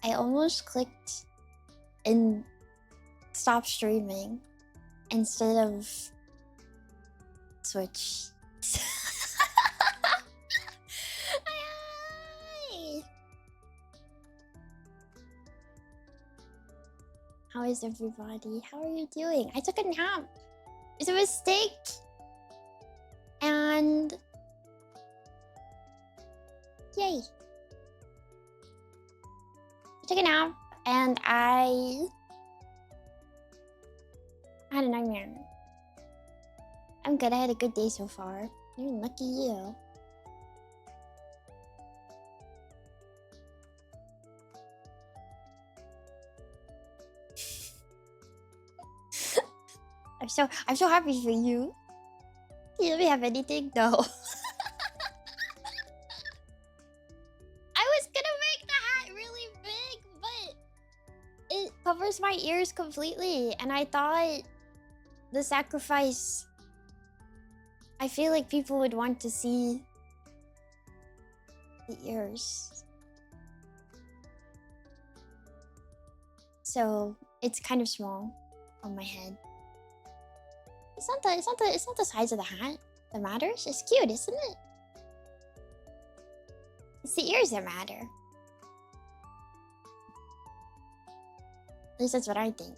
I almost clicked and stopped streaming instead of Switch. Ay. How is everybody? How are you doing? I took a nap. It's a mistake. And yay. I took a nap and I had a nightmare. I'm good. I had a good day so far. Lucky you. I'm so happy for you. You let me have anything? No. I was gonna make the hat really big, but it covers my ears completely, and I thought the sacrifice. I feel like people would want to see the ears. So it's kind of small on my head. It's not the size of the hat that matters. It's cute, isn't it? It's the ears that matter. At least that's what I think.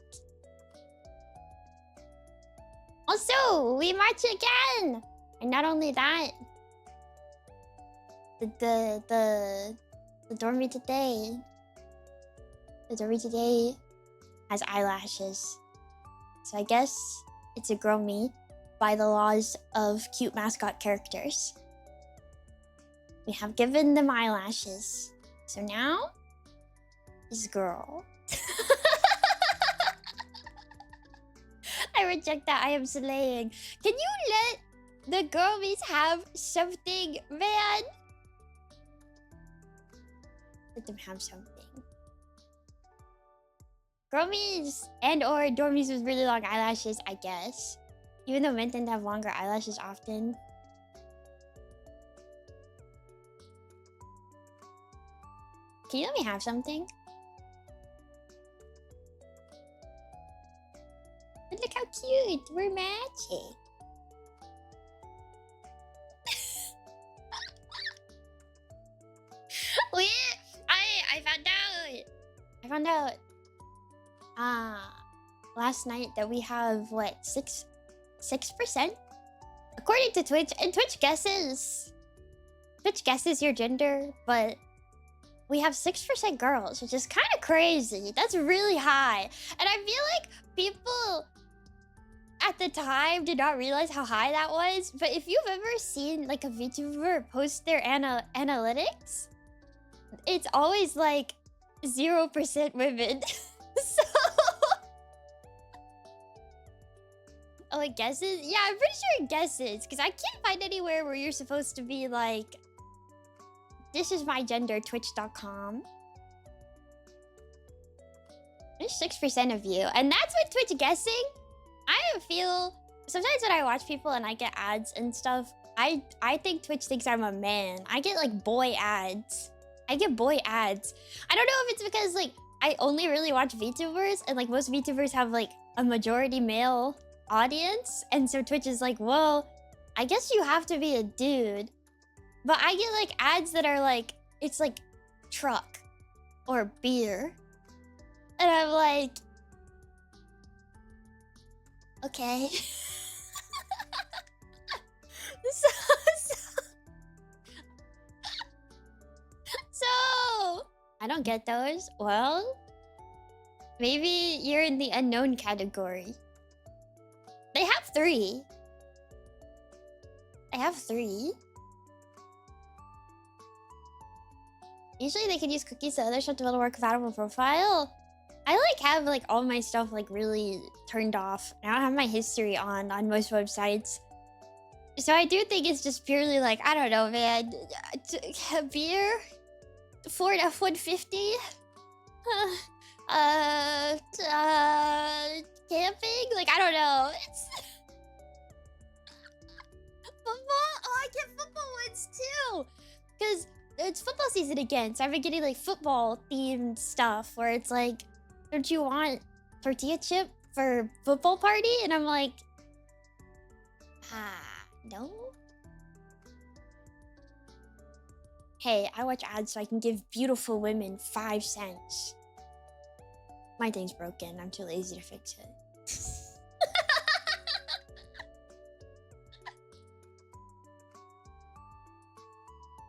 Also, we march again! And not only that, the dormy today. The dormy today has eyelashes. So I guess it's a girl me by the laws of cute mascot characters. We have given them eyelashes. So now, this girl. I reject that. I am slaying. Can you let the girlies have something, man? Let them have something. Girlies and or dormies with really long eyelashes, I guess. Even though men tend to have longer eyelashes often. Can you let me have something? But look how cute! We're matching. I found out last night that we have what 6% according to Twitch, and Twitch guesses your gender, but we have 6% girls, which is kind of crazy. That's really high, and I feel like people at the time did not realize how high that was. But if you've ever seen like a VTuber post their analytics, it's always like 0% women. So oh, it guesses? Yeah, I'm pretty sure it guesses, because I can't find anywhere where you're supposed to be like, this is my gender, twitch.com. There's 6% of you, and that's what Twitch guessing. I feel sometimes when I watch people and I get ads and stuff, I think Twitch thinks I'm a man. I get like boy ads. I get boy ads. I don't know if it's because like I only really watch VTubers, and like most VTubers have like a majority male audience, and so Twitch is like, well, I guess you have to be a dude. But I get like ads that are like, it's like truck or beer, and I'm like, okay. So I don't get those. Well, maybe you're in the unknown category. They have 3. They have 3. Usually they can use cookies so other stuff to build a more compatible profile. I like have like all my stuff like really turned off. I don't have my history on most websites. So I do think it's just purely like, I don't know, man. Beer? Ford F-150? Camping? Like, I don't know. It's football? Oh, I get football ones too. Because it's football season again, so I've been getting like football themed stuff where it's like, don't you want tortilla chip for football party? And I'm like, no. Hey, I watch ads so I can give beautiful women 5 cents. My thing's broken. I'm too lazy to fix it.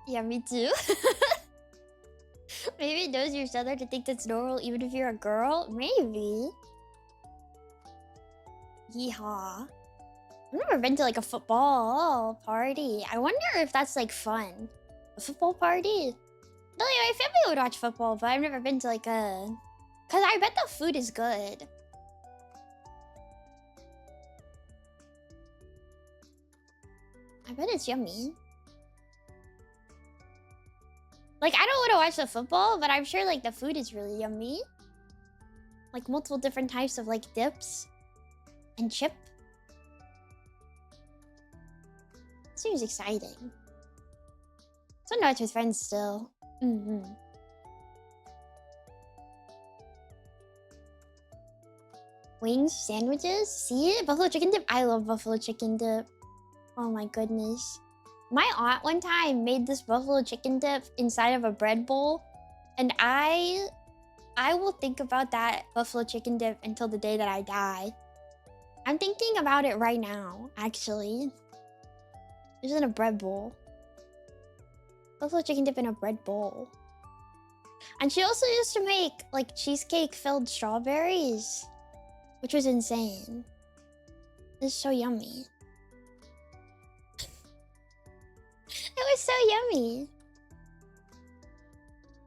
Yeah, me too. Maybe it knows you're southern to think that's normal even if you're a girl? Maybe. Yeehaw. I've never been to like a football party. I wonder if that's like fun. A football party? No, my family would watch football, but I've never been to like a... Cause I bet the food is good. I bet it's yummy. Like, I don't want to watch the football, but I'm sure like the food is really yummy. Like multiple different types of like dips and chip. Seems exciting. So no, it's with friends still. Wings, sandwiches. See, buffalo chicken dip. I love buffalo chicken dip. Oh my goodness. My aunt one time made this buffalo chicken dip inside of a bread bowl, and I will think about that buffalo chicken dip until the day that I die. I'm thinking about it right now, actually. It's in a bread bowl. Buffalo chicken dip in a bread bowl. And she also used to make like cheesecake filled strawberries, which was insane. It's so yummy. It was so yummy.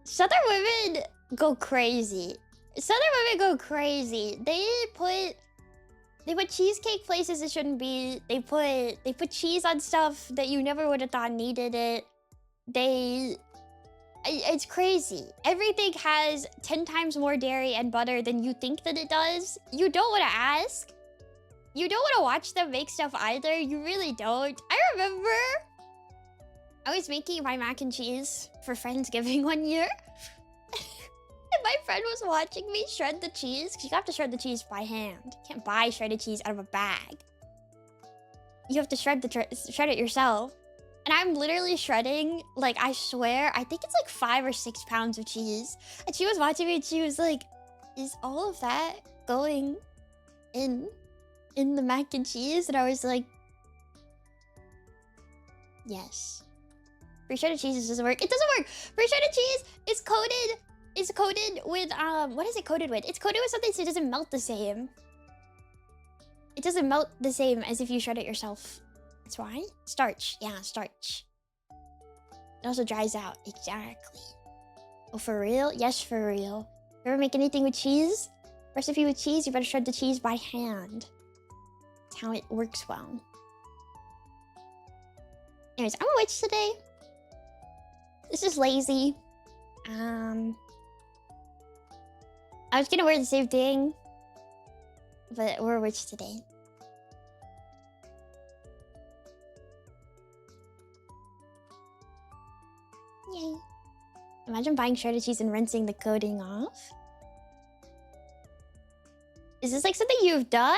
Southern women go crazy. Southern women go crazy. They put cheesecake places it shouldn't be. They put cheese on stuff that you never would have thought needed it. It's crazy. Everything has 10 times more dairy and butter than you think that it does. You don't want to ask. You don't want to watch them make stuff either. You really don't. I remember I was making my mac and cheese for Friendsgiving one year. And my friend was watching me shred the cheese. Because you have to shred the cheese by hand. You can't buy shredded cheese out of a bag. You have to shred it yourself. And I'm literally shredding, like, I swear, I think it's like 5 or 6 pounds of cheese. And she was watching me and she was like, is all of that going in the mac and cheese? And I was like, yes. Pre-shredded cheese doesn't work. It doesn't work. Pre-shredded cheese is coated with, what is it coated with? It's coated with something so it doesn't melt the same. It doesn't melt the same as if you shred it yourself. That's why? Starch. Yeah, starch. It also dries out. Exactly. Oh, for real? Yes, for real. If you ever make anything with cheese, recipe with cheese, you better shred the cheese by hand. That's how it works well. Anyways, I'm a witch today. This is lazy. I was gonna wear the same thing, but we're a witch today. Yay. Imagine buying shredded cheese and rinsing the coating off. Is this like something you've done?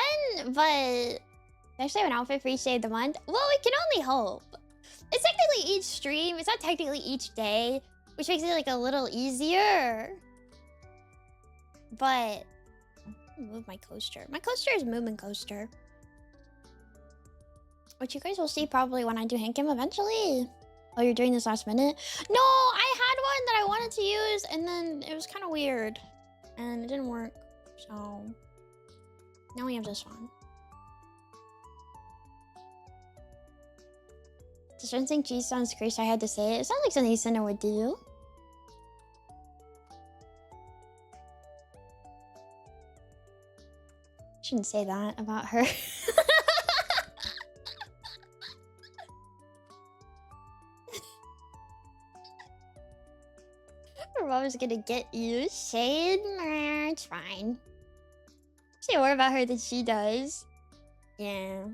But especially an outfit for each day of the month? Well, we can only hope. It's technically each stream. It's not technically each day, which makes it like a little easier. But move my coaster. My coaster is moving coaster. Which you guys will see probably when I do Hankim eventually. Oh, you're doing this last minute? No, I had one that I wanted to use, and then it was kind of weird. And it didn't work. So now we have this one. Just rinsing cheese sounds crazy. I had to say it. It sounds like something Cinnah would do. Shouldn't say that about her. Her mom is gonna get you, Shade. Nah, it's fine. Say more about her than she does. Yeah.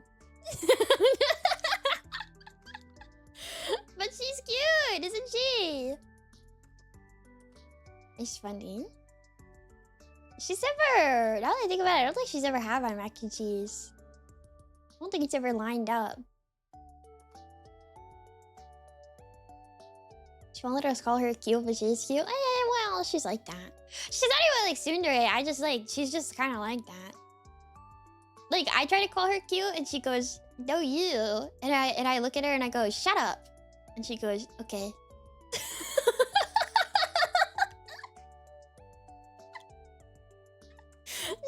But she's cute, isn't she? It's funny. She's never... Now that I think about it, I don't think she's ever had my mac and cheese. I don't think it's ever lined up. She won't let us call her cute, but she is cute. Well, she's like that. She's not even like tsundere. I just like... She's just kind of like that. Like, I try to call her cute, and she goes, no, you. And I look at her, and I go, shut up. And she goes, okay.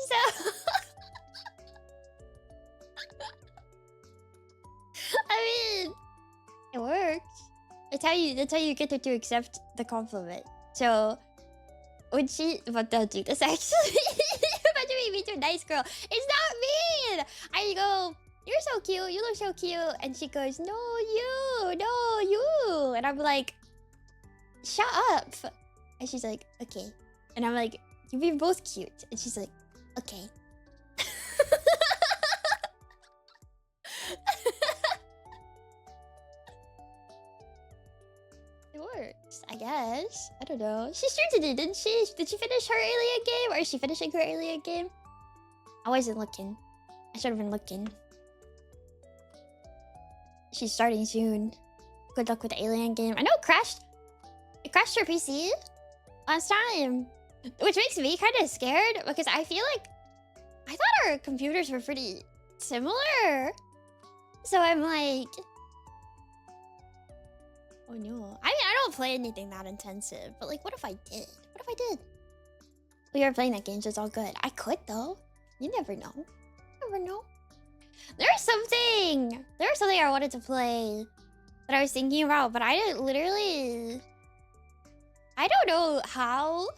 So... I mean... It works. That's how you get her to accept the compliment. So... When she... But don't do this, actually. Imagine me meet a nice girl. It's not mean! I go... You're so cute. You look so cute. And she goes, no, you. No, you. And I'm like... Shut up. And she's like, okay. And I'm like, you're both cute. And she's like, okay. It works, I guess. I don't know. She streamed today, didn't she? Did she finish her alien game? Or is she finishing her alien game? I wasn't looking. I should have been looking. She's starting soon. Good luck with the alien game. I know it crashed. It crashed her PC last time. Which makes me kind of scared because I feel like I thought our computers were pretty similar. So I'm like, oh no. I mean, I don't play anything that intensive, but like, what if I did? What if I did? We are playing that game, so it's all good. I could though. You never know. You never know. There's something I wanted to play that I was thinking about, but I didn't literally... I don't know how.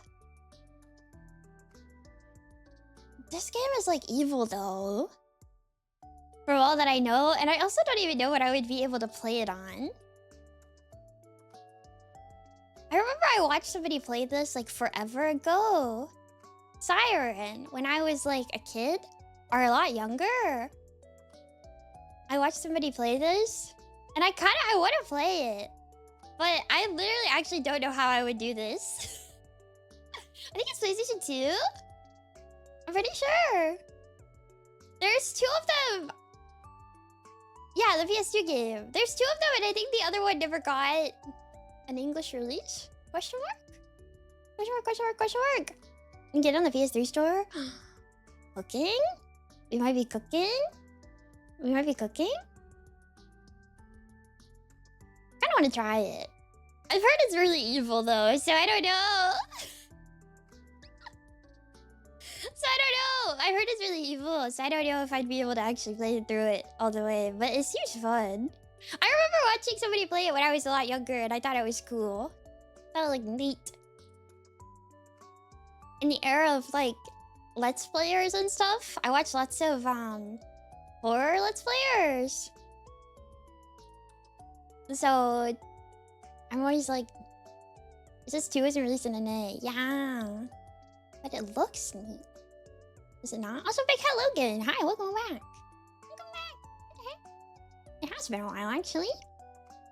This game is like evil though. For all that I know. And I also don't even know what I would be able to play it on. I remember I watched somebody play this like forever ago. Siren. When I was like a kid. Or a lot younger. I watched somebody play this. And I want to play it. But I literally actually don't know how I would do this. I think it's PlayStation 2. I'm pretty sure. There's 2 of them. Yeah, the PS2 game. There's 2 of them, and I think the other one never got an English release? Question mark? Question mark, question mark, question mark. You can get it on the PS3 store. Cooking? We might be cooking? We might be cooking? I don't want to try it. I've heard it's really evil though, so I don't know. I heard it's really evil, so I don't know if I'd be able to actually play through it all the way. But it seems fun. I remember watching somebody play it when I was a lot younger, and I thought it was cool. I thought it looked neat. In the era of like Let's Players and stuff, I watched lots of horror Let's Players. So I'm always like, this 2 isn't released in an A. Yeah. But it looks neat. Is it not? Also, big hello again. Hi, welcome back. Welcome back. What the heck? It has been a while, actually.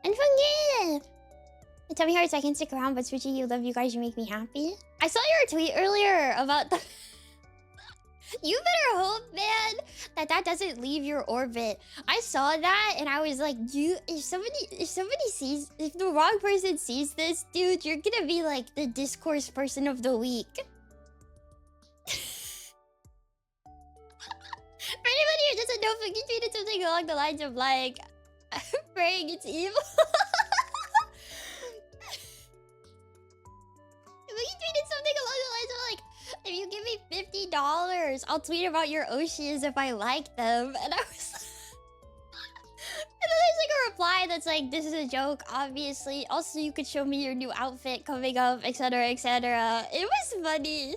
And Fungi! Tell me how I can stick around, but Switchy, you love you guys, you make me happy. I saw your tweet earlier about the... You better hope, man, that doesn't leave your orbit. I saw that and I was like, dude, if the wrong person sees this, dude, you're gonna be like the discourse person of the week. For anybody who doesn't know, Funky tweeted something along the lines of like, praying it's evil. Funky tweeted something along the lines of like, if you give me $50, I'll tweet about your Oshis if I like them. And I was and then there's like a reply that's like, this is a joke, obviously. Also, you could show me your new outfit coming up, etc, etc. It was funny.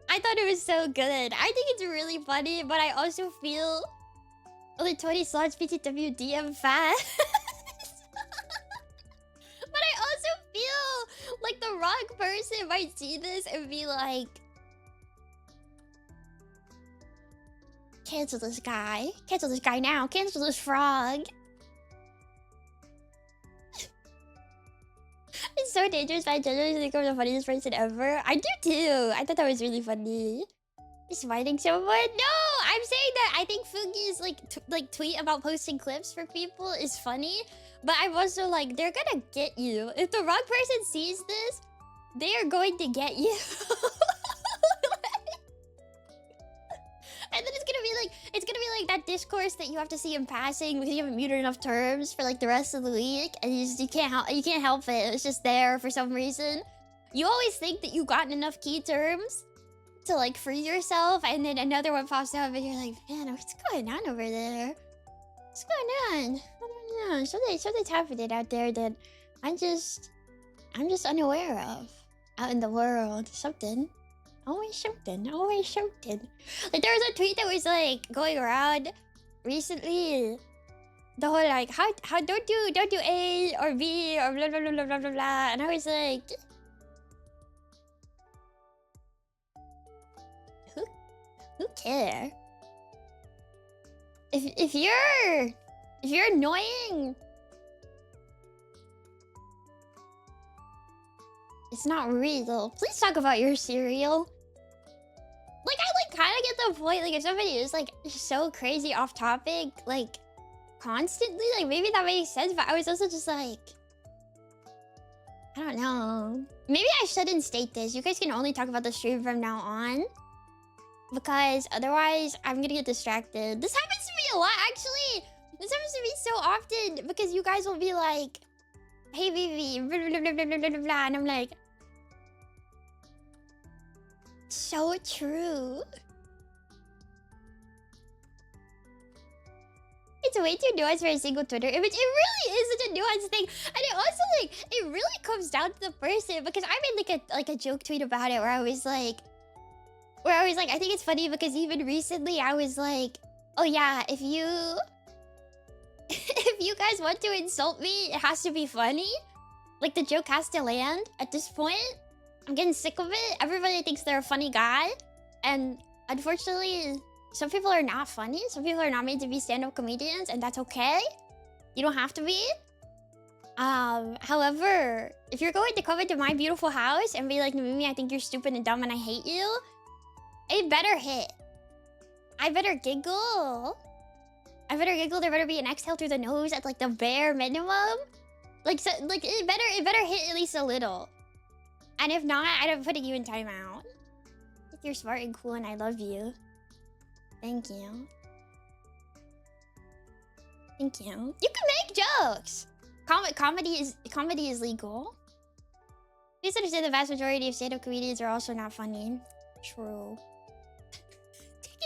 I thought it was so good. I think it's really funny, but I also feel only 20 slots BTW DM fast. But I also feel like the wrong person might see this and be like, cancel this guy. Cancel this guy now. Cancel this frog. It's so dangerous, but I genuinely think I'm the funniest person ever. I do too. I thought that was really funny. Just fighting someone? No! I'm saying that I think Fugi's like tweet about posting clips for people is funny. But I'm also like, they're gonna get you. If the wrong person sees this, they are going to get you. And then it's gonna be like that discourse that you have to see in passing because you haven't muted enough terms for like the rest of the week, and you can't help it. It's just there for some reason. You always think that you've gotten enough key terms to like free yourself, and then another one pops up, and you're like, man, what's going on over there? What's going on? I don't know. Something's happening out there that I'm just unaware of out in the world. Something. Always something. Always something. Like there was a tweet that was like going around recently. The whole like how don't do A or B or blah blah blah blah blah blah blah, and I was like, who care? If you're annoying, it's not real. Please talk about your cereal. Like I kind of get the point. Like if somebody is like so crazy off topic, like constantly, like maybe that makes sense. But I was also just like, I don't know. Maybe I shouldn't state this. You guys can only talk about the stream from now on, because otherwise I'm gonna get distracted. This happens to me a lot, actually. This happens to me so often because you guys will be like, hey Vivi, blah, blah, blah, blah, blah, blah, blah, and I'm like, so true. It's way too nuanced for a single Twitter image. It really is such a nuanced thing, and it also like it really comes down to the person, because I made like a joke tweet about it where I was like, I think it's funny because even recently I was like, oh yeah, if you guys want to insult me, it has to be funny. Like the joke has to land at this point. I'm getting sick of it. Everybody thinks they're a funny guy, and unfortunately, some people are not funny. Some people are not made to be stand-up comedians, and that's okay. You don't have to be. However, if you're going to come into my beautiful house and be like, Mimimi, I think you're stupid and dumb and I hate you, it better hit. I better giggle. There better be an exhale through the nose at like the bare minimum. Like, so, like it better hit at least a little. And if not, I'm putting you in timeout. You're smart and cool, and I love you. Thank you. Thank you. You can make jokes. Comedy is legal. Please understand the vast majority of stand-up comedians are also not funny. True.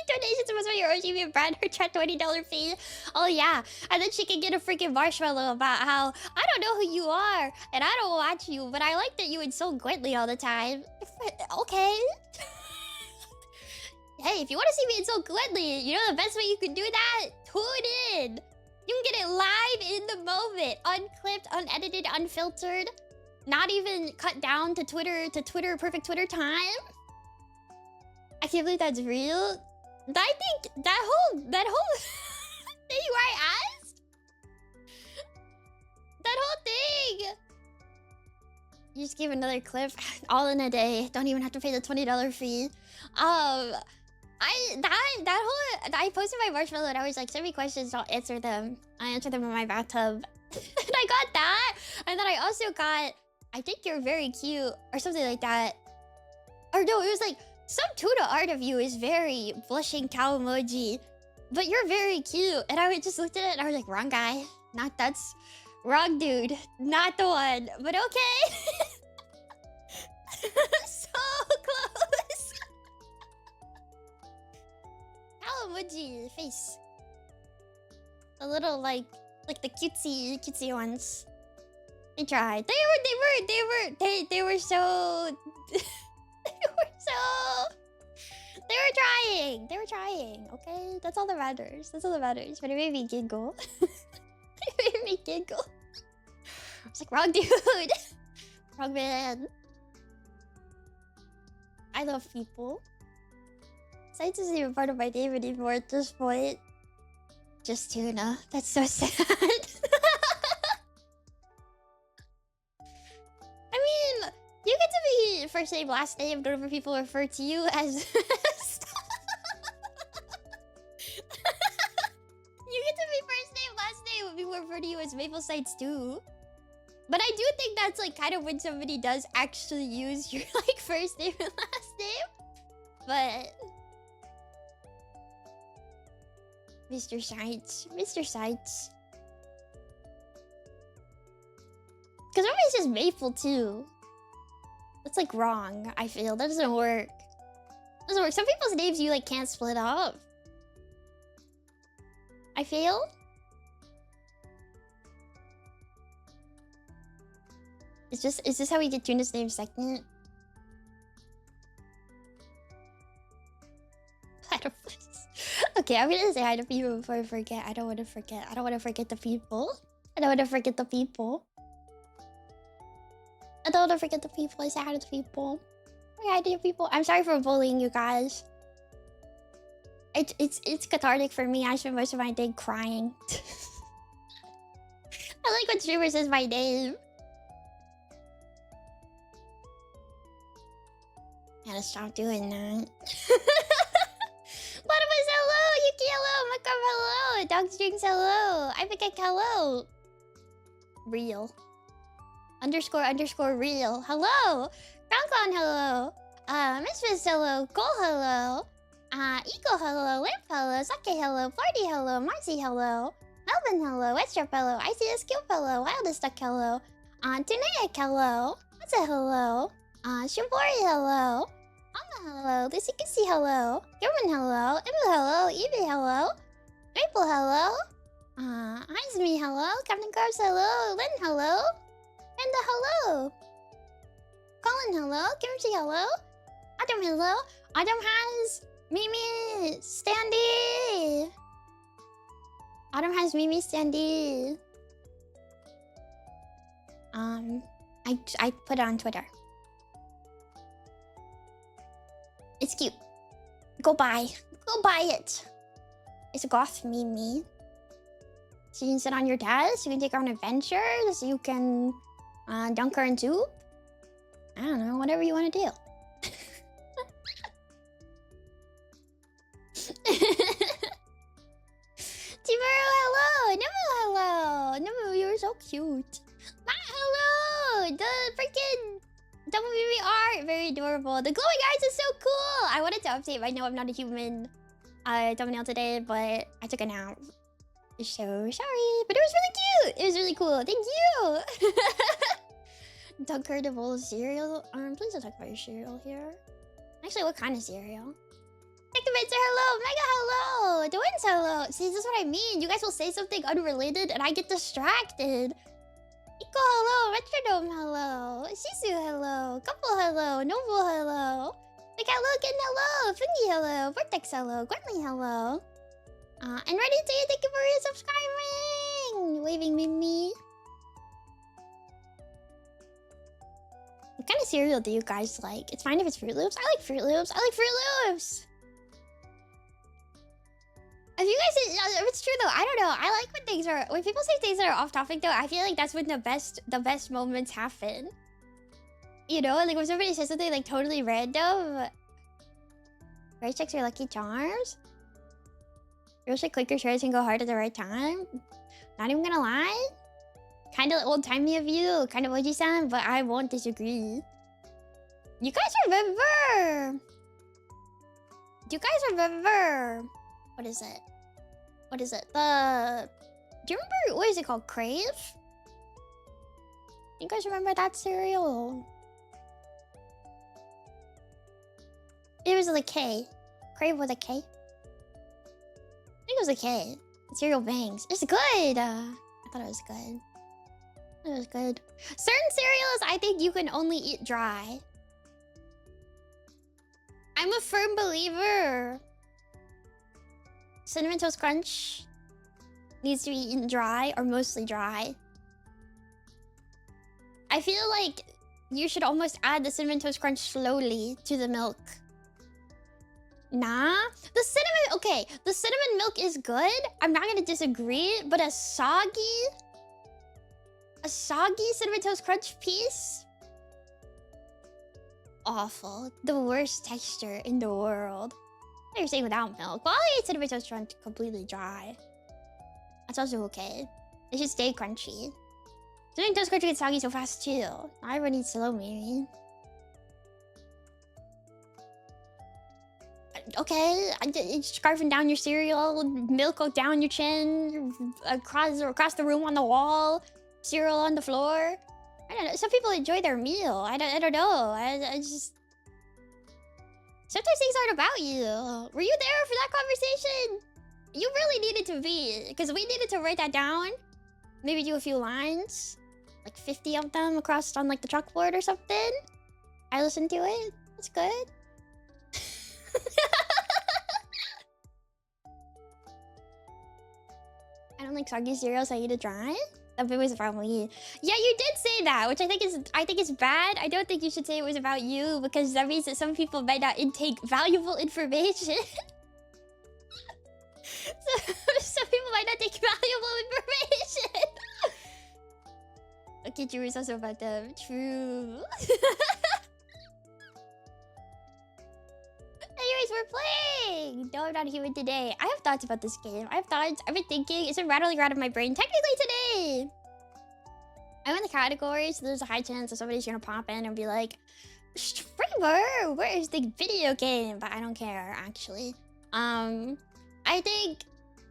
Donations must be your OGV brand her chat $20 fee. Oh yeah, and then she can get a freaking marshmallow about how I don't know who you are and I don't watch you, but I like that you insult Gwentley all the time. Okay. Hey, if you want to see me insult Gwentley, you know the best way you can do that? Tune in. You can get it live in the moment, unclipped, unedited, unfiltered, not even cut down to perfect Twitter time. I can't believe that's real. I think that whole thing where I asked, that whole thing. You just gave another clip, all in a day. Don't even have to pay the $20 fee. I posted my marshmallow and I was like, send me questions, I'll answer them. I answered them in my bathtub. And I got that. And then I also got, I think you're very cute, or something like that. Or no, it was like, some tuna art of you is very blushing cow emoji, but you're very cute. And I just looked at it and I was like, wrong guy. That's wrong dude. Not the one, but okay. So close. Cow emoji face. A little like the cutesy ones. They tried. They were so They were trying, okay? That's all that matters. But it made me giggle. It made me giggle. I was like, wrong dude. Wrong man. I love people. Science isn't even part of my name anymore at this point. Just tuna. That's so sad. first name, last name, whenever people refer to you as... You get to be first name, last name when people refer to you as Maple Sites too. But I do think that's like kind of when somebody does actually use your like first name and last name. But Mr. Sites. Mr. Sites. Because everybody's just Maple too. That's like wrong, I feel. That doesn't work. Doesn't work. Some people's names you like can't split up. I feel. Is this how we get Tuna's name second? Platypus. Okay, I'm gonna say hi to people before I forget. I don't want to forget. I don't want to forget the people. I don't want to forget the people. I don't want to forget the people. I say hi to the people. Say hi to the people. I'm sorry for bullying you guys. It's cathartic for me. I spend most of my day crying. I like when streamer says my name. Gotta stop doing that. Platypus, hello! Yuki, hello! Makam, hello! Dog Strings, hello! I think hello! Real. __ real. Hello! Croncon, hello! Misfits, hello! Cole, hello! Eagle, hello! Lamp, hello! Sake, hello! Flarty, hello! Marcy, hello! Melvin, hello! Wetstrap, hello! ICS Skill, hello! Wildest Duck, hello! Tunaic, hello! What's a hello? Shibori, hello! Amma, hello! Lucy Kissy, hello! German, hello! Ibu, hello! Evie, hello! Maple, hello! Heisme, hello! Captain Carbs, hello! Lynn, hello! Panda, hello! Colin, hello! Kimchi, hello! Adam, hello! Adam has Mimi Standy! Adam has Mimi Standy. I put it on Twitter. It's cute. Go buy. Go buy it. It's a goth Mimi. So you can sit on your desk, you can take her on adventures, you can dunk her in soup. I don't know, whatever you want to do. Timaru, hello! Nemo, hello! Nemo, you're so cute. Matt, hello! The freaking double BB art, very adorable. The glowing eyes is so cool! I wanted to update, I know I'm not a human thumbnail today, but I took a nap. So sorry, but it was really cute! It was really cool, thank you! Dunker the bowl of cereal. Please don't talk about your cereal here. Actually, what kind of cereal? Activator, hello! Mega, hello! Twins, hello! See, this is what I mean. You guys will say something unrelated and I get distracted. Iko, hello! Metronome, hello! Shizu, hello! Couple, hello! Noble, hello! Like, hello, Ken, hello! Fungi, hello! Vortex, hello! Gwenly, hello! And ready to thank you for subscribing! Waving Mimi. What kind of cereal do you guys like? It's fine if it's Fruit Loops. I like Fruit Loops. I like Fruit Loops! If you guys, if it's true though, I don't know. I like when things are, when people say things that are off topic though, I feel like that's when the best moments happen. You know, like when somebody says something like totally random. Rice checks your lucky charms. Girls should click your shares and go hard at the right time. Not even gonna lie. Kind of old-timey of you, kind of Oji-san, but I won't disagree. You guys remember? Do you guys remember? What is it? What is it? Do you remember, what is it called? Crave? You guys remember that cereal? It was like K. Crave with a K. I think it was a K. Cereal bangs. It's good. I thought it was good. It was good. Certain cereals, I think you can only eat dry. I'm a firm believer. Cinnamon Toast Crunch needs to be eaten dry or mostly dry. I feel like you should almost add the Cinnamon Toast Crunch slowly to the milk. Nah, the cinnamon, okay, the cinnamon milk is good. I'm not gonna disagree, but a soggy Cinnamon Toast Crunch piece? awful. The worst texture in the world. You're saying without milk. Well, I ate cinnamon toast crunch completely dry. That's also okay. It should stay crunchy. Cinnamon toast crunch gets soggy so fast too. Not everyone eats slow, maybe. Okay, scarfing down your cereal, milk down your chin, across the room on the wall, cereal on the floor. I don't know. Some people enjoy their meal. I don't know. I just... Sometimes things aren't about you. Were you there for that conversation? You really needed to be, because we needed to write that down. Maybe do a few lines, like 50 of them across on like the chalkboard or something. I listened to it. It's good. I don't like soggy cereals. I eat it dry. That was probably... Yeah, you did say that, which I think is bad. I don't think you should say it was about you, because that means that some people might not intake valuable information. Some people might not take valuable information. Okay, true. It's also about them. True. Anyways, we're playing! No, I'm not human today. I have thoughts about this game. I have thoughts. I've been thinking. It's been rattling around in my brain. Technically today! I'm in the category, so there's a high chance that somebody's gonna pop in and be like, streamer, where is the video game? But I don't care, actually. I think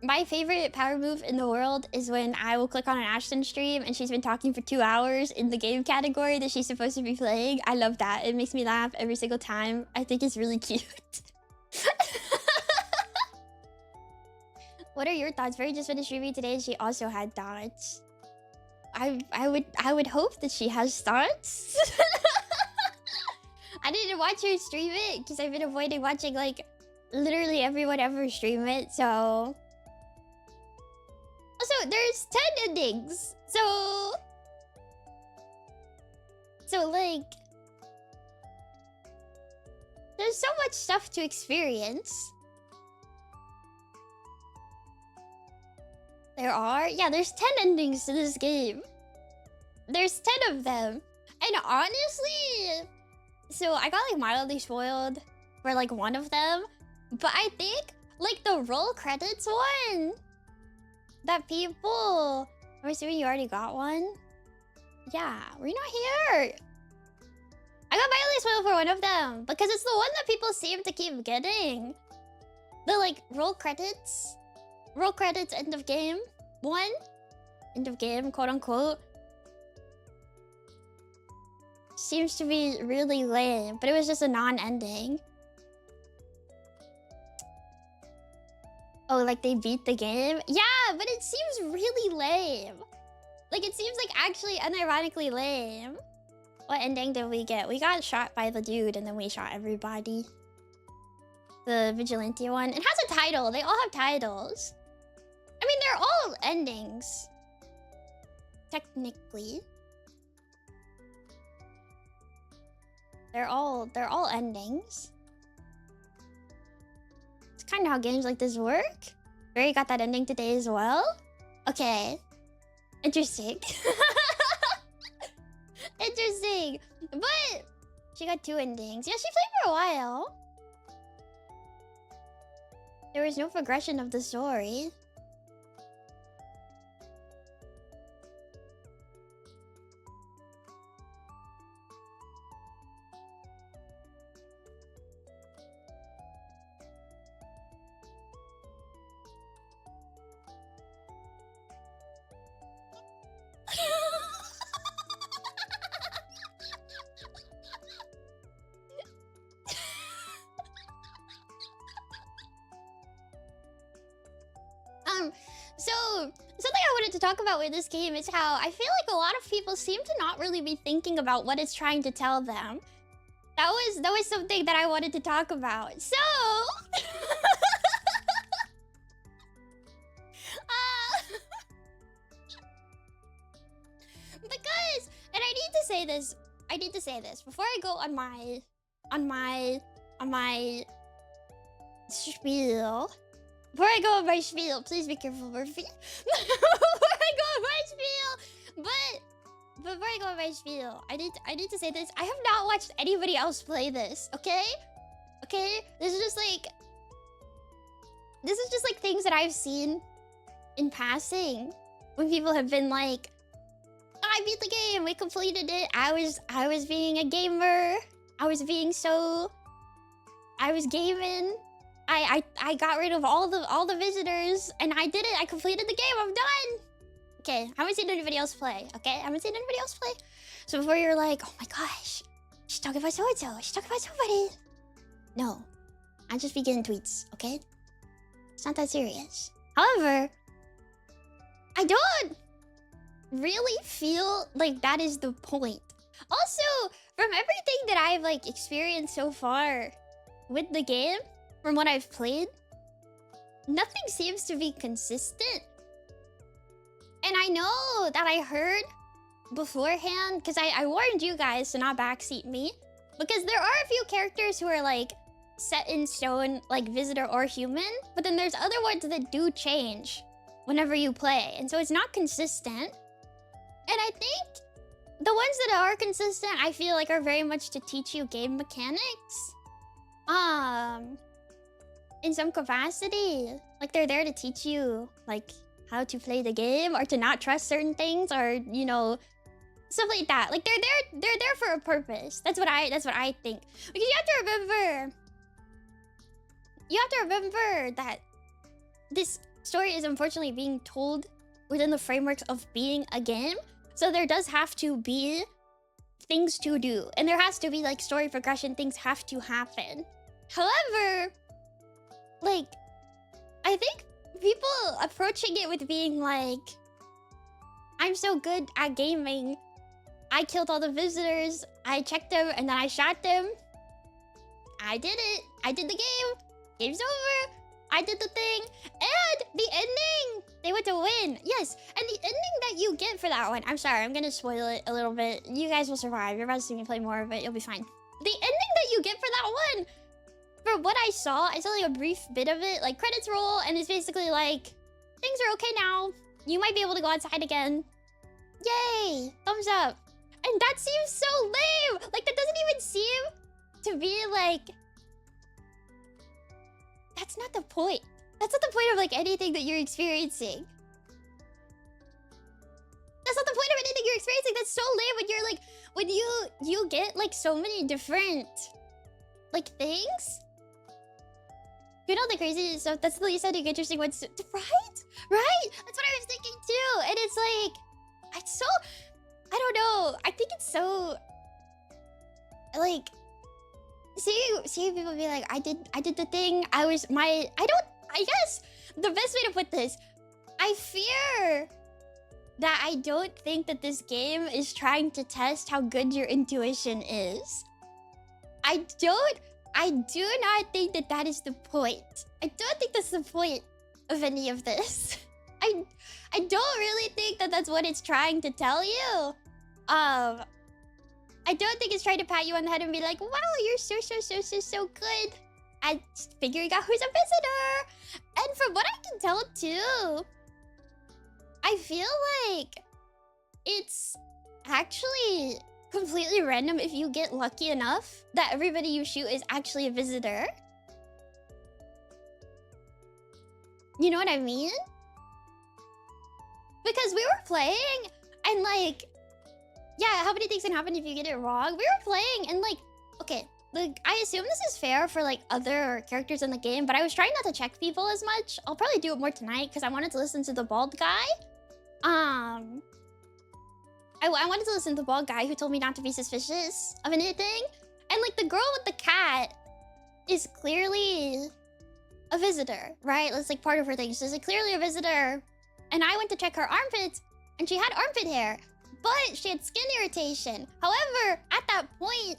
my favorite power move in the world is when I will click on an Ashton stream and she's been talking for 2 hours in the game category that she's supposed to be playing. I love that. It makes me laugh every single time. I think it's really cute. What are your thoughts? Very just finished streaming today and she also had thoughts. I would hope that she has thoughts. I didn't watch her stream it because I've been avoiding watching like literally everyone ever stream it, so... Also, there's 10 endings, so like... There's so much stuff to experience. There are? Yeah, there's 10 endings to this game. There's 10 of them. And honestly... So, I got like mildly spoiled for like one of them. But I think, like, the roll credits one... That people... I'm assuming you already got one? Yeah, were you not here? I got mildly spoiled for one of them. Because it's the one that people seem to keep getting. The, like, roll credits. Roll credits, end of game. One. End of game, quote unquote. Seems to be really lame. But it was just a non-ending. Oh, like they beat the game? Yeah, but it seems really lame. Like, it seems like actually unironically lame. What ending did we get? We got shot by the dude and then we shot everybody. The vigilante one. It has a title. They all have titles. I mean, they're all endings. Technically. They're all endings. Kind of how games like this work. Barry got that ending today as well. Okay. Interesting. Interesting. But she got 2 endings. Yeah, she played for a while. There was no progression of the story. So something I wanted to talk about with this game is how I feel like a lot of people seem to not really be thinking about what it's trying to tell them. That was something that I wanted to talk about. So because, and I need to say this before I go on my spiel. Before I go on my spiel, please be careful, Murphy. Before I go on my spiel, but before I I go on my spiel, I need to say this. I have not watched anybody else play this, okay? Okay? This is just like things that I've seen in passing when people have been like, oh, I beat the game, we completed it. I was being a gamer. I was gaming. I got rid of all the visitors and I did it. I completed the game. I'm done. Okay, I haven't seen anybody else play. Okay, I haven't seen anybody else play. So before you're like, oh my gosh, she's talking about so-and-so. She's talking about somebody. No, I just be getting tweets, okay? It's not that serious. However, I don't really feel like that is the point. Also, from everything that I've like experienced so far with the game, from what I've played, nothing seems to be consistent. And I know that I heard beforehand, because I warned you guys to not backseat me, because there are a few characters who are like set in stone, like visitor or human, but then there's other ones that do change whenever you play, and so it's not consistent. And I think the ones that are consistent, I feel like are very much to teach you game mechanics. In some capacity. Like they're there to teach you like how to play the game or to not trust certain things or, you know, stuff like that. Like they're there for a purpose. That's what I think. Because you have to remember that this story is unfortunately being told within the frameworks of being a game. So there does have to be things to do. And there has to be like story progression, things have to happen. However, like, I think people approaching it with being like, I'm so good at gaming. I killed all the visitors. I checked them and then I shot them. I did it. I did the game. Game's over. I did the thing. And the ending, they went to win. Yes. And the ending that you get for that one, I'm sorry, I'm gonna spoil it a little bit. You guys will survive. You're about to see me play more of it. You'll be fine. The ending that you get for that one, for what I saw like a brief bit of it, like credits roll, and it's basically like, things are okay now. You might be able to go outside again. Yay! Thumbs up. And that seems so lame! Like, that doesn't even seem to be like... That's not the point. That's not the point of like anything that you're experiencing. That's not the point of anything you're experiencing. That's so lame when you're like, when you get like so many different like things. You know the crazy stuff, that's the least I think interesting ones, right? Right? That's what I was thinking too. And it's like, it's so, I don't know. I think it's so, like, seeing people be like, I did the thing. I guess the best way to put this, I fear that I don't think that this game is trying to test how good your intuition is. I do not think that that is the point. I don't think that's the point of any of this. I don't really think that that's what it's trying to tell you. I don't think it's trying to pat you on the head and be like, wow, you're so good at figuring out who's a visitor. And from what I can tell too, I feel like it's actually completely random if you get lucky enough that everybody you shoot is actually a visitor. You know what I mean? Because we were playing and like, yeah, how many things can happen if you get it wrong? We were playing and like, okay, like I assume this is fair for like other characters in the game, but I was trying not to check people as much. I'll probably do it more tonight because I wanted to listen to the bald guy. I wanted to listen to the bald guy who told me not to be suspicious of anything. And like the girl with the cat is clearly a visitor, right? That's like part of her thing. She's like clearly a visitor. And I went to check her armpits and she had armpit hair, but she had skin irritation. However, at that point,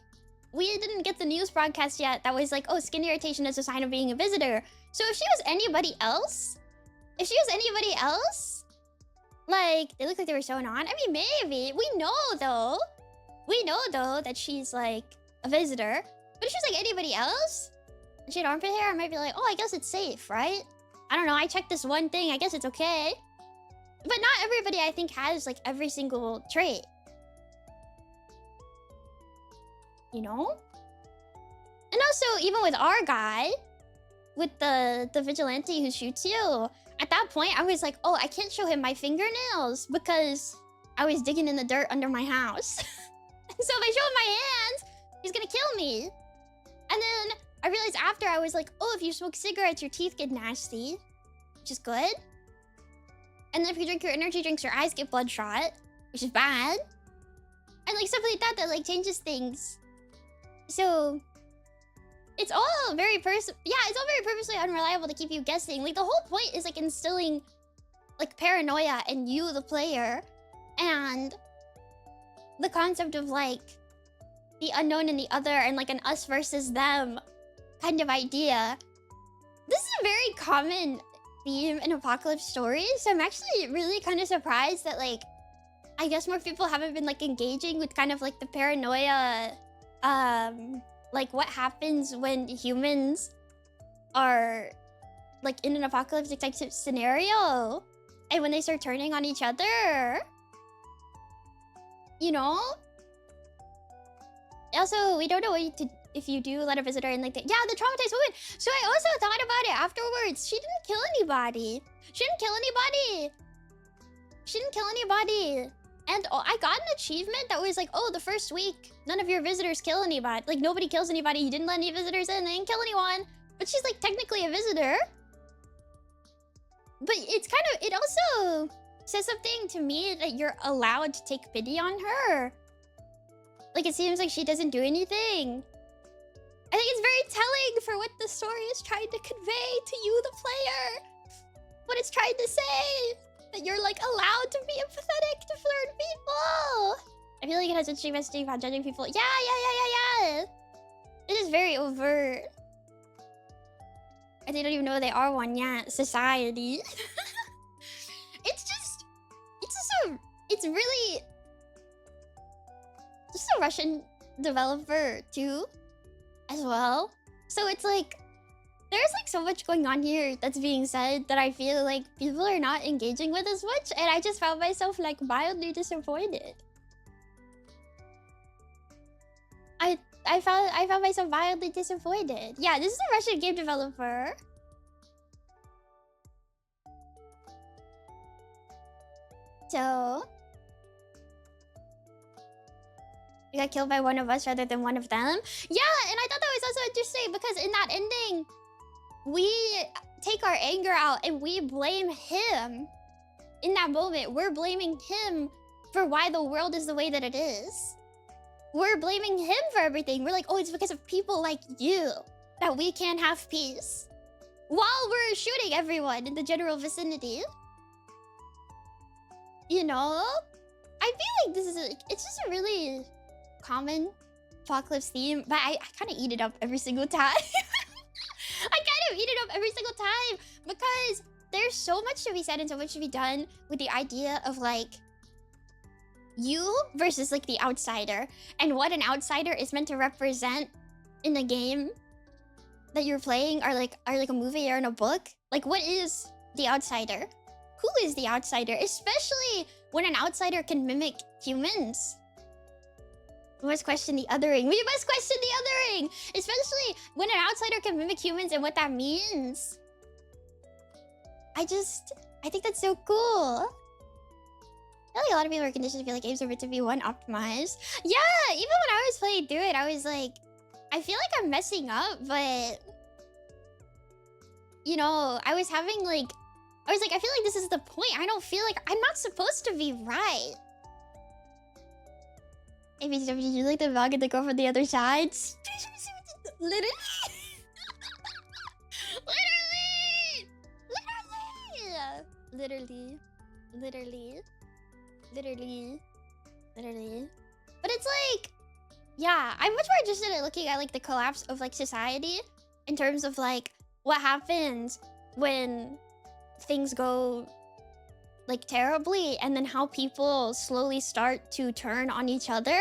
we didn't get the news broadcast yet that was like, oh, skin irritation is a sign of being a visitor. So if she was anybody else, like, they look like they were sewn on. I mean, maybe. We know, though, that she's, like, a visitor. But if she's, like, anybody else, and she had armpit hair, I might be like, oh, I guess it's safe, right? I don't know. I checked this one thing. I guess it's okay. But not everybody, I think, has, like, every single trait. you know? And also, even with our guy, with the vigilante who shoots you, at that point, I was like, oh, I can't show him my fingernails because I was digging in the dirt under my house. So if I show him my hands, he's gonna kill me. And then I realized after, I was like, oh, if you smoke cigarettes, your teeth get nasty, which is good. And then if you drink your energy drinks, your eyes get bloodshot, which is bad. And like stuff like that that like changes things. So it's all very purposely unreliable to keep you guessing. Like the whole point is like instilling like paranoia in you, the player, and the concept of like the unknown and the other and like an us versus them kind of idea. This is a very common theme in apocalypse stories, so I'm actually really kind of surprised that like I guess more people haven't been like engaging with kind of like the paranoia, like what happens when humans are like in an apocalyptic type of scenario and when they start turning on each other, you know? Also, we don't know what to, if you do let a visitor in like that. Yeah, the traumatized woman. So I also thought about it afterwards. She didn't kill anybody. She didn't kill anybody. She didn't kill anybody. And I got an achievement that was like, oh, the first week, none of your visitors kill anybody. Like, nobody kills anybody. You didn't let any visitors in. They didn't kill anyone. But she's, like, technically a visitor. But it's kind of... It also says something to me that you're allowed to take pity on her. Like, it seems like she doesn't do anything. I think it's very telling for what the story is trying to convey to you, the player. What it's trying to say. That you're like allowed to be empathetic to certain people. I feel like it has interesting messaging about judging people. Yeah. It is very overt. And they don't even know they are one yet. Society. It's really just a Russian developer too, as well. So it's like there's like so much going on here that's being said that I feel like people are not engaging with as much, and I just found myself like mildly disappointed. I found myself mildly disappointed. Yeah, this is a Russian game developer. So you got killed by one of us rather than one of them. Yeah, and I thought that was also interesting because in that ending, we take our anger out and we blame him. In that moment, we're blaming him for why the world is the way that it is. We're blaming him for everything. We're like, oh, it's because of people like you that we can't have peace. While we're shooting everyone in the general vicinity. You know? I feel like this is it's just a really common apocalypse theme, but I kind of eat it up every single time. I kind of eat it up every single time because there's so much to be said and so much to be done with the idea of like you versus like the outsider and what an outsider is meant to represent in a game that you're playing or like a movie or in a book. Like, what is the outsider? Who is the outsider? Especially when an outsider can mimic humans. We must question the othering. We must question the othering! Especially when an outsider can mimic humans and what that means. I think that's so cool. I feel like a lot of people are conditioned to feel like games are meant to be one optimized. Yeah, even when I was playing through it, I was like, I feel like I'm messing up, but... You know, I was like, I feel like this is the point. I don't feel like I'm not supposed to be right. Maybe did you like the vlog and the girl from the other side? Literally. Literally. But it's like, yeah, I'm much more interested in looking at like the collapse of like society in terms of like what happens when things go like terribly, and then how people slowly start to turn on each other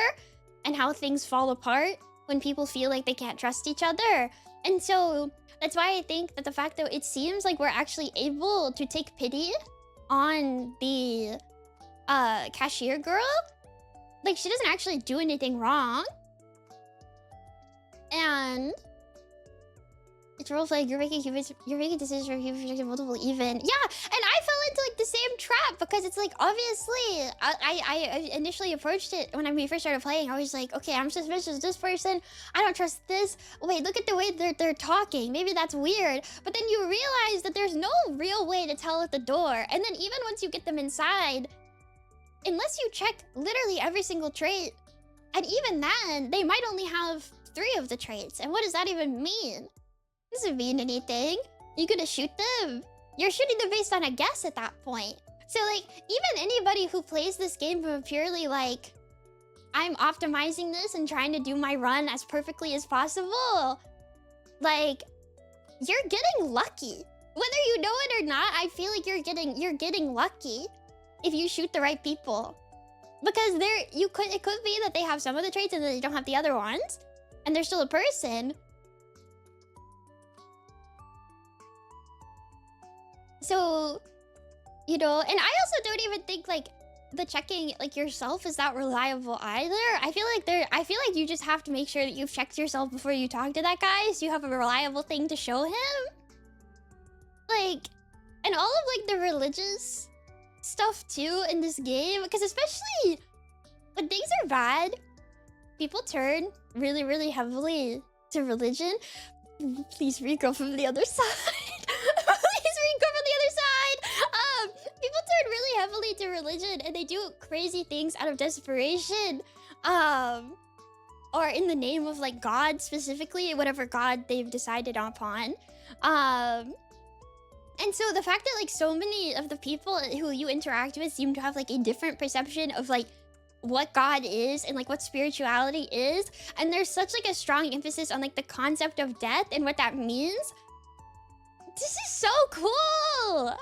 and how things fall apart when people feel like they can't trust each other. And so that's why I think that the fact that it seems like we're actually able to take pity on the cashier girl, like she doesn't actually do anything wrong. And it's roleplay. You're making decisions for humans projected multiple even. Yeah, and I fell into like the same trap because it's like obviously I initially approached it when we first started playing. I was like, okay, I'm suspicious of this person. I don't trust this. Wait, look at the way they're talking. Maybe that's weird. But then you realize that there's no real way to tell at the door. And then even once you get them inside, unless you check literally every single trait, and even then, they might only have 3 of the traits. And what does that even mean? Doesn't mean anything. You're gonna shoot them. You're shooting them based on a guess at that point. So like, even anybody who plays this game from a purely like, I'm optimizing this and trying to do my run as perfectly as possible, like, you're getting lucky. Whether you know it or not, I feel like you're getting lucky if you shoot the right people. Because it could be that they have some of the traits and then they don't have the other ones, and they're still a person. So, you know, and I also don't even think like the checking like yourself is that reliable either. I feel like you just have to make sure that you've checked yourself before you talk to that guy, so you have a reliable thing to show him. Like, and all of like the religious stuff too in this game, because especially when things are bad, people turn really, really heavily to religion. Please re-go from the other side. Please re-go from the other side. People turn really heavily to religion and they do crazy things out of desperation. Or in the name of like God specifically, whatever God they've decided upon. And so the fact that like so many of the people who you interact with seem to have like a different perception of like what God is and like what spirituality is, and there's such like a strong emphasis on like the concept of death and what that means. This is so cool.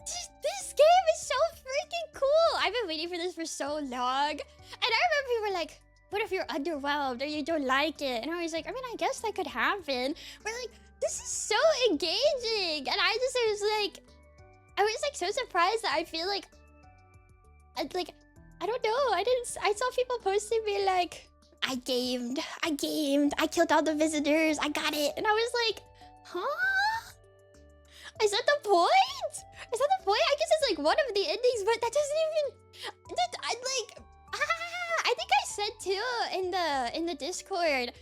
This game is so freaking cool. I've been waiting for this for so long. And I remember people were like, what if you're underwhelmed or you don't like it? And I was like, I mean, I guess that could happen. But like, this is so engaging. And I was like so surprised that I feel like, I don't know. I saw people posting me like, I gamed, I killed all the visitors, I got it. And I was like, huh? Is that the point? Is that the point? I guess it's like one of the endings, but that doesn't even, I think I said too in the Discord,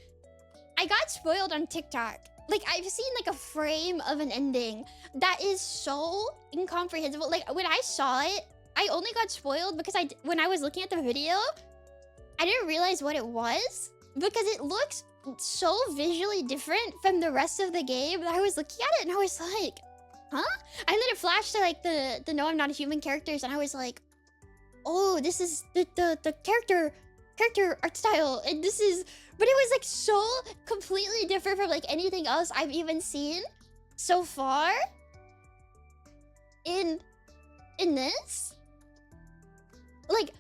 I got spoiled on TikTok. Like, I've seen like a frame of an ending that is so incomprehensible. Like, when I saw it, I only got spoiled because when I was looking at the video, I didn't realize what it was because it looks so visually different from the rest of the game. I was looking at it and I was like, huh? And then it flashed to like the No, I'm Not a Human characters, and I was like, oh, this is the character art style, and this is, but it was like so completely different from like anything else I've even seen so far in this. Like,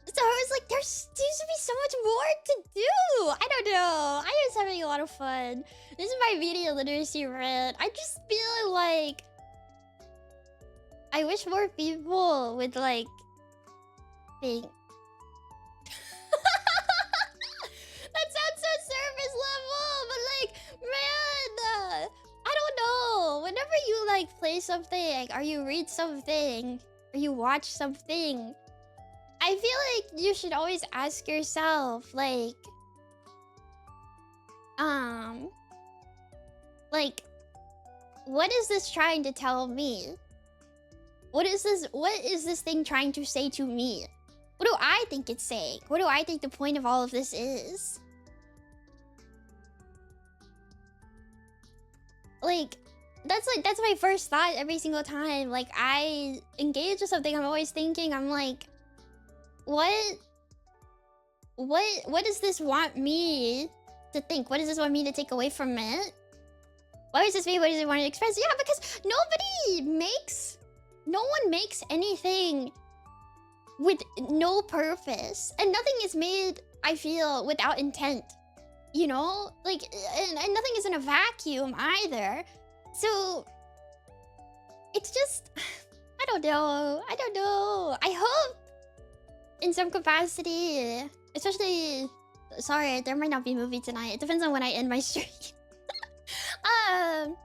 so I was like, there seems to be so much more to do. I don't know. I was having a lot of fun. This is my media literacy rant. I just feel like I wish more people would like think. That sounds so surface level, but like, man, I don't know. Whenever you like play something, or you read something, or you watch something, I feel like you should always ask yourself, like, what is this trying to tell me? What is this thing trying to say to me? What do I think it's saying? What do I think the point of all of this is? Like, that's my first thought every single time. Like, I engage with something, I'm always thinking, I'm like, what does this want me to think? What does this want me to take away from it? Why is this me? What does it want to express? Yeah, because no one makes anything with no purpose. And nothing is made, I feel, without intent. You know? Like, and nothing is in a vacuum either. So, it's just, I don't know. I hope in some capacity, especially Sorry, there might not be movie tonight. It depends on when I end my stream. um,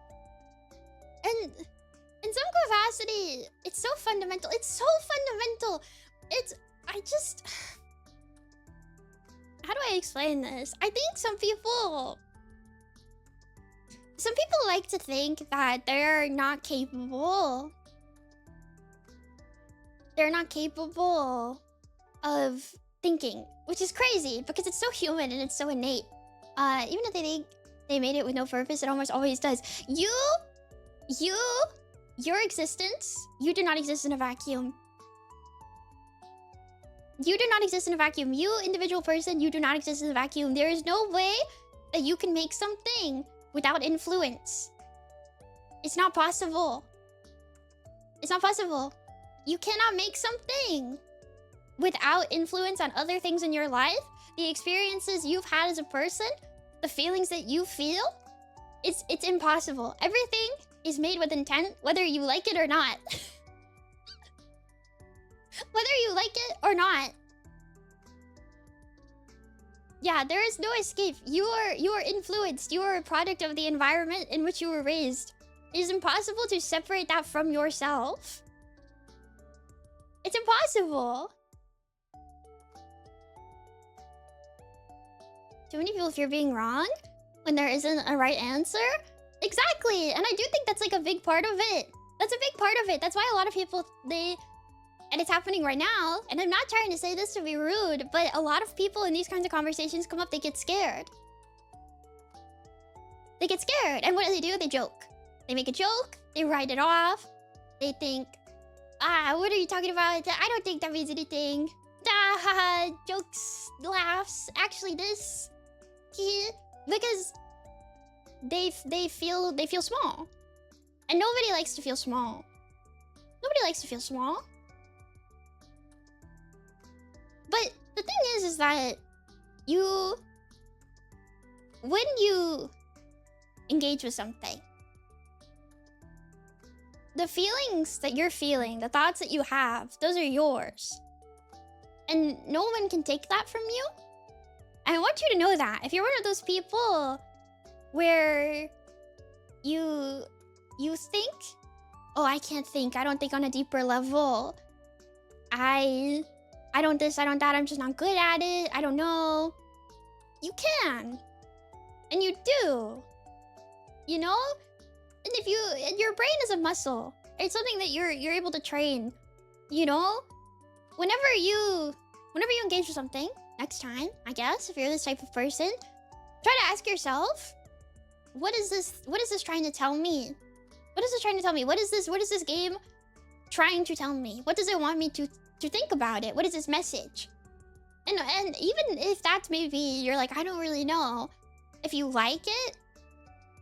and in some capacity, it's so fundamental. It's so fundamental. I just... How do I explain this? I think some people like to think that they're not capable. They're not capable of thinking, which is crazy because it's so human and it's so innate. Even if they think they made it with no purpose, it almost always does. Your existence, you do not exist in a vacuum. You do not exist in a vacuum. You, individual person, you do not exist in a vacuum. There is no way that you can make something without influence. It's not possible. It's not possible. You cannot make something without influence on other things in your life. The experiences you've had as a person, the feelings that you feel, it's impossible. Everything is made with intent, whether you like it or not. Whether you like it or not. Yeah, there is no escape. You are influenced. You are a product of the environment in which you were raised. It is impossible to separate that from yourself. It's impossible. Too many people fear being wrong when there isn't a right answer. Exactly. And I do think that's like a big part of it. That's a big part of it. That's why a lot of people, and it's happening right now, and I'm not trying to say this to be rude, but a lot of people in these kinds of conversations come up, they get scared. They get scared. And what do? They joke. They make a joke. They write it off. They think, what are you talking about? I don't think that means anything. Haha, jokes, laughs. Actually, this, because they feel small, and nobody likes to feel small. Nobody likes to feel small. But the thing is that when you engage with something, the feelings that you're feeling, the thoughts that you have, those are yours. And no one can take that from you. And I want you to know that. If you're one of those people where you think, oh, I can't think. I don't think on a deeper level. I don't this, I don't that. I'm just not good at it. I don't know. You can. And you do. You know? And your brain is a muscle. It's something that you're able to train. You know? Whenever you engage with something, next time, I guess, if you're this type of person, try to ask yourself, what is this trying to tell me? What is this trying to tell me? What is this game trying to tell me? What does it want me to think about it? What is this message? And even if that's maybe you're like, I don't really know. If you like it,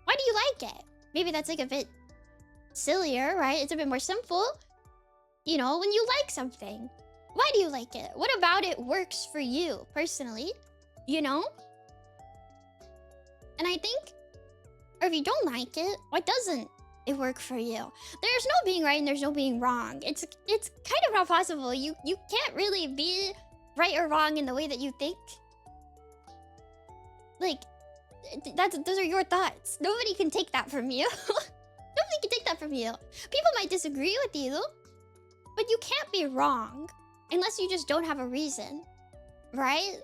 why do you like it? Maybe that's like a bit sillier, right? It's a bit more simple. You know, when you like something, why do you like it? What about it works for you personally? You know? And I think, or if you don't like it, why doesn't it work for you? There's no being right and there's no being wrong. It's kind of not possible. You can't really be right or wrong in the way that you think. Like, those are your thoughts. Nobody can take that from you. Nobody can take that from you. People might disagree with you, but you can't be wrong unless you just don't have a reason, right?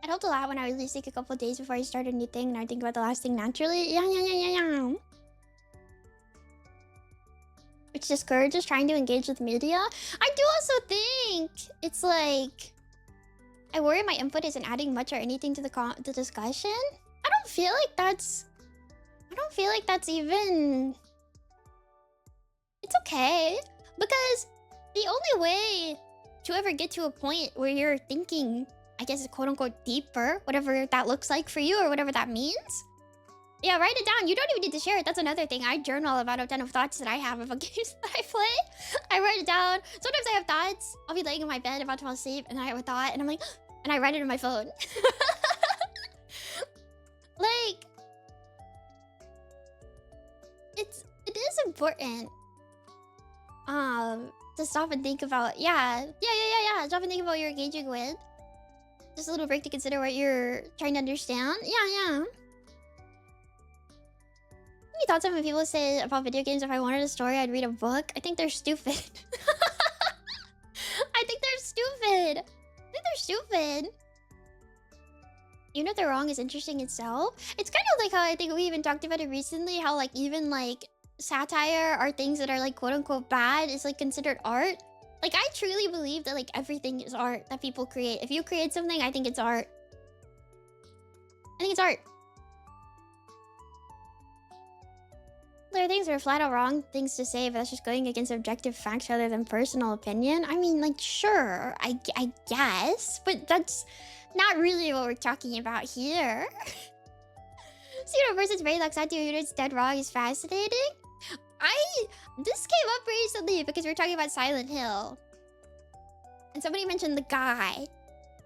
It helped a lot when I would at least take a couple of days before I started a new thing and I think about the last thing naturally. Yeah. Which discourages trying to engage with media. I do also think it's like, I worry my input isn't adding much or anything to the discussion. I don't feel like that's even... It's okay. Because the only way to ever get to a point where you're thinking, I guess, quote-unquote deeper, whatever that looks like for you or whatever that means. Yeah, write it down. You don't even need to share it. That's another thing. I journal about a ton of thoughts that I have about games that I play. I write it down. Sometimes I have thoughts. I'll be laying in my bed about to fall asleep and I have a thought and I'm like, and I write it in my phone. Like, it is important to stop and think about, stop and think about what you're engaging with. Just a little break to consider what you're trying to understand. Yeah. Any thoughts on when people say about video games? If I wanted a story, I'd read a book. I think they're stupid. I think they're stupid. Even if they're wrong is interesting itself. It's kind of like how I think we even talked about it recently. How like even like satire or things that are like quote unquote bad is like considered art. Like I truly believe that like everything is art that people create. If you create something, I think it's art. I think it's art. There are things that are flat out wrong things to say, but that's just going against objective facts rather than personal opinion. I mean, like, sure, I guess, but that's not really what we're talking about here. Pseudo versus Raylock Satu dead wrong is fascinating. This came up recently because we were talking about Silent Hill. And somebody mentioned the guy.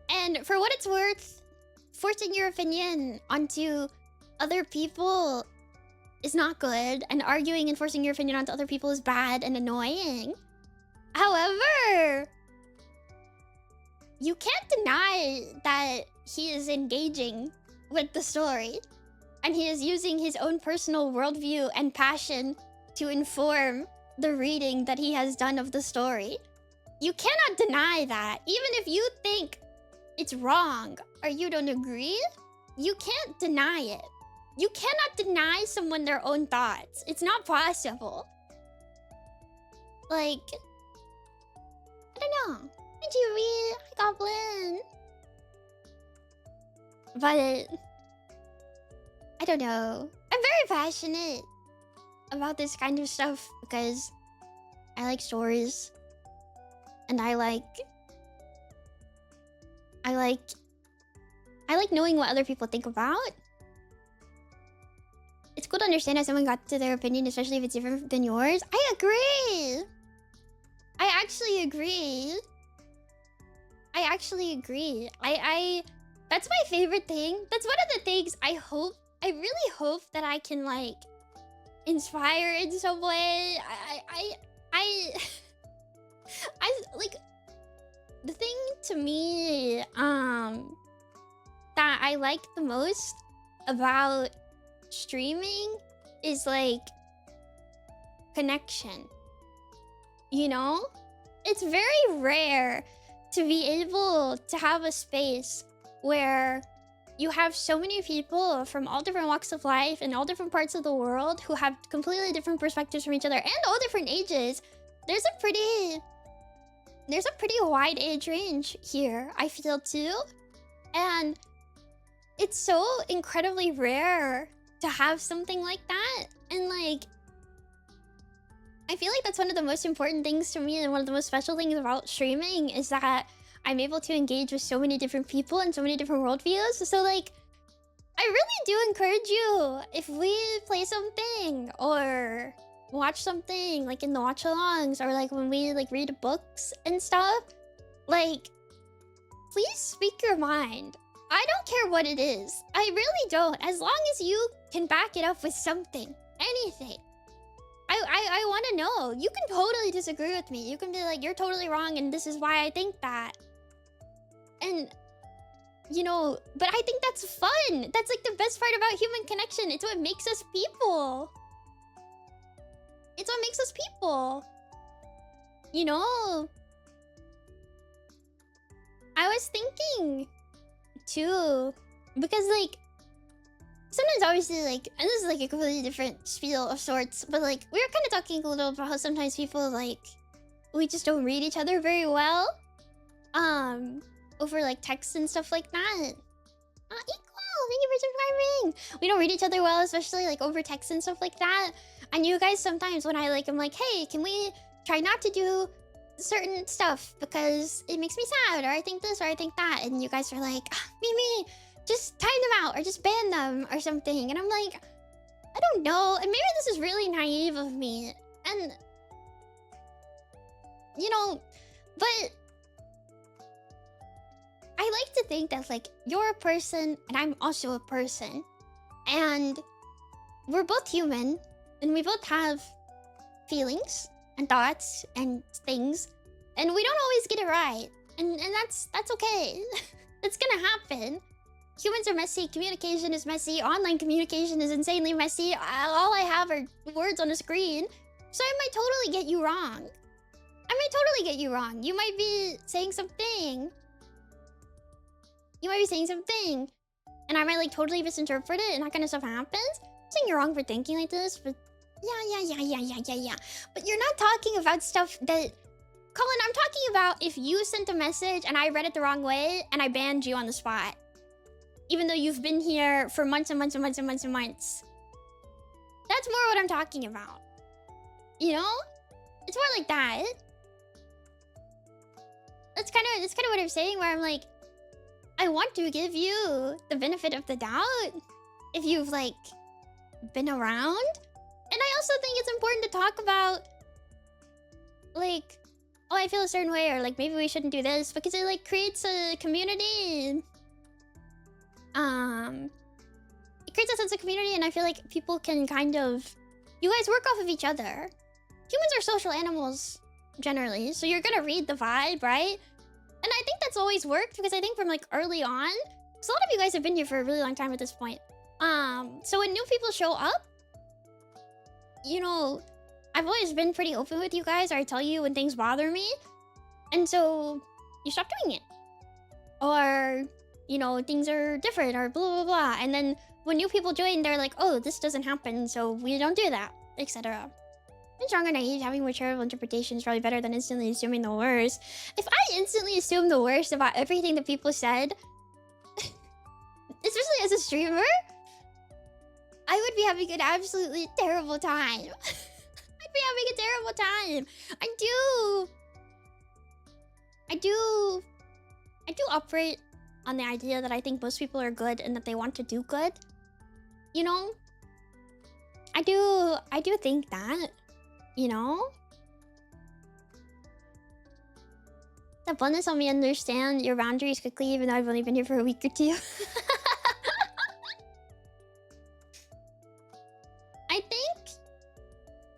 And for what it's worth, forcing your opinion onto other people is not good, and arguing and forcing your opinion onto other people is bad and annoying. However, you can't deny that he is engaging with the story, and he is using his own personal worldview and passion to inform the reading that he has done of the story. You cannot deny that. Even if you think it's wrong or you don't agree, you can't deny it. You cannot deny someone their own thoughts. It's not possible. Like, I don't know. Hi, Jury. Hi, Goblin. But I don't know. I'm very passionate about this kind of stuff because I like stories. And I like knowing what other people think about. It's cool to understand how someone got to their opinion, especially if it's different than yours. I agree. I actually agree. That's my favorite thing. That's one of the things I really hope that I can like inspire in some way. I like the thing to me that I like the most about streaming is like connection. You know? It's very rare to be able to have a space where you have so many people from all different walks of life and all different parts of the world who have completely different perspectives from each other and all different ages. There's a pretty wide age range here, I feel too. And it's so incredibly rare to have something like that. And like, I feel like that's one of the most important things to me, and one of the most special things about streaming is that I'm able to engage with so many different people and so many different worldviews. So like, I really do encourage you, if we play something or watch something like in the watch-alongs, or like when we like read books and stuff, like, please speak your mind. I don't care what it is. I really don't. As long as you can back it up with something, anything. I want to know. You can totally disagree with me. You can be like, you're totally wrong and this is why I think that. And, you know, but I think that's fun. That's like the best part about human connection. It's what makes us people. It's what makes us people. You know? I was thinking too, because like, sometimes obviously like, and this is like a completely different spiel of sorts, but like, we were kind of talking a little about how sometimes people like, we just don't read each other very well. Over like texts and stuff like that. Equal, thank you for subscribing. We don't read each other well, especially like over text and stuff like that. And you guys sometimes when I'm like, hey, can we try not to do certain stuff because it makes me sad, or I think this or I think that, and you guys are like, Mimi, just time them out or just ban them or something. And I'm like, I don't know, and maybe this is really naive of me, and you know, but I like to think that like, you're a person and I'm also a person, and we're both human and we both have feelings and thoughts and things, and we don't always get it right, and that's okay. It's gonna happen. Humans are messy, communication is messy, online communication is insanely messy. All I have are words on a screen. So I might totally get you wrong. I might totally get you wrong. You might be saying something. You might be saying something. And I might like totally misinterpret it and that kind of stuff happens. I'm saying you're wrong for thinking like this, but yeah. But you're not talking about stuff that... Colin, I'm talking about if you sent a message and I read it the wrong way and I banned you on the spot. Even though you've been here for months and months and months and months and months. That's more what I'm talking about. You know? It's more like that. That's kind of what I'm saying, where I'm like, I want to give you the benefit of the doubt if you've like been around. And I also think it's important to talk about like, oh, I feel a certain way, or like maybe we shouldn't do this, because it like creates a community. It creates a sense of community, and I feel like people can kind of, you guys work off of each other. Humans are social animals generally, so you're gonna read the vibe, right? And I think that's always worked, because I think from like early on, because a lot of you guys have been here for a really long time at this point. So when new people show up, you know, I've always been pretty open with you guys, or I tell you when things bother me. And so you stop doing it. Or, you know, things are different, or blah, blah, blah. And then when new people join, they're like, oh, this doesn't happen, so we don't do that, etc. And strong and naive, having more charitable interpretation is probably better than instantly assuming the worst. If I instantly assume the worst about everything that people said, especially as a streamer, I would be having an absolutely terrible time. I'd be having a terrible time. I do operate on the idea that I think most people are good and that they want to do good. You know? I do think that. You know? The bonus helped me understand your boundaries quickly, even though I've only been here for a week or two. I think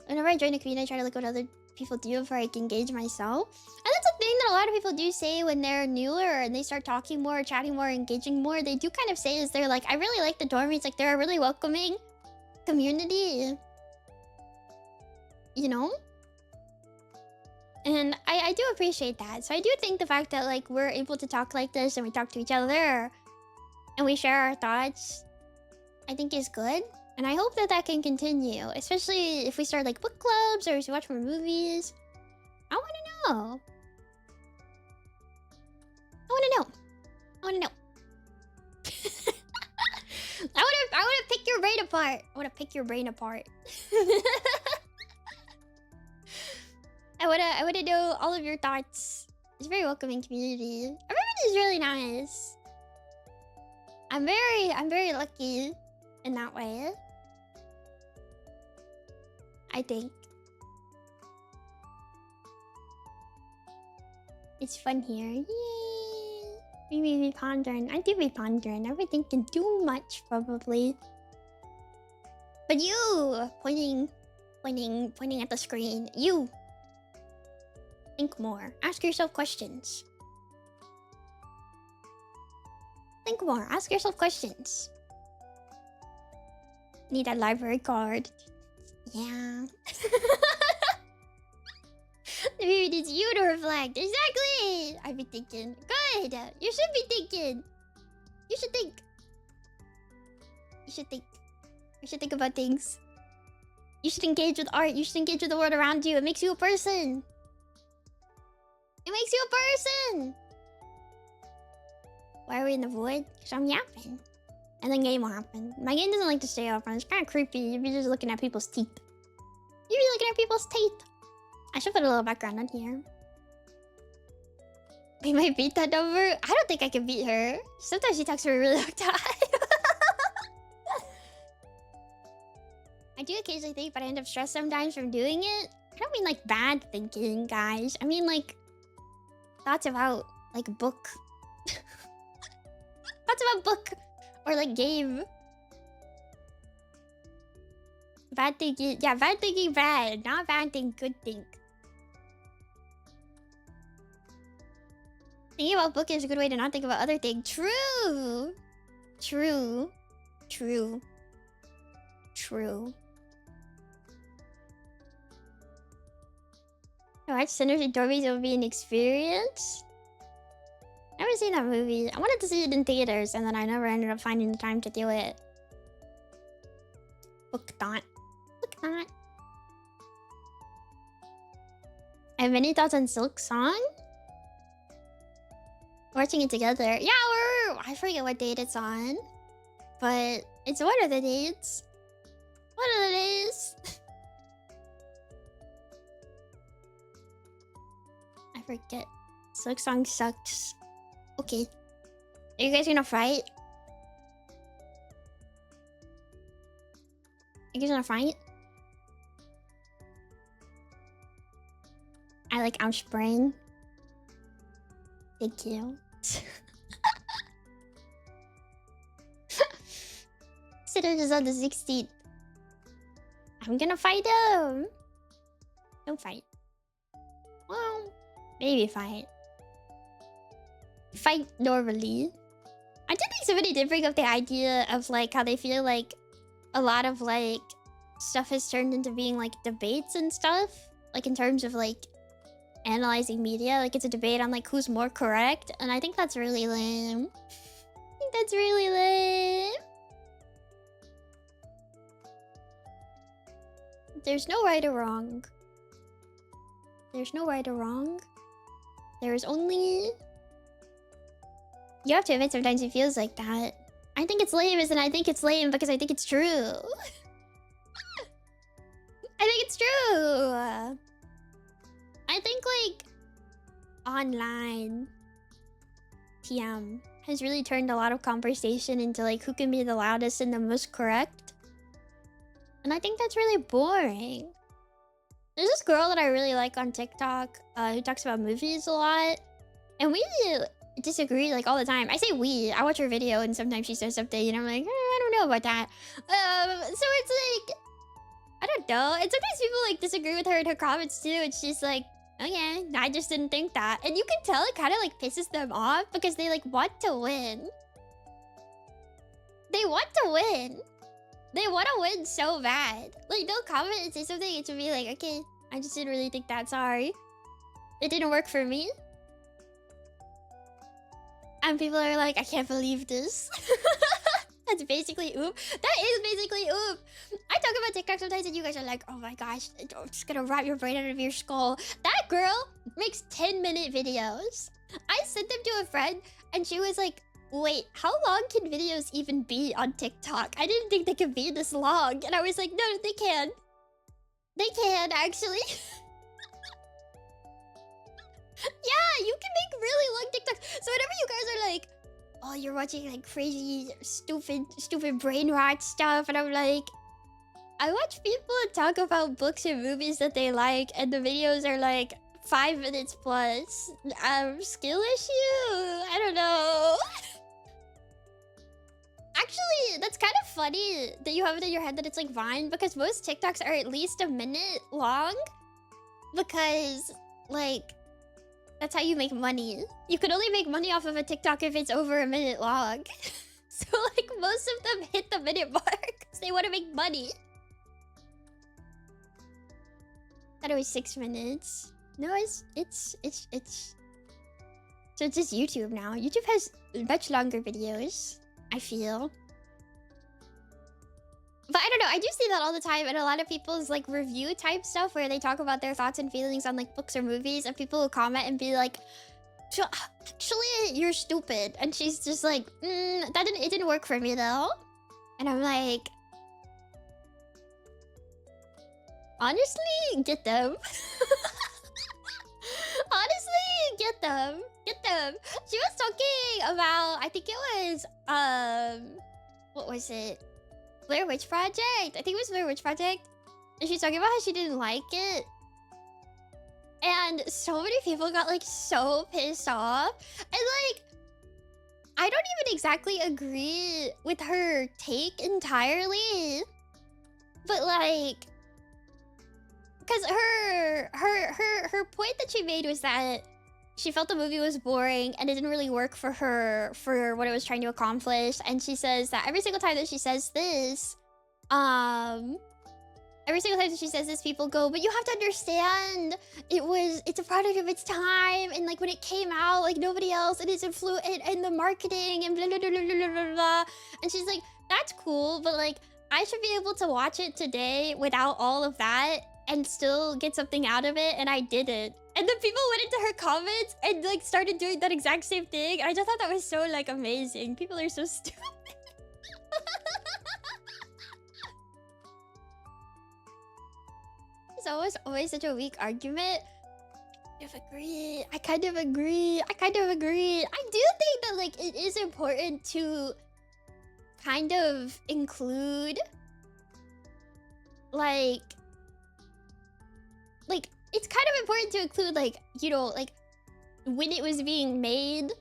whenever I join a community, I try to look what other people do before I can engage myself. And that's a thing that a lot of people do say when they're newer and they start talking more, chatting more, engaging more. They do kind of say is they're like, I really like the dormies. Like, they're a really welcoming community. You know? And I do appreciate that. So I do think the fact that like we're able to talk like this and we talk to each other and we share our thoughts, I think is good. And I hope that that can continue, especially if we start like book clubs or if we watch more movies. I want to know. I want to know. I want to know. I want to pick your brain apart. I want to pick your brain apart. I want to know all of your thoughts. It's a very welcoming community. Everyone is really nice. I'm very lucky in that way. I think. It's fun here. Yay! We be pondering. I do be pondering. I've been thinking too much, probably. But you! Pointing at the screen. You! Think more. Ask yourself questions. Think more. Ask yourself questions. Need that library card. Yeah. Maybe it is you to reflect. Exactly! I've been thinking. Good! You should be thinking. You should think. You should think. You should think about things. You should engage with art. You should engage with the world around you. It makes you a person. It makes you a person! Why are we in the void? Because I'm yapping. And then game will happen. My game doesn't like to stay open. It's kind of creepy. You'd be just looking at people's teeth. You'd be looking at people's teeth. I should put a little background on here. We might beat that number. I don't think I can beat her. Sometimes she talks for a really long time. I do occasionally think, but I end up stressed sometimes from doing it. I don't mean like bad thinking, guys. I mean like thoughts about like book. Thoughts about book or like game. Bad thinking, yeah, bad thinking bad. Not bad thing, good think. Thinking about book is a good way to not think about other things. True. True. True. True. To watch Sinners and Dormies will be an experience. Never seen that movie. I wanted to see it in theaters, and then I never ended up finding the time to do it. Book not. Book not. I have many thoughts on Silk Song. Watching it together. Yeah, I forget what date it's on. But it's one of the dates. One of the days. I forget. Silk Song sucks. Okay. Are you guys gonna fight? Are you guys gonna fight? I like Outspring. Thank you. Sinners is on the 16th. I'm gonna fight him. Don't fight. Well, maybe fight. Fight normally. I did think somebody did bring up the idea of like how they feel like a lot of like stuff has turned into being like debates and stuff. Like in terms of like analyzing media. Like it's a debate on like who's more correct. And I think that's really lame. I think that's really lame. There's no right or wrong. There's no right or wrong. There's only... You have to admit sometimes it feels like that. I think it's lame, and I think it's lame because I think it's true. I think it's true. I think like online TM has really turned a lot of conversation into like who can be the loudest and the most correct. And I think that's really boring. There's this girl that I really like on TikTok who talks about movies a lot. And we disagree like all the time. I say we. I watch her video and sometimes she says something and I'm like, I don't know about that. So it's like, I don't know. And sometimes people like disagree with her in her comments too. And she's like, oh yeah, I just didn't think that. And you can tell it kind of like pisses them off because they like want to win. They want to win. They want to win so bad. Like, they'll comment and say something and she'll be like, okay, I just didn't really think that, sorry. It didn't work for me. And people are like, I can't believe this. That's basically oop. That is basically oop. I talk about TikTok sometimes and you guys are like, oh my gosh, I'm just gonna wrap your brain out of your skull. That girl makes 10-minute videos. I sent them to a friend and she was like, wait, how long can videos even be on TikTok? I didn't think they could be this long. And I was like, no, they can. They can, actually. Yeah, you can make really long TikToks. So whenever you guys are like, oh, you're watching like crazy, stupid brain rot stuff. And I'm like, I watch people talk about books and movies that they like. And the videos are like 5 minutes plus. Skill issue? I don't know. Actually, that's kind of funny that you have it in your head that it's like Vine, because most TikToks are at least a minute long. Because, like, that's how you make money. You can only make money off of a TikTok if it's over a minute long. So, like, most of them hit the minute mark because they want to make money. Thought it was 6 minutes. No, it's... So it's just YouTube now. YouTube has much longer videos, I feel. But I don't know, I do see that all the time in a lot of people's like review type stuff where they talk about their thoughts and feelings on like books or movies, and people will comment and be like, actually, you're stupid. And she's just like, it didn't work for me though. And I'm like, honestly, get them. Honestly, get them. Get them. She was talking about, I think it was, what was it? Blair Witch Project? I think it was Blair Witch Project. And she's talking about how she didn't like it. And so many people got like so pissed off. And like, I don't even exactly agree with her take entirely. But like, because her point that she made was that she felt the movie was boring and it didn't really work for her for what it was trying to accomplish. And she says that every single time that she says this, every single time that she says this, people go, but you have to understand, it's a product of its time, and like when it came out, like nobody else, and it's influence and the marketing and blah blah blah blah blah blah blah. And she's like, that's cool, but like I should be able to watch it today without all of that and still get something out of it, and I didn't. And then people went into her comments and like started doing that exact same thing. I just thought that was so like amazing. People are so stupid. It's always such a weak argument. I kind of agree. I do think that like it is important to kind of include like it's kind of important to include like, you know, like when it was being made,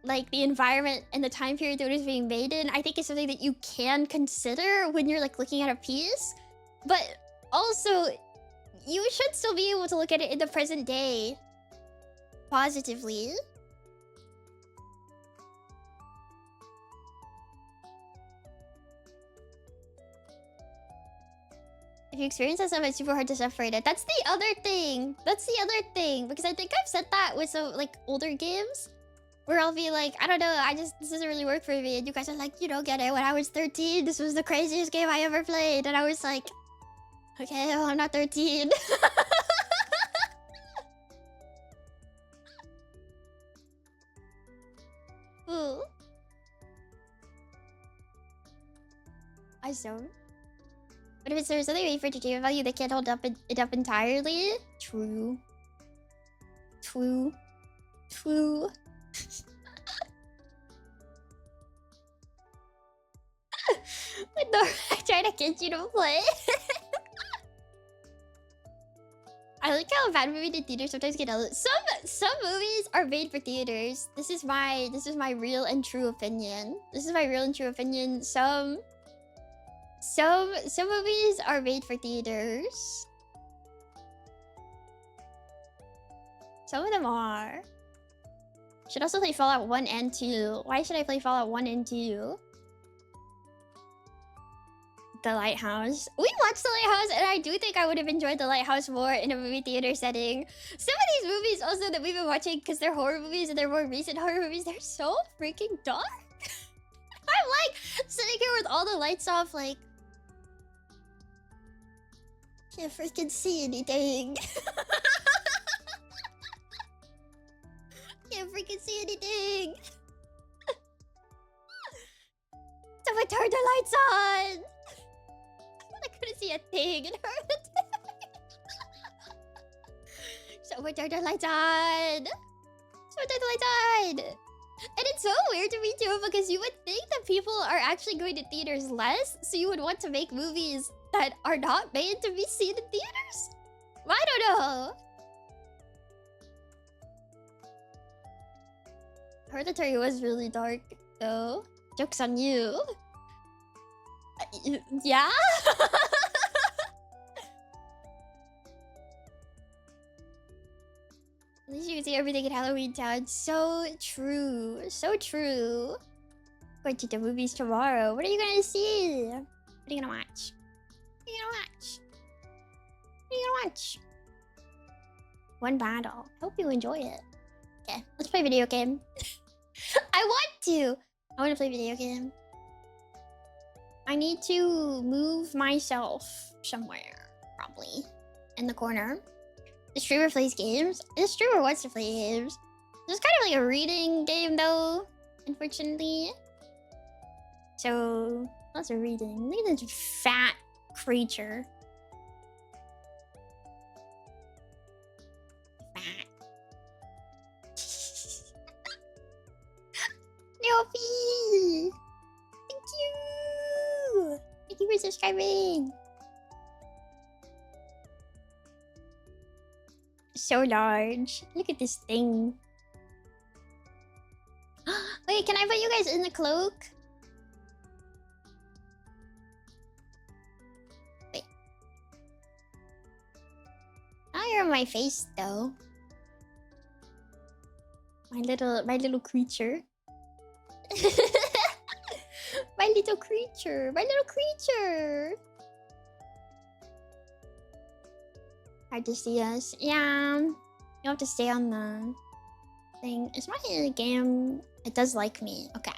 like the environment and the time period that it was being made in. I think is something that you can consider when you're like looking at a piece, but also you should still be able to look at it in the present day positively. If you experience that stuff, it's super hard to separate it. That's the other thing. Because I think I've said that with some like older games, where I'll be like, I don't know, this doesn't really work for me. And you guys are like, you don't get it. When I was 13, this was the craziest game I ever played. And I was like, okay, well, I'm not 13. Ooh. I don't. But if there's something made for entertainment value, they can't hold it up entirely. True. No, I try to get you to play. I like how a bad movie to theater sometimes get some movies are made for theaters. This is my real and true opinion. Some movies are made for theaters. Some of them are. Should also play Fallout 1 and 2. Why should I play Fallout 1 and 2? The Lighthouse. We watched The Lighthouse, and I do think I would have enjoyed The Lighthouse more in a movie theater setting. Some of these movies also that we've been watching, because they're horror movies and they're more recent horror movies, they're so freaking dark. I'm like sitting here with all the lights off, like, can't freaking see anything. Can't freaking see anything. Someone turned the lights on. I couldn't see a thing in her. Someone turned the lights on. And it's so weird to me too, because you would think that people are actually going to theaters less, so you would want to make movies that are not made to be seen in theaters? I don't know. Hereditary was really dark, though. Joke's on you. Yeah? At least you can see everything in Halloween Town. So true. So true. Going to the movies tomorrow. What are you gonna see? What are you gonna watch? One battle. Hope you enjoy it. Okay, let's play video game. I want to play video game. I need to move myself somewhere. Probably. In the corner. The streamer plays games. The streamer wants to play games. This is kind of like a reading game though, unfortunately. So, lots of reading. Look at this fat creature. Fat. Neophy! Thank you! Thank you for subscribing! So large. Look at this thing. Wait, can I put you guys in the cloak? Wait. Now you're on my face, though. My little creature. My little creature. My little creature. Hard to see us. Yeah. You have to stay on the thing. Is my game? It does like me. Okay.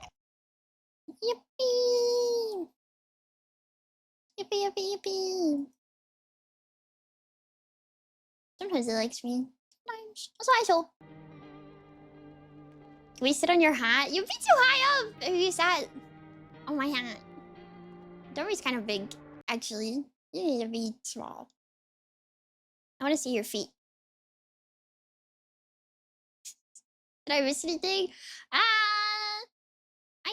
Yippee! Yippee, yippee, yippee. Sometimes it likes me. Sometimes. That's what I hope. Can we sit on your hat? You'd be too high up if you sat on my hat. Dory's kind of big, actually. You need to be small. I want to see your feet. Did I miss anything? I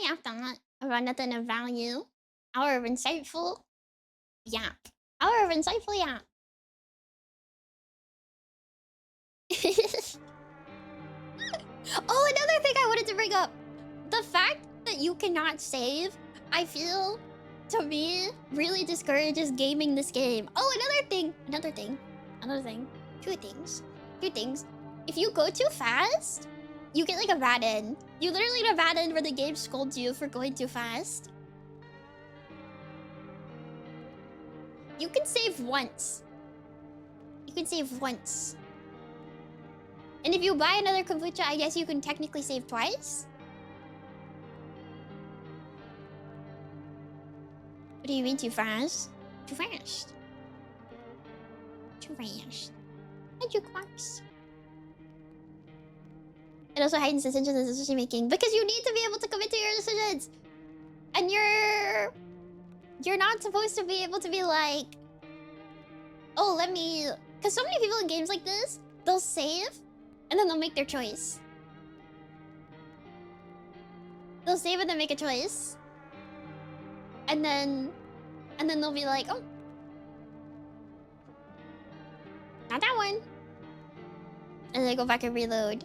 have thought about nothing of value. Hour of insightful yap. Hour of insightful yap. Oh, another thing I wanted to bring up. The fact that you cannot save, I feel, to me, really discourages gaming this game. Oh, another thing. Two things. If you go too fast, you get like a bad end. You literally get a bad end where the game scolds you for going too fast. You can save once. And if you buy another kombucha, I guess you can technically save twice. What do you mean too fast? Too fast. How'd you quacks? It also heightens decisions and decision making because you need to be able to commit to your decisions. And you're not supposed to be able to be like, oh, let me... Because so many people in games like this, they'll save and then they'll make their choice. They'll save and then make a choice. And then they'll be like, oh, not that one. And they go back and reload.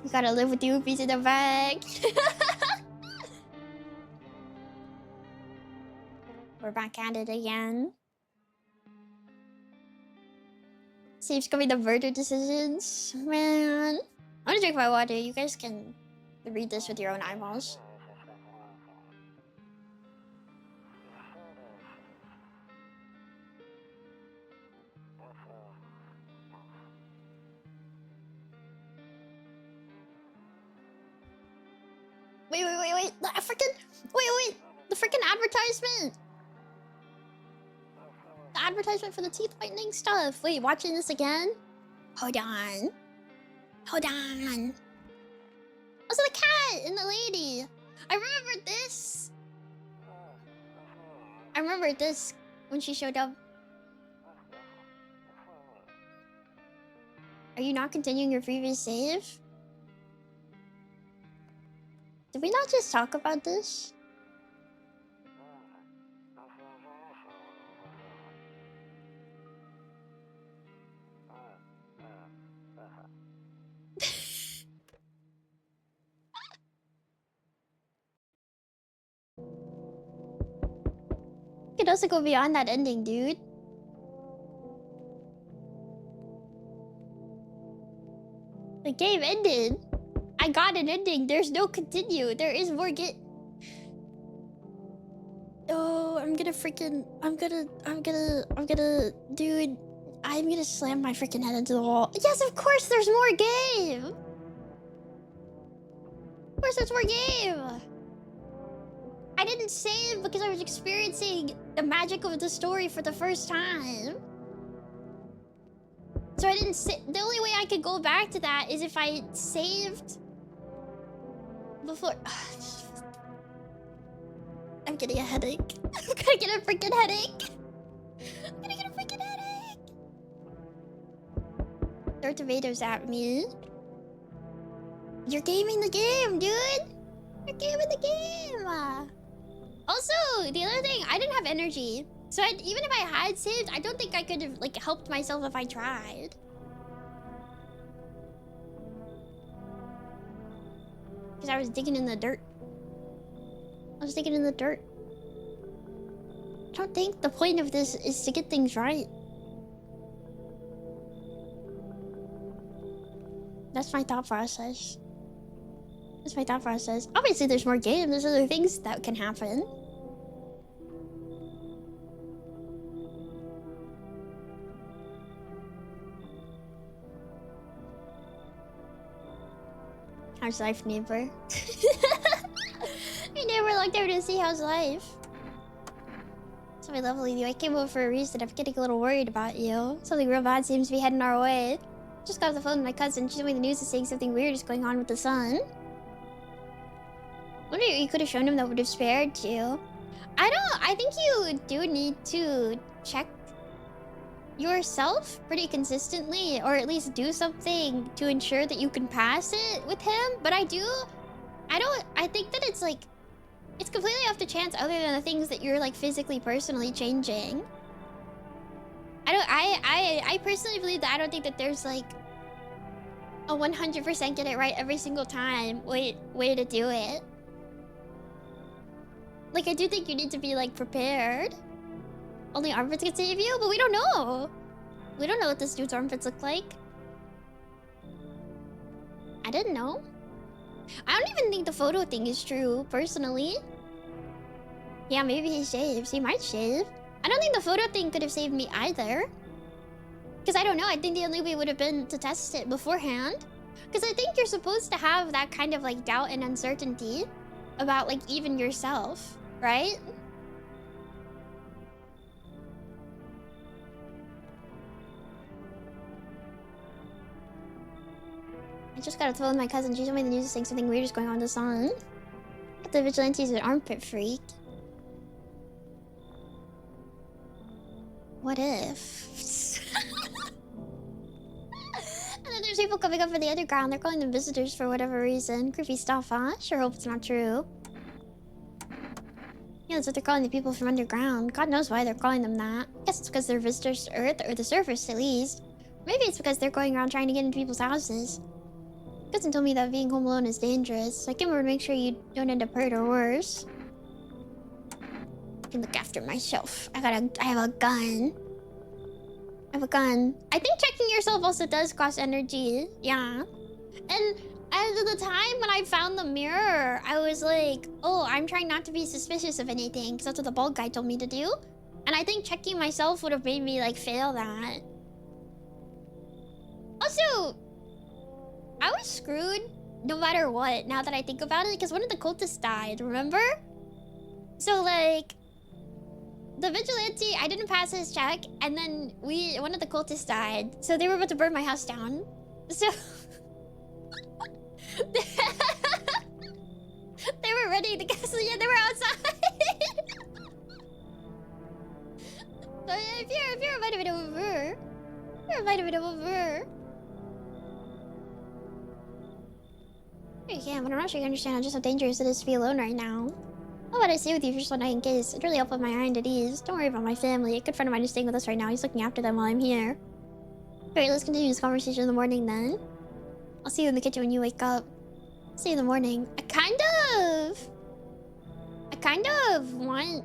You gotta live with the oopies in the bag. We're back at it again. Saves coming the murder decisions. Man. I'm gonna drink my water. You guys can read this with your own eyeballs. Wait. The freaking advertisement. The advertisement for the teeth whitening stuff. Wait, watching this again? Hold on. Also the cat and the lady. I remember this when she showed up. Are you not continuing your previous save? Did we not just talk about this? You could also go beyond that ending, dude. The game ended. I got an ending. There's no continue. There is more Oh, I'm gonna dude. I'm gonna slam my freaking head into the wall. Yes, of course there's more game. Of course there's more game. I didn't save because I was experiencing the magic of the story for the first time. So I didn't the only way I could go back to that is if I saved before. I'm getting a headache. I'm gonna get a freaking headache. Throw tomatoes at me. You're gaming the game, dude. You're gaming the game. Also, the other thing, I didn't have energy. So even if I had saved, I don't think I could have like helped myself if I tried. Because I was digging in the dirt. I don't think the point of this is to get things right. That's my thought process. That's my thought process. Obviously, there's more games. There's other things that can happen. How's life, neighbor? My neighbor looked over to see how's life. So lovely of you. I came over for a reason. I'm getting a little worried about you. Something real bad seems to be heading our way. Just got off the phone with my cousin. She told me the news is saying something weird is going on with the sun. Wonder you could have shown him that would have spared you. I think you do need to check yourself pretty consistently, or at least do something to ensure that you can pass it with him. But I think that it's like, it's completely off to chance other than the things that you're like physically, personally changing. I personally believe that I don't think that there's like a 100% get it right every single time way to do it. Like, I do think you need to be like prepared. Only armpits can save you, but we don't know. We don't know what this dude's armpits look like. I didn't know. I don't even think the photo thing is true, personally. Yeah, maybe he shaves. He might shave. I don't think the photo thing could have saved me either. Because I don't know. I think the only way would have been to test it beforehand. Because I think you're supposed to have that kind of like doubt and uncertainty about like even yourself, right? I just got a phone with my cousin. She told me the news is saying something weird is going on in the sun. But the vigilante's an armpit freak. What if? And then there's people coming up from the underground. They're calling them visitors for whatever reason. Creepy stuff, huh? Sure hope it's not true. Yeah, that's what they're calling the people from underground. God knows why they're calling them that. I guess it's because they're visitors to Earth, or the surface at least. Maybe it's because they're going around trying to get into people's houses. Cousin told me that being home alone is dangerous. So I came over to make sure you don't end up hurt or worse. I can look after myself. I have a gun. I have a gun. I think checking yourself also does cost energy. Yeah. And at the time when I found the mirror, I was like, oh, I'm trying not to be suspicious of anything, because that's what the bald guy told me to do. And I think checking myself would have made me like fail that. Also, I was screwed no matter what, now that I think about it, because one of the cultists died, remember? So like, the vigilante, I didn't pass his check, and then one of the cultists died. So they were about to burn my house down. So they were ready to get, so yeah, they were outside. So yeah, if you're a vitamin over, you're a vitamin over. You can, but I'm not sure you understand just how dangerous it is to be alone right now. How about I stay with you for just one night in case? It'd really help put my mind at ease. Don't worry about my family. A good friend of mine is staying with us right now. He's looking after them while I'm here. Alright, let's continue this conversation in the morning then. I'll see you in the kitchen when you wake up. See you in the morning. I kind of want...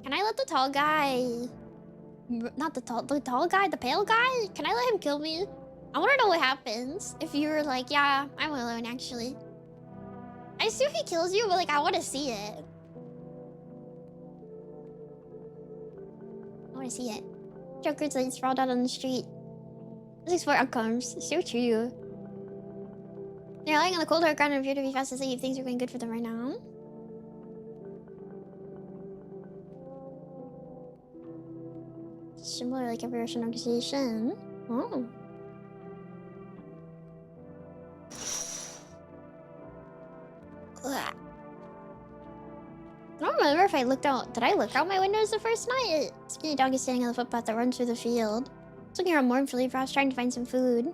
Can I let the tall guy... Not the tall guy? The pale guy? Can I let him kill me? I want to know what happens if you're like, yeah, I'm alone actually. I assume he kills you, but like, I want to see it. I want to see it. Joker's like sprawled out on the street. Let's explore outcomes. So true. They're lying on the cold hard ground and appear to be fast asleep. Things are going good for them right now. Similar like every Russian organization. Oh. Ugh. I don't remember if I looked out. Did I look out my windows the first night? Skinny dog is standing on the footpath that runs through the field. It's looking around mournfully, perhaps trying to find some food.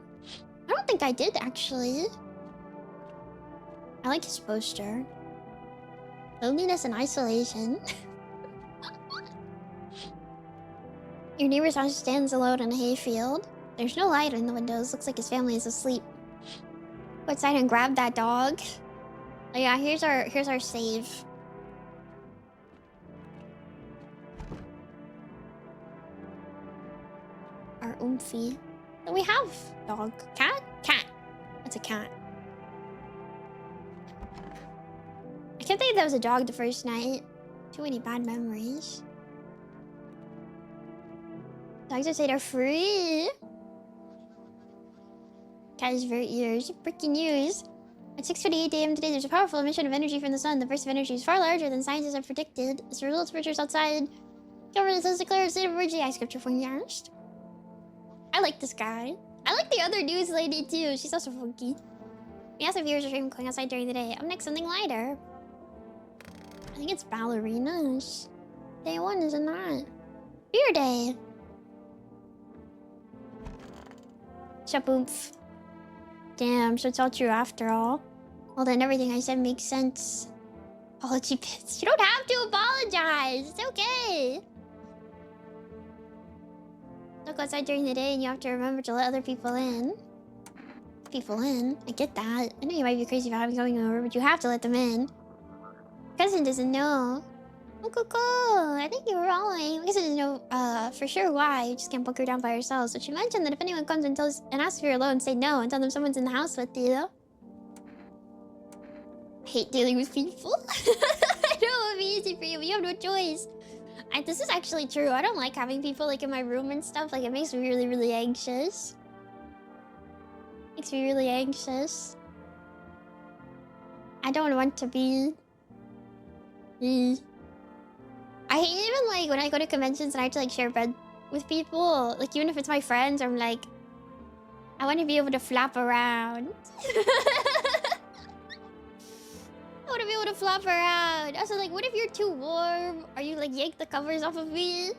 I don't think I did, actually. I like his poster. Loneliness and isolation. Your neighbor's house stands alone in a hayfield. There's no light in the windows. Looks like his family is asleep. Go outside and grab that dog. Oh yeah, here's our save. Our oomphy. We have dog. Cat? Cat. That's a cat. I kept thinking that was a dog the first night. Too many bad memories. Dogs that say they're free. Cat is very ears. Breaking news. At 6:28 a.m. today, there's a powerful emission of energy from the sun. The burst of energy is far larger than scientists have predicted. As a result, temperatures outside government has declared a state of emergency. I skipped your phone first. I like this guy. I like the other news lady too. She's also funky. We asked if viewers are streaming going outside during the day. Up next, something lighter. I think it's ballerinas. Day one, is it not? Beer day. Shaboomph. Damn, so it's all true after all. Well then, everything I said makes sense. Apology bits. You don't have to apologize. It's okay. Don't go outside during the day and you have to remember to let other people in. People in? I get that. I know you might be crazy about having coming over, but you have to let them in. Cousin doesn't know. Oh, cool. I think you were following. My cousin doesn't know for sure why. You just can't book her down by yourself. So she mentioned that if anyone comes and asks if you're alone, say no and tell them someone's in the house with you. I hate dealing with people. I know it would be easy for you, but you have no choice. This is actually true. I don't like having people like in my room and stuff. Like it makes me really, really anxious. Makes me really anxious. I don't want to be. I hate even like when I go to conventions and I have to like share a bed with people. Like even if it's my friends, I'm like, I want to be able to flap around. I want to be able to flop around. Also, like, what if you're too warm? Are you like yank the covers off of me?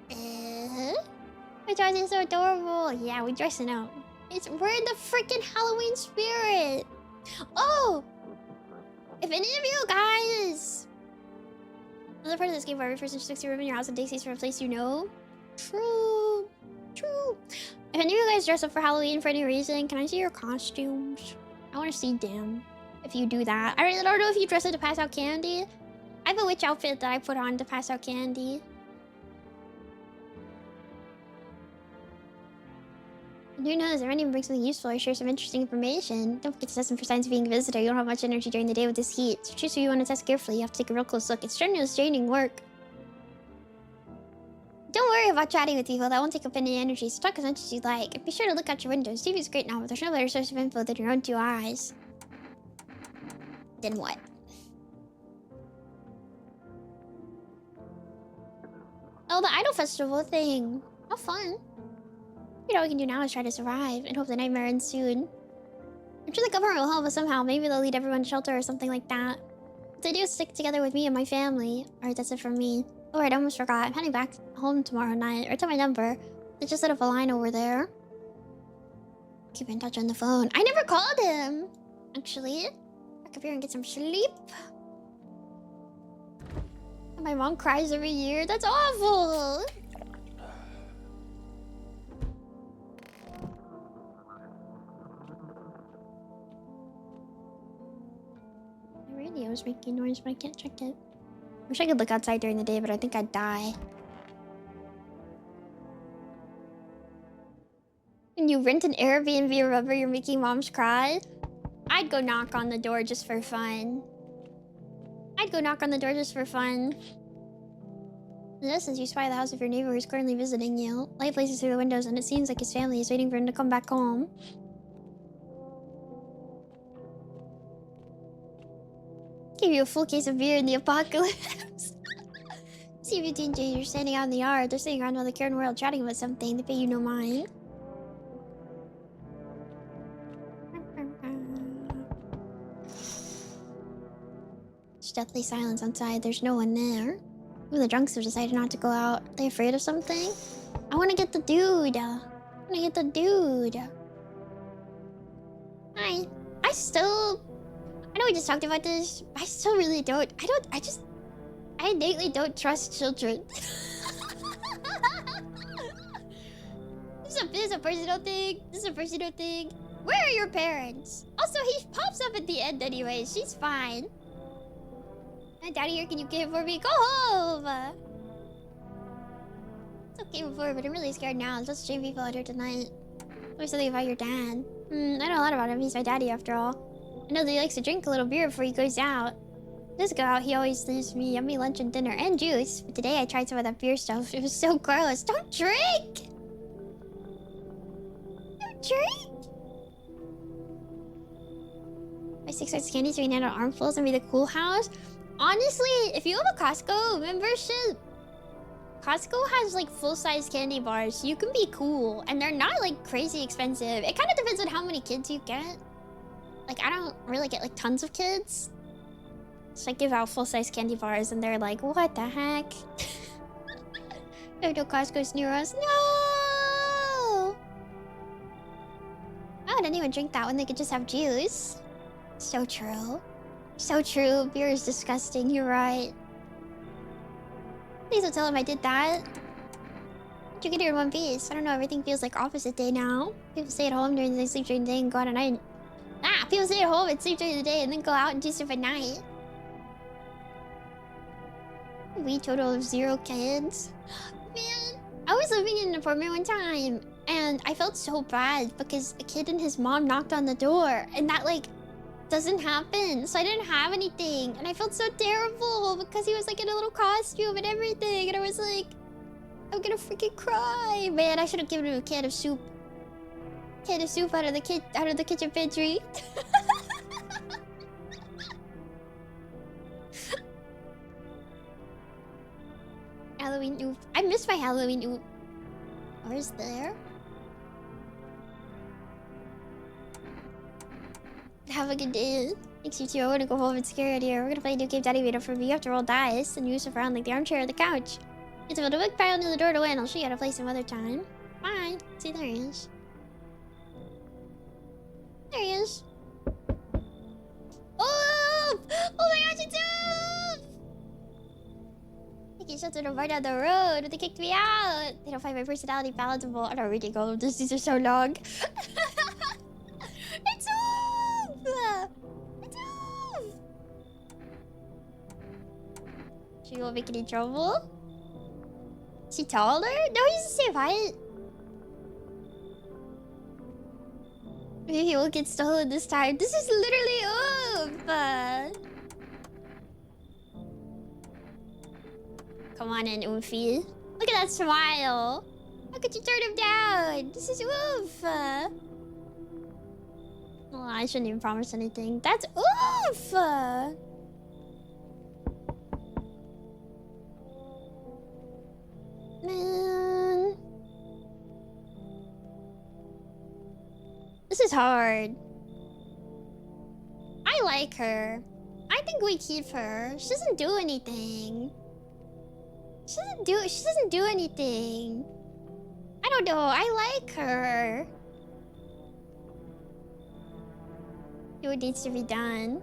My dress is so adorable. Yeah, we're dressing up. We're in the freaking Halloween spirit. Oh, if any of you guys, another part of this game where every person sticks to your room in your house and takes these from a place you know. True. If any of you guys dress up for Halloween for any reason, can I see your costumes? I want to see them. If you do that. I really don't know if you dress up to pass out candy. I have a witch outfit that I put on to pass out candy. And who knows, if anyone brings something useful or share some interesting information. Don't forget to test them for signs of being a visitor. You don't have much energy during the day with this heat. So choose who you want to test carefully. You have to take a real close look. It's strenuous, draining work. Don't worry about chatting with people. That won't take up any energy. So talk as much as you like. And be sure to look out your windows. TV's great now, but there's no better source of info than your own two eyes. Then what? Oh, the Idol Festival thing. How fun. You know what we can do now is try to survive and hope the nightmare ends soon. I'm sure the government will help us somehow. Maybe they'll lead everyone to shelter or something like that. If they do, stick together with me and my family. Alright, that's it from me. Alright, I almost forgot. I'm heading back home tomorrow night. Or tell my number. They just set up a line over there. Keep in touch on the phone. I never called him! Actually. Up here and get some sleep. And my mom cries every year. That's awful. My radio's making noise, but I can't check it. Wish I could look outside during the day, but I think I'd die. When you rent an Airbnb, remember you're making moms cry? I'd go knock on the door just for fun. In essence, you spy the house of your neighbor who's currently visiting you. Light places through the windows, and it seems like his family is waiting for him to come back home. Give you a full case of beer in the apocalypse. See if you teenagers are standing out in the yard. They're sitting around while the Karen world chatting about something. They pay you no mind. Deathly silence outside. There's no one there. Ooh, the drunks have decided not to go out. Are they afraid of something? I want to get the dude. Hi. I know we just talked about this. I still really don't. I innately don't trust children. This is a personal thing. Where are your parents? Also, he pops up at the end anyway. She's fine. Daddy here, can you get it for me? Go home! It's okay before, but I'm really scared now. There's just stream people out here tonight. What was something about your dad? I know a lot about him. He's my daddy after all. I know that he likes to drink a little beer before he goes out. He does go out, he always leaves me yummy lunch and dinner and juice. But today I tried some of that beer stuff. It was so gross. Don't drink! Don't drink! My 6 ounce candies we hand out armfuls and be the cool house. Honestly, if you have a Costco membership, Costco has like full-size candy bars, so you can be cool. And they're not like crazy expensive. It kind of depends on how many kids you get. Like, I don't really get like tons of kids. So I give out full-size candy bars and they're like, what the heck? No Costco's near us. No! Why would anyone drink that when they could just have juice? So true. So true. Beer is disgusting. You're right. Please don't tell him I did that. You get here in one piece. I don't know. Everything feels like opposite day now. People stay at home during the day, sleep during the day, and go out at night. People stay at home and sleep during the day, and then go out and do stuff at night. We total of 0 kids. Man, I was living in an apartment one time, and I felt so bad because a kid and his mom knocked on the door, and that like doesn't happen. So I didn't have anything, and I felt so terrible because he was like in a little costume and everything, and I was like, I'm gonna freaking cry. Man, I should have given him a can of soup. Can of soup out of the kitchen pantry. Halloween oop. I miss my Halloween oop. Where's there? Have a good day. Thanks, you too. I want to go home and scare it here. We're gonna play a new game Daddy made up for me. You have to roll dice and use it around like the armchair or the couch. It's about a big pile near the door to win. I'll show you how to play some other time. Bye. See, there he is. There he is. Oh! Oh my gosh, it's Oof! Taking shots at a bar down the road, but they kicked me out. They don't find my personality palatable. I don't reading all of this. These are so long. It's Oof! It's Oof! She won't make any trouble. Is he taller? No, he's the same height. Maybe he won't get stolen this time. This is literally Oof! Come on in, Oofy. Look at that smile. How could you turn him down? This is Oof! Oh, I shouldn't even promise anything. That's Oof! Man. This is hard. I like her. I think we keep her. She doesn't do anything. She doesn't do anything. I don't know. I like her. Do what needs to be done.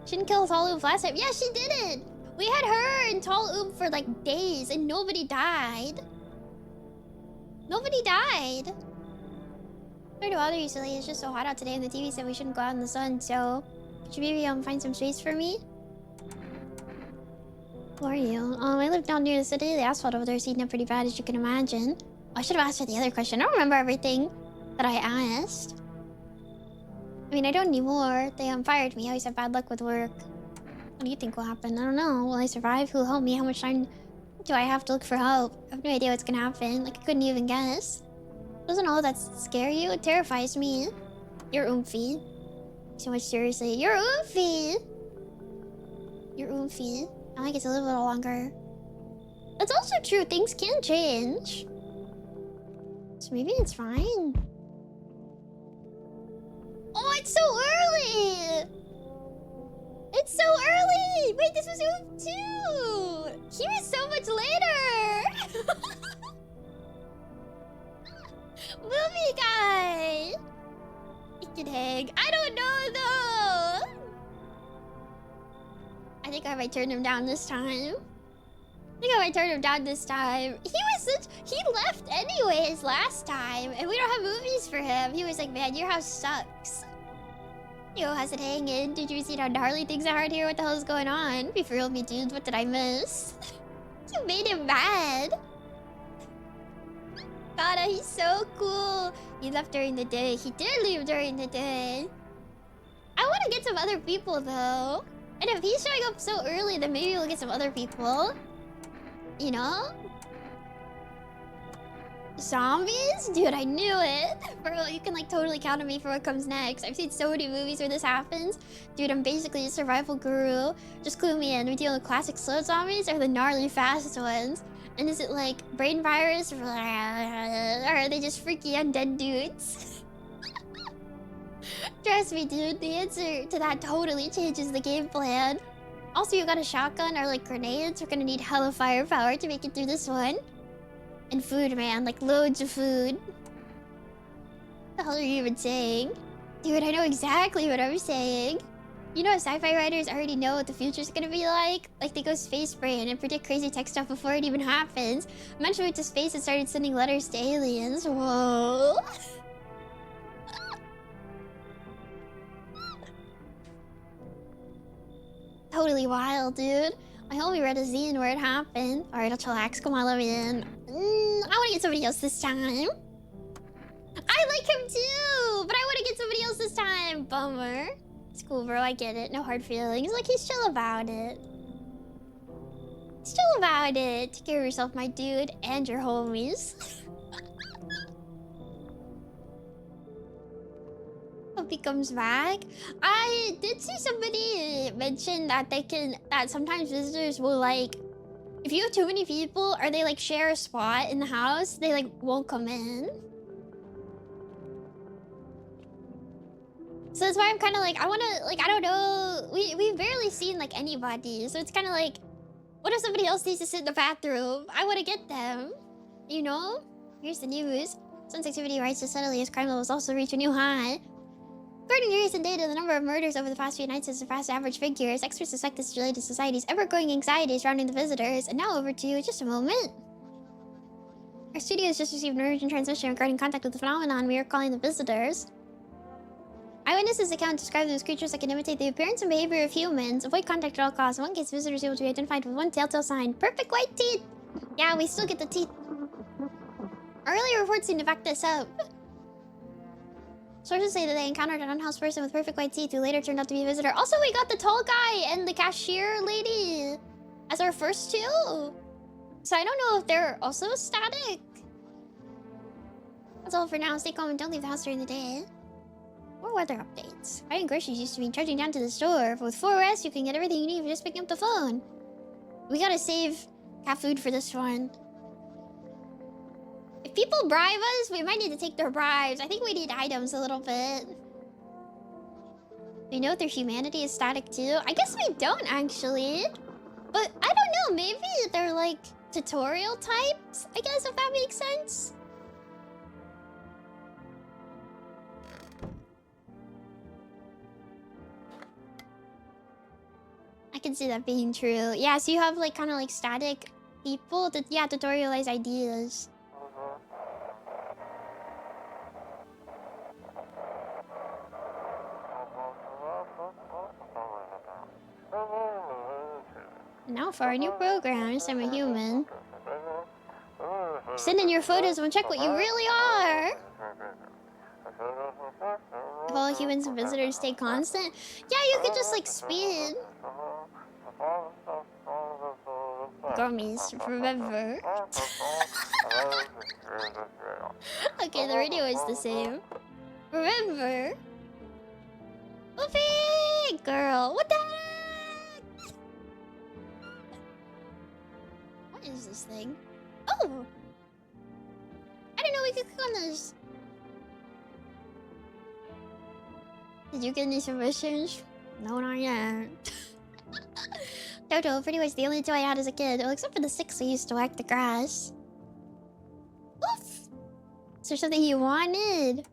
She didn't kill Tall Oomph last time. Yeah, she didn't. We had her and Tall Oomph for like days and nobody died. Nobody died. Sorry to bother you, silly. It's just so hot out today and the TV said we shouldn't go out in the sun, so could you maybe find some space for me? Who are you? I live down near the city. The asphalt over there is eating up pretty bad, as you can imagine. Oh, I should have asked her the other question. I don't remember everything that I asked. I mean, I don't anymore. They fired me. I always have bad luck with work. What do you think will happen? I don't know. Will I survive? Who'll help me? How much time do I have to look for help? I have no idea what's gonna happen. Like, I couldn't even guess. Doesn't all that scare you? It terrifies me. You're Oomphy. So much seriously. You're Oomphy! You're Oomphy. I get to live a little longer. That's also true. Things can change. So maybe it's fine. Oh, it's so early! It's so early! Wait, this was Oomph too! He was so much later! Movie guy! He can hang. I don't know though! I think I might turn him down this time. He left anyways last time, and we don't have movies for him. He was like, man, your house sucks. Yo, how's it hanging? Did you see how gnarly things are here? What the hell is going on? Be for real with me, dude. What did I miss? You made him mad. God, he's so cool. He left during the day. He did leave during the day. I want to get some other people, though. And if he's showing up so early, then maybe we'll get some other people. You know? Zombies? Dude, I knew it. Bro, you can like totally count on me for what comes next. I've seen so many movies where this happens. Dude, I'm basically a survival guru. Just clue me in. Are we dealing with classic slow zombies or the gnarly fast ones? And is it like brain virus? Or are they just freaky undead dudes? Trust me, dude. The answer to that totally changes the game plan. Also, you got a shotgun or like grenades. We're gonna need hella firepower to make it through this one. And food, man. Like, loads of food. What the hell are you even saying? Dude, I know exactly what I'm saying. You know, sci-fi writers already know what the future's gonna be like? Like, they go space brain and predict crazy tech stuff before it even happens. Imagine we went to space and started sending letters to aliens. Whoa. Totally wild, dude. I hope we read a zine where it happened. Alright, I'll chillax. Come on, let me in. I want to get somebody else this time. I like him too, but I want to get somebody else this time. Bummer. It's cool, bro. I get it. No hard feelings. Like, he's chill about it. He's chill about it. Take care of yourself, my dude, and your homies. Hope he comes back. I did see somebody mention that that sometimes visitors will like, if you have too many people or they like share a spot in the house, they like won't come in. So that's why I'm kind of like, I want to, like, I don't know. We've barely seen like anybody. So it's kind of like, what if somebody else needs to sit in the bathroom? I want to get them, you know? Here's the news. Sun's activity rises steadily as crime levels also reach a new high. According to recent data, the number of murders over the past few nights has surpassed average figures. Experts suspect this is related to society's ever-growing anxiety surrounding the visitors. And now over to just a moment. Our studio has just received an urgent transmission regarding contact with the phenomenon we are calling the visitors. Eyewitnesses' account describe them as creatures that can imitate the appearance and behavior of humans. Avoid contact at all costs. In one case, visitors able to be identified with one telltale sign. Perfect white teeth! Yeah, we still get the teeth. Earlier reports seem to back this up. Sources say that they encountered an unhoused person with perfect white teeth who later turned out to be a visitor. Also, we got the tall guy and the cashier lady as our first two. So I don't know if they're also static. That's all for now. Stay calm and don't leave the house during the day. More weather updates. Buying groceries used to mean trudging down to the store, but with 4S, you can get everything you need for just picking up the phone. We gotta save cat food for this one. If people bribe us, we might need to take their bribes. I think we need items a little bit. We know their humanity is static too. I guess we don't actually. But I don't know, maybe they're like tutorial types, I guess, if that makes sense. I can see that being true. Yeah, so you have like kind of like static people that, yeah, tutorialize ideas. Now for our new program, yes, I'm a human. Send in your photos and we'll check what you really are. If all humans and visitors stay constant, yeah, you could just like spin. Gummies, remember. Okay, the radio is the same. Remember. Whoopee! Girl, what the heck? What is this thing? Oh! I didn't know we could click on this. Did you get any submissions? No, not yet. Toto, pretty much the only toy I had as a kid. Well, except for the 6 I used to whack the grass. Oof! Is there something you wanted?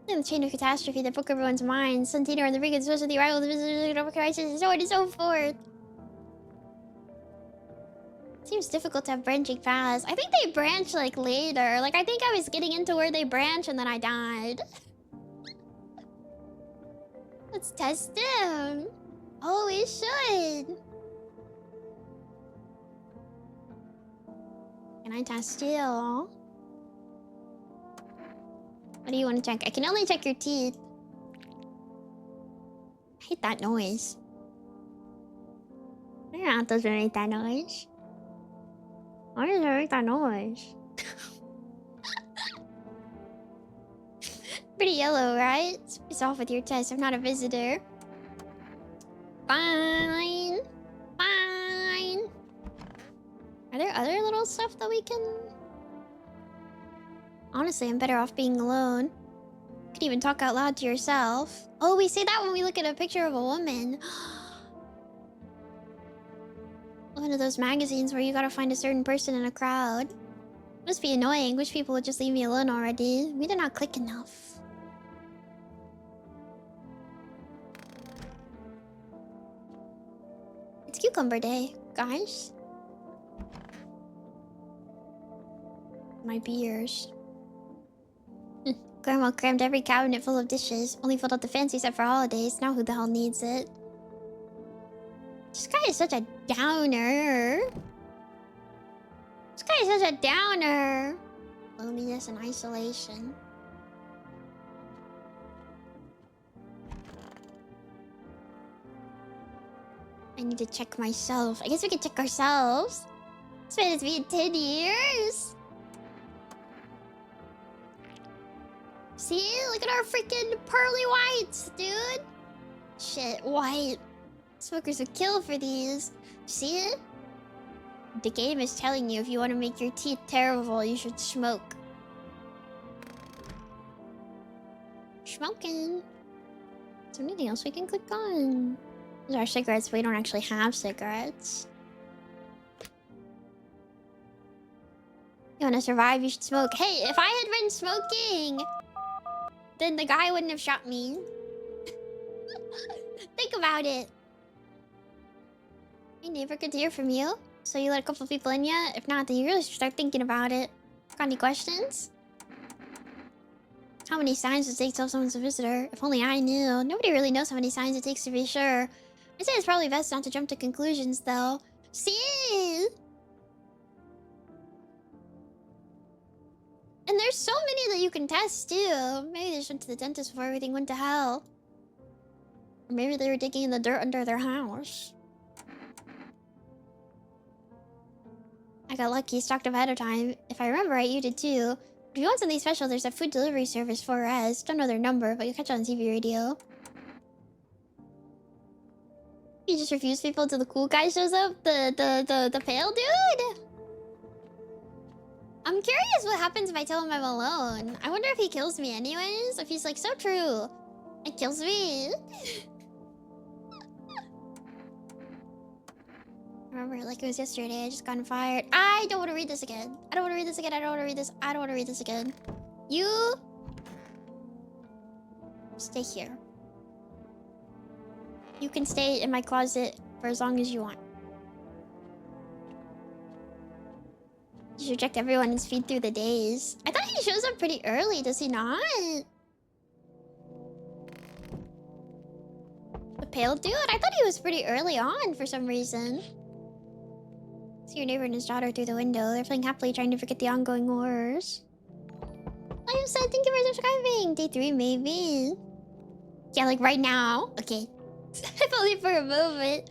In the chain of catastrophe that broke everyone's minds, Santino and the Riggins, especially the arrival of the visitors, over crisis, and so on and so forth. Seems difficult to have branching paths. I think they branch like later. Like, I think I was getting into where they branch and then I died. Let's test them. Oh, we should. Can I test you? What do you want to check? I can only check your teeth. I hate that noise. Your mouth doesn't make that noise. Why does it make that noise? Pretty yellow, right? It's off with your test. I'm not a visitor. Fine. Fine. Are there other little stuff that we can... Honestly, I'm better off being alone. You could even talk out loud to yourself. Oh, we say that when we look at a picture of a woman. One of those magazines where you gotta find a certain person in a crowd. Must be annoying. Wish people would just leave me alone already. We did not click enough. It's cucumber day, guys. My beers. Grandma crammed every cabinet full of dishes. Only filled out the fancy set for holidays. Now who the hell needs it? This guy is such a downer. This guy is such a downer. Loneliness and isolation. I need to check myself. I guess we can check ourselves. It's been 10 years. See? Look at our freaking pearly whites, dude. Shit, white. Smokers would kill for these. See it? The game is telling you if you want to make your teeth terrible, you should smoke. Smoking. Is there anything else we can click on? These are cigarettes, but we don't actually have cigarettes. You want to survive, you should smoke. Hey, if I had been smoking, then the guy wouldn't have shot me. Think about it. Hey neighbor, good to hear from you. So you let a couple people in yet? If not, then you really should start thinking about it. Got any questions? How many signs does it take to tell someone's a visitor? If only I knew. Nobody really knows how many signs it takes to be sure. I'd say it's probably best not to jump to conclusions, though. See? And there's so many that you can test, too. Maybe they just went to the dentist before everything went to hell. Or maybe they were digging in the dirt under their house. I got lucky, stocked up ahead of time. If I remember right, you did too. If you want something special, there's a food delivery service for us. Don't know their number, but you'll catch it on TV radio. You just refuse people till the cool guy shows up? The pale dude? I'm curious what happens if I tell him I'm alone. I wonder if he kills me anyways. If he's like, so true. It kills me. Remember, like it was yesterday, I just got fired. I don't want to read this again. I don't want to read this again. I don't want to read this. I don't want to read this again. You... stay here. You can stay in my closet for as long as you want. You should reject everyone and speed through the days. I thought he shows up pretty early, does he not? The pale dude? I thought he was pretty early on for some reason. See your neighbor and his daughter through the window. They're playing happily, trying to forget the ongoing horrors. I am sad. Thank you for subscribing. Day 3, maybe. Yeah, like right now. Okay. If only for a moment.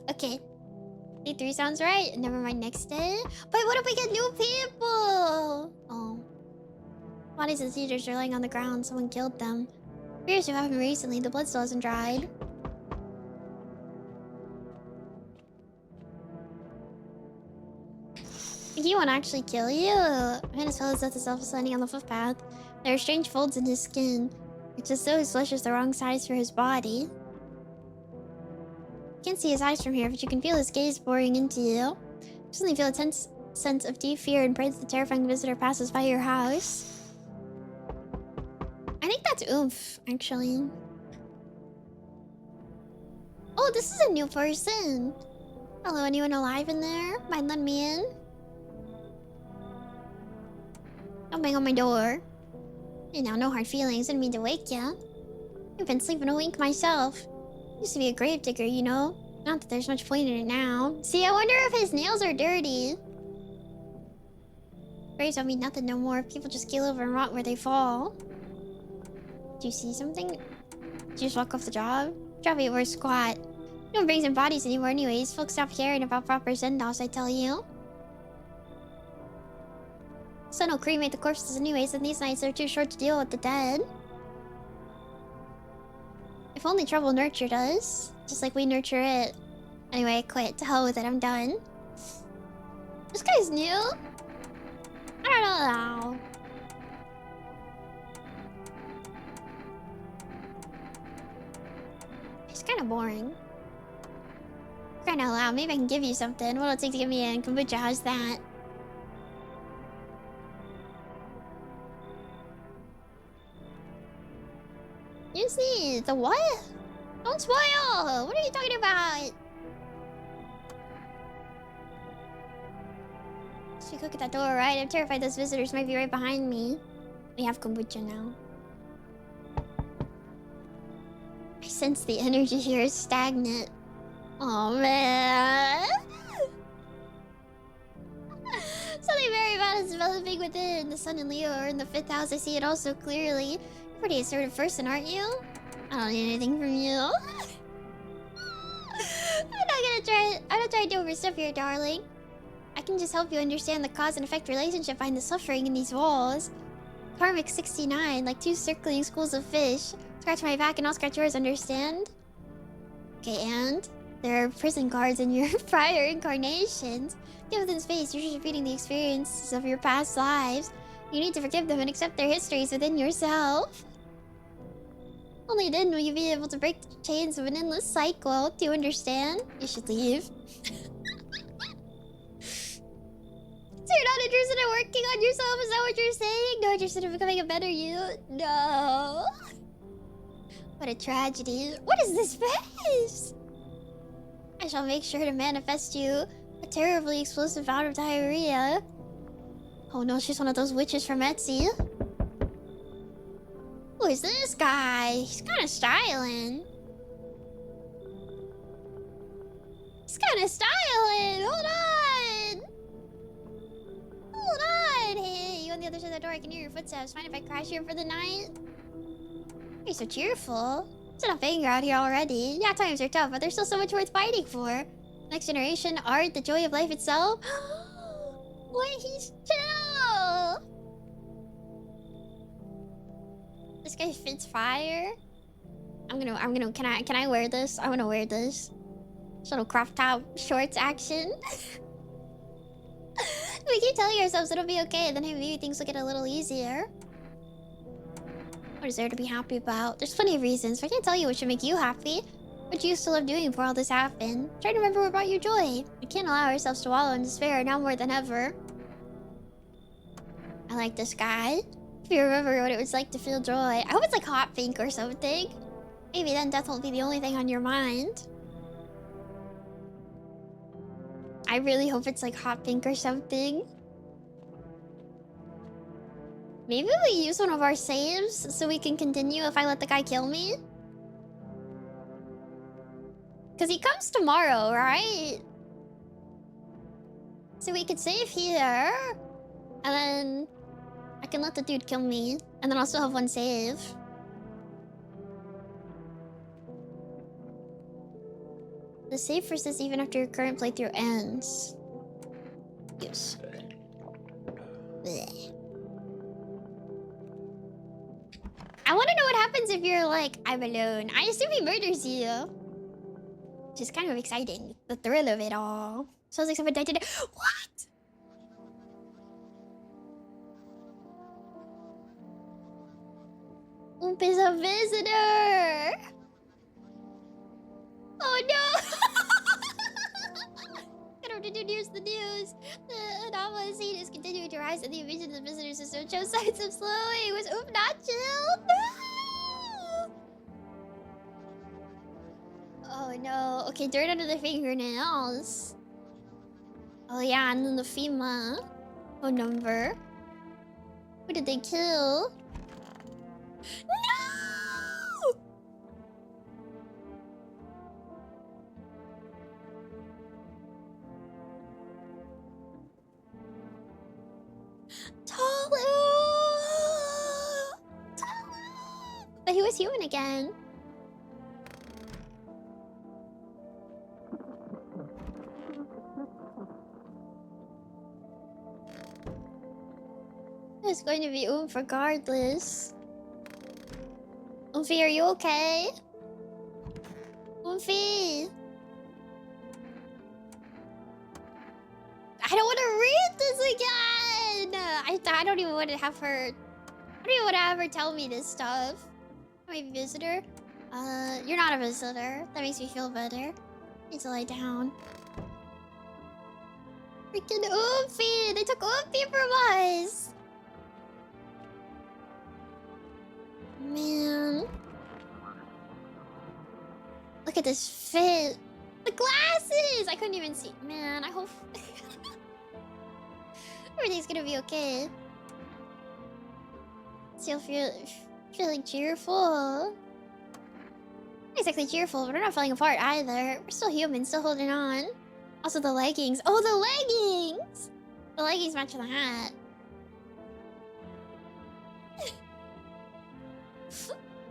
Okay. Day 3 sounds right. Never mind next day. But what if we get new people? Oh. Bodies of cedars are laying on the ground. Someone killed them. Fears who happened recently. The blood still hasn't dried. He won't actually kill you. Venezuela's death is self-ascending on the footpath. There are strange folds in his skin. It's as though his flesh is the wrong size for his body. You can't see his eyes from here, but you can feel his gaze boring into you. You suddenly feel a tense sense of deep fear and pray that the terrifying visitor passes by your house. I think that's oomph, actually. Oh, this is a new person. Hello, anyone alive in there? Mind letting me in? Don't bang on my door. And now, no hard feelings. Didn't mean to wake ya. I've been sleeping a wink myself. Used to be a grave digger, you know. Not that there's much point in it now. See, I wonder if his nails are dirty. Graves don't mean nothing no more. People just keel over and rot where they fall. Do you see something? Did you just walk off the job? Job ain't worth squat. No one brings in bodies anymore anyways. Folks stop caring about proper send-offs, I tell you. Sun will cremate the corpses anyways, and these nights are too short to deal with the dead. If only trouble nurtured us. Just like we nurture it. Anyway, I quit. To hell with it, I'm done. This guy's new? I don't know. It's kind of boring. Crying out loud, maybe I can give you something. What'll it take to get me in? Kombucha, how's that? You see, the what? Don't spoil! What are you talking about? Should we cook at that door, right? I'm terrified those visitors might be right behind me. We have kombucha now. I sense the energy here is stagnant. Oh man. Something very bad is developing within. The sun and Leo are in the 5th house. I see it all so clearly. You're a pretty assertive person, aren't you? I don't need anything from you. I'm not trying to overstep here, darling. I can just help you understand the cause and effect relationship behind the suffering in these walls. Karmic 69, like 2 circling schools of fish. Scratch my back and I'll scratch yours, understand? Okay, and? There are prison guards in your prior incarnations. Get within space, you're just repeating the experiences of your past lives. You need to forgive them and accept their histories within yourself. Only then will you be able to break the chains of an endless cycle. Do you understand? You should leave. So you're not interested in working on yourself? Is that what you're saying? No, interested in becoming a better you? No. What a tragedy. What is this face? I shall make sure to manifest you a terribly explosive bout of diarrhea. Oh no, she's one of those witches from Etsy. Who is this guy? He's kind of styling. Hold on. Hold on. Hey, you on the other side of the door. I can hear your footsteps. Mind if I crash here for the night? You're so cheerful. There's enough anger out here already. Yeah, times are tough, but there's still so much worth fighting for. Next generation, art, the joy of life itself. Wait, he's chill. This guy fits fire. Can I wear this? I wanna wear this. Little crop top shorts action. We keep telling ourselves it'll be okay, then maybe things will get a little easier. What is there to be happy about? There's plenty of reasons. I can't tell you what should make you happy. What you used to love doing before all this happened. Try to remember what brought you joy. We can't allow ourselves to wallow in despair now more than ever. I like this guy. If you remember what it was like to feel joy. I hope it's like hot pink or something. Maybe then death won't be the only thing on your mind. I really hope it's like hot pink or something. Maybe we use one of our saves so we can continue if I let the guy kill me. Because he comes tomorrow, right? So we could save here. And then I can let the dude kill me. And then I'll still have one save. The save persists even after your current playthrough ends. Yes. Blech. I want to know what happens if you're like, I'm alone. I assume he murders you. Which is kind of exciting. The thrill of it all. Sounds like someone died today. What? Oomp is a visitor. Oh no! I don't need to news the news. The anomalous scene is continuing to rise and the emission of the visitor system shows signs of slowing. Was Oomp not chill? No! Oh no. Okay, dirt under the fingernails. Oh yeah, and then the FEMA phone number. Who did they kill? No! But he was human again. It's going to be Oomph regardless. Oomphy, are you okay? Oomphy! I don't want to read this again! I don't even want to have her... I don't even want to have her tell me this stuff. Am I a visitor? You're not a visitor. That makes me feel better. I need to lie down. Freaking Oomphy! They took Oomphy from us! Man. Look at this fit. The glasses! I couldn't even see. Man, I hope... everything's gonna be okay. Still feeling cheerful. Not exactly cheerful, but we're not falling apart either. We're still human, still holding on. Also the leggings. Oh, the leggings! The leggings match the hat.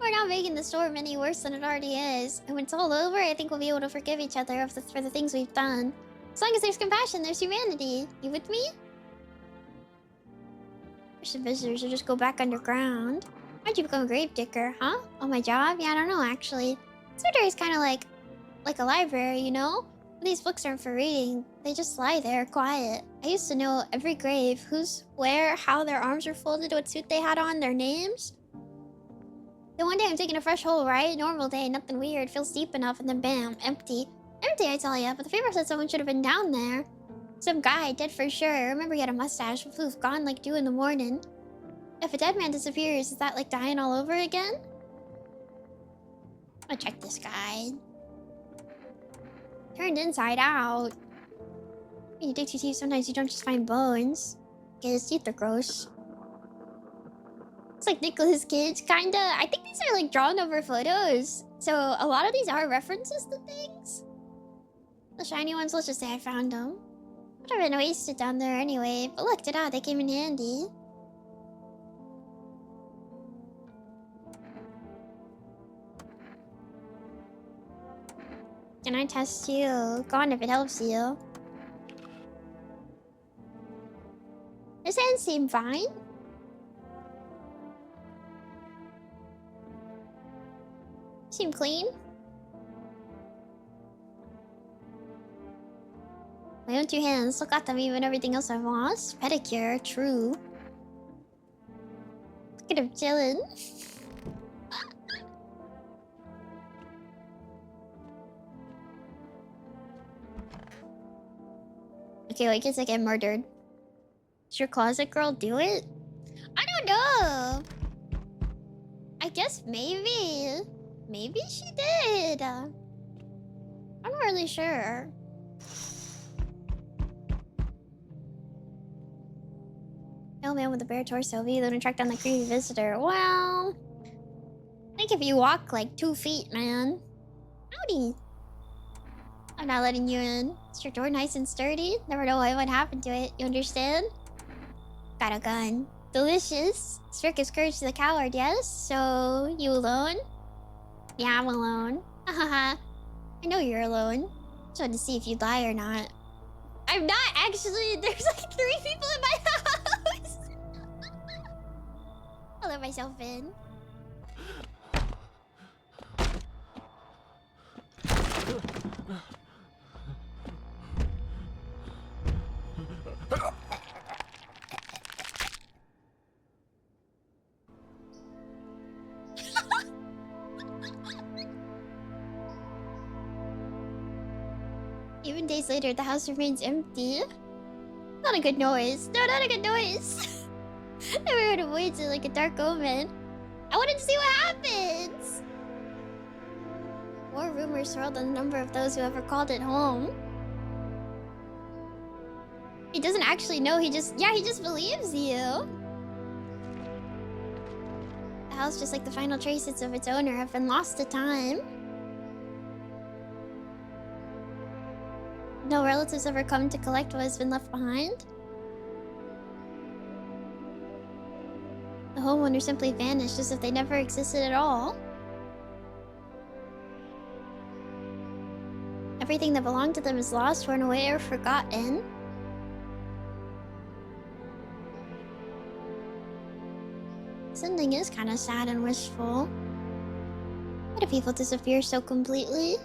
We're not making the storm any worse than it already is. And when it's all over, I think we'll be able to forgive each other for the things we've done. As long as there's compassion, there's humanity. You with me? Wish the visitors would just go back underground. Why'd you become a grave digger, huh? Oh, my job? Yeah, I don't know, actually. Cemetery is kind of like a library, you know? These books aren't for reading. They just lie there, quiet. I used to know every grave, who's where, how their arms were folded, what suit they had on, their names. Then one day I'm taking a fresh hole, right? Normal day, nothing weird. Feels deep enough, and then bam, empty. Empty, I tell ya, but the paper said someone should have been down there. Some guy, dead for sure. I remember he had a mustache, poof, gone like dew in the morning. If a dead man disappears, is that like dying all over again? I'll check this guide. Turned inside out. When you dig too deep, sometimes you don't just find bones. Okay, his teeth are gross. It's like Nicolas Cage, kinda. I think these are like drawn over photos. So a lot of these are references to things. The shiny ones, let's just say I found them. Would have been wasted down there anyway, but look, ta-da, they came in handy. Can I test you? Go on if it helps you. His hands seem fine. Seem clean. My own two hands, still got them even everything else I've lost. Pedicure, true. Look at him chillin'. Okay, well, I guess I get murdered. Does your closet girl do it? I don't know. I guess maybe. Maybe she did. I'm not really sure. No man with a bare torso. Be able to track down the creepy visitor. Well, I think if you walk like 2 feet, man. Howdy. I'm not letting you in. Is your door nice and sturdy? Never know what happened to it. You understand? Got a gun. Delicious. Spirit gives courage to the coward, yes? So, you alone? Yeah, I'm alone. Haha. I know you're alone. Just wanted to see if you'd lie or not. I'm not actually. There's like 3 people in my house. I'll let myself in. Even days later, the house remains empty. Not a good noise. No, not a good noise. Everyone avoids it like a dark omen. I wanted to see what happens. More rumors swirled on the number of those who ever called it home. He doesn't actually know. He just believes you. The house, just like the final traces of its owner, have been lost to time. No relatives ever come to collect what has been left behind. The homeowner simply vanished as if they never existed at all. Everything that belonged to them is lost, torn away, or forgotten. This ending is kind of sad and wistful. Why do people disappear so completely?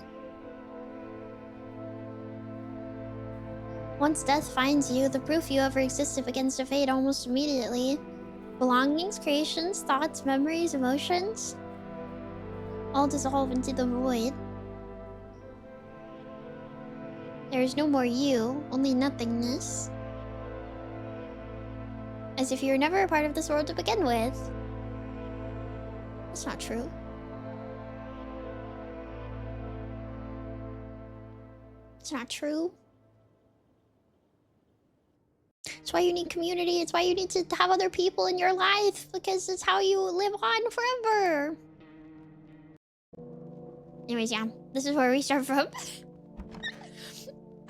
Once death finds you, the proof you ever existed begins to fade almost immediately. Belongings, creations, thoughts, memories, emotions, all dissolve into the void. There is no more you, only nothingness. As if you were never a part of this world to begin with. That's not true. It's not true. It's why you need community. It's why you need to have other people in your life. Because it's how you live on forever. Anyways, yeah. This is where we start from.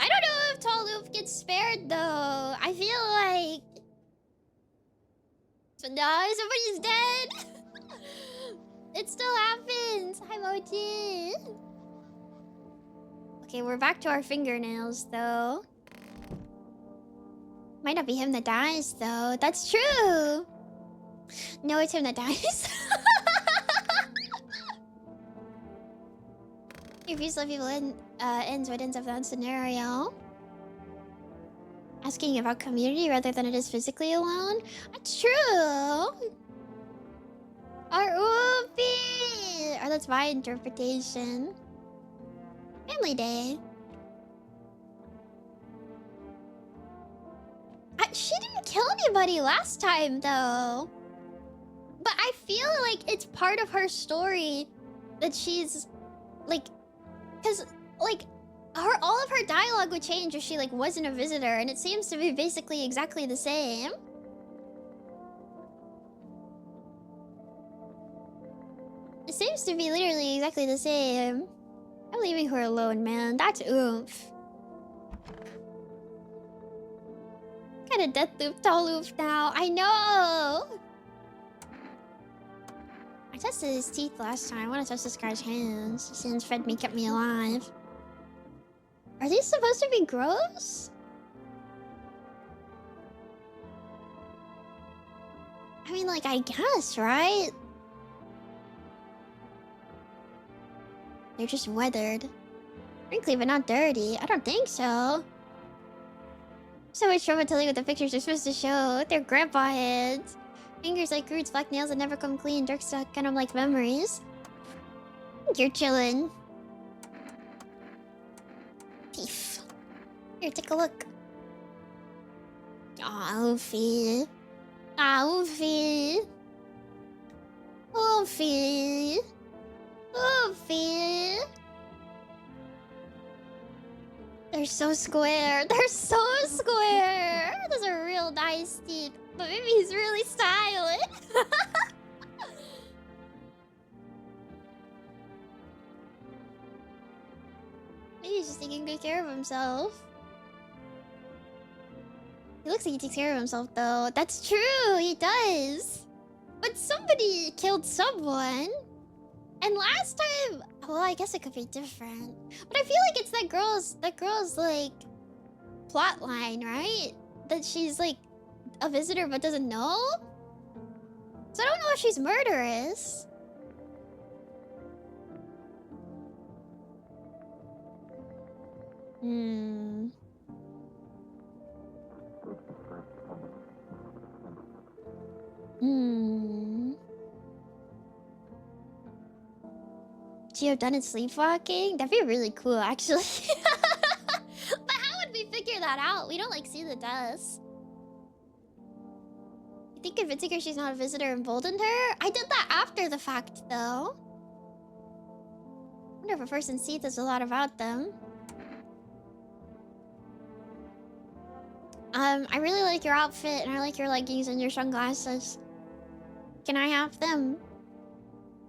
I don't know if Toloof gets spared, though. I feel like... No, somebody's dead. It still happens. Hi, Mochi. Okay, we're back to our fingernails, though. Might not be him that dies, though. That's true. No, it's him that dies. If you let people in, ends what ends up that scenario. Asking about community rather than it is physically alone. That's true. Or Oopie. Or that's my interpretation. Family day. She didn't kill anybody last time, though. But I feel like it's part of her story that she's, like... Because, like, all of her dialogue would change if she, like, wasn't a visitor. And it seems to be basically exactly the same. It seems to be literally exactly the same. I'm leaving her alone, man. That's oomph. Kind of death loop, Toloof now. I know. I tested his teeth last time. I want to test this guy's hands. His hands fed me, kept me alive. Are these supposed to be gross? I mean, like, I guess, right? They're just weathered. Wrinkly, but not dirty. I don't think so. So much trouble telling what the pictures are supposed to show. They're grandpa heads. Fingers like roots, black nails that never come clean. Dark stuff, kind of like memories. You're chilling. Teeth. Here, take a look. Aw, Oofy. Ah, Oofy. Oofy. Oofy. They're so square. They're so square. Those are real nice teeth. But maybe he's really styling. Maybe he's just taking good care of himself. He looks like he takes care of himself, though. That's true. He does. But somebody killed someone. And last time... Well, I guess it could be different. But I feel like it's that girl's, like, plot line, right? That she's, like, a visitor but doesn't know? So I don't know if she's murderous. She have done it sleepwalking? That'd be really cool, actually. But how would we figure that out? We don't, like, see the dust. You think convincing her she's not a visitor emboldened her? I did that after the fact, though. I wonder if a person's teeth is a lot about them. I really like your outfit, and I like your leggings and your sunglasses. Can I have them?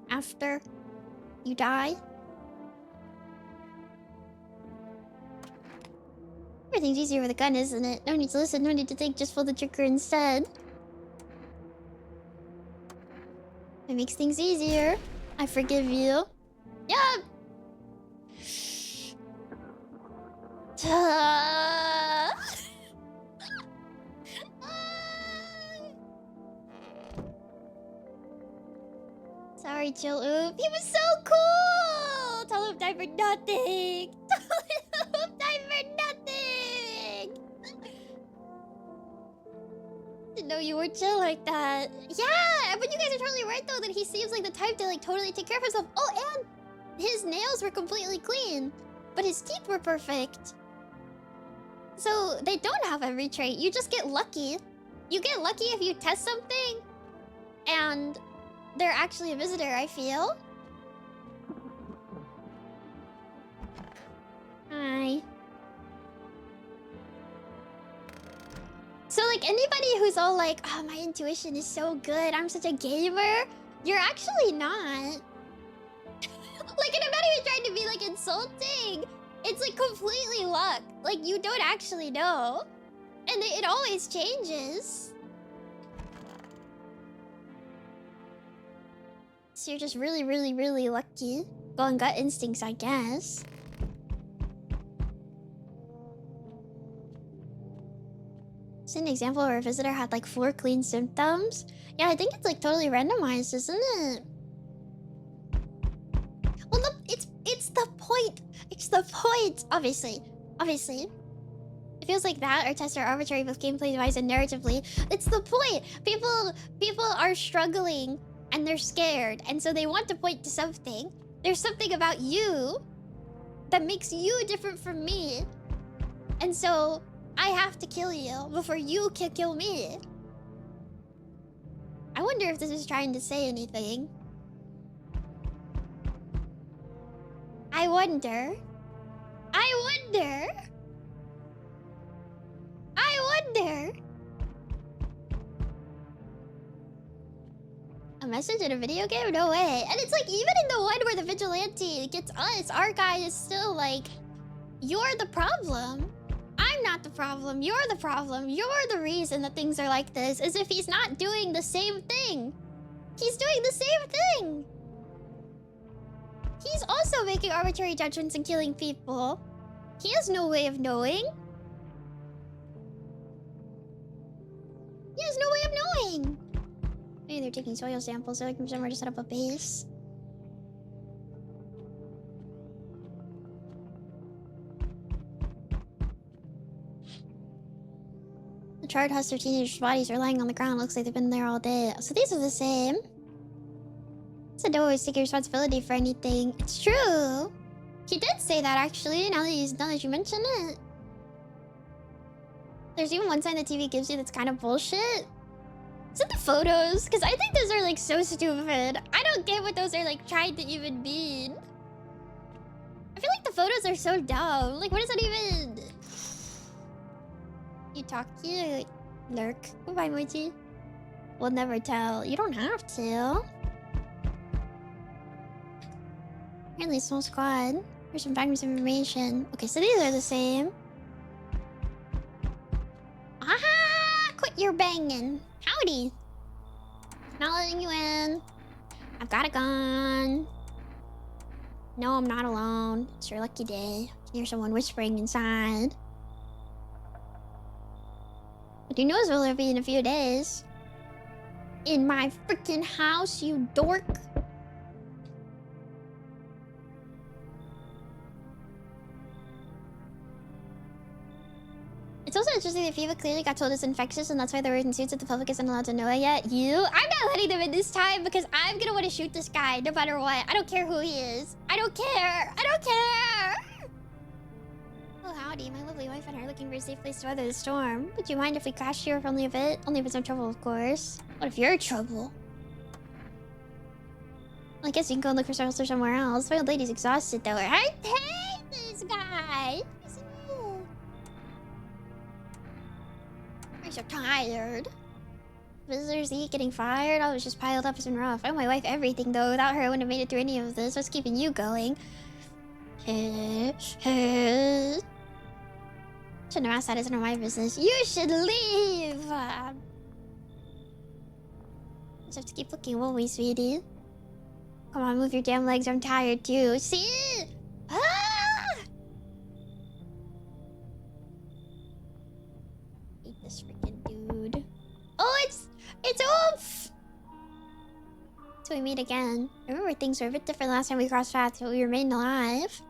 After you die? Everything's easier with a gun, isn't it? No need to listen, no need to think, just pull the trigger instead. It makes things easier. I forgive you. Yup! Sorry, Chill Oop. He was so cool! Tell him die for nothing! Tell him die for nothing! Didn't know you were chill like that. Yeah, but you guys are totally right though that he seems like the type to like totally take care of himself. Oh, and his nails were completely clean, but his teeth were perfect. So they don't have every trait. You just get lucky. You get lucky if you test something and they're actually a visitor, I feel. Hi. So like anybody who's all like, oh, my intuition is so good, I'm such a gamer, you're actually not. Like, and I'm not even trying to be like insulting. It's like completely luck. Like you don't actually know. And it always changes. So you're just really, really, really lucky. Going gut instincts, I guess. It's an example where a visitor had like 4 clean symptoms. Yeah, I think it's like totally randomized, isn't it? Well, it's the point. It's the point. Obviously. It feels like that or tests are arbitrary both gameplay-wise and narratively. It's the point. People are struggling and they're scared, and so they want to point to something. There's something about you that makes you different from me, and so I have to kill you before you can kill me. I wonder if this is trying to say anything. I wonder. A message in a video game? No way. And it's like, even in the one where the vigilante gets us, our guy is still like, you're the problem. I'm not the problem. You're the problem. You're the reason that things are like this. As if he's not doing the same thing. He's doing the same thing. He's also making arbitrary judgments and killing people. He has no way of knowing. He has no way of knowing. Maybe they're taking soil samples so they can somewhere to set up a base. The charred husks of teenagers' bodies are lying on the ground. Looks like they've been there all day. So these are the same. So don't always take responsibility for anything. It's true. He did say that actually, now that you mention it. There's even one sign the TV gives you that's kind of bullshit. Is it the photos? Because I think those are like so stupid. I don't get what those are like trying to even mean. I feel like the photos are so dumb. Like, what does that even... You talk cute. Lurk. Goodbye, Mochi. We'll never tell. You don't have to. Apparently, small squad. Here's some fragments of information. Okay, so these are the same. Aha! Quit your banging. Howdy. Not letting you in. I've got a gun. No, I'm not alone. It's your lucky day. I can hear someone whispering inside. But who knows where we'll be in a few days. In my freaking house, you dork. It's also interesting that FIFA clearly got told it's infectious and that's why they're wearing suits that the public isn't allowed to know it yet. I'm not letting them in this time because I'm gonna want to shoot this guy no matter what. I don't care who he is. I don't care. Oh, howdy. My lovely wife and I are looking for a safe place to weather the storm. Would you mind if we crashed here for only a bit? Only if it's no trouble, of course. What if you're trouble? Well, I guess you can go look for shelter somewhere else. My old lady's exhausted though. I hate this guy. I'm so tired. Visitors eat, getting fired. I was just piled up. It's been rough. I owe my wife everything though. Without her, I wouldn't have made it through any of this. What's keeping you going? Shouldn't have asked that. It's none of my business. You should leave. Just have to keep looking, won't we, sweetie? Come on, move your damn legs. I'm tired too. See? Ah! we meet again. I remember things were a bit different last time we crossed paths, but we remained alive.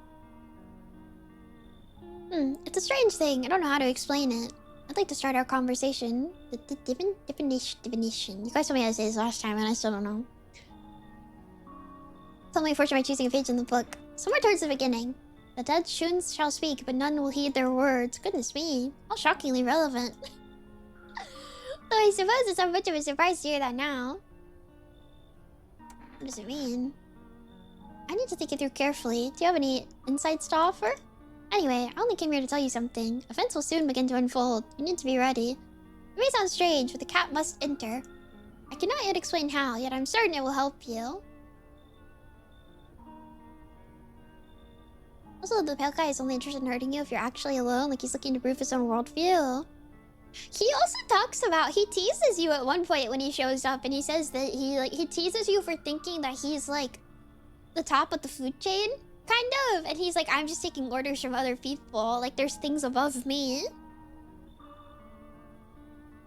It's a strange thing. I don't know how to explain it. I'd like to start our conversation. The divination. You guys told me how to say this last time, and I still don't know. Tell me fortune by choosing a page in the book. Somewhere towards the beginning. The dead Shuns shall speak, but none will heed their words. Goodness me. How shockingly relevant. Though I suppose it's not much of a surprise to hear that now. What does it mean? I need to think it through carefully. Do you have any insights to offer? Anyway, I only came here to tell you something. Events will soon begin to unfold. You need to be ready. It may sound strange, but the cat must enter. I cannot yet explain how, yet I'm certain it will help you. Also, the pale guy is only interested in hurting you if you're actually alone, like he's looking to prove his own worldview. He also talks about, he teases you at one point when he shows up, and he says that he teases you for thinking that he's like the top of the food chain, kind of. And he's like, I'm just taking orders from other people, like there's things above me.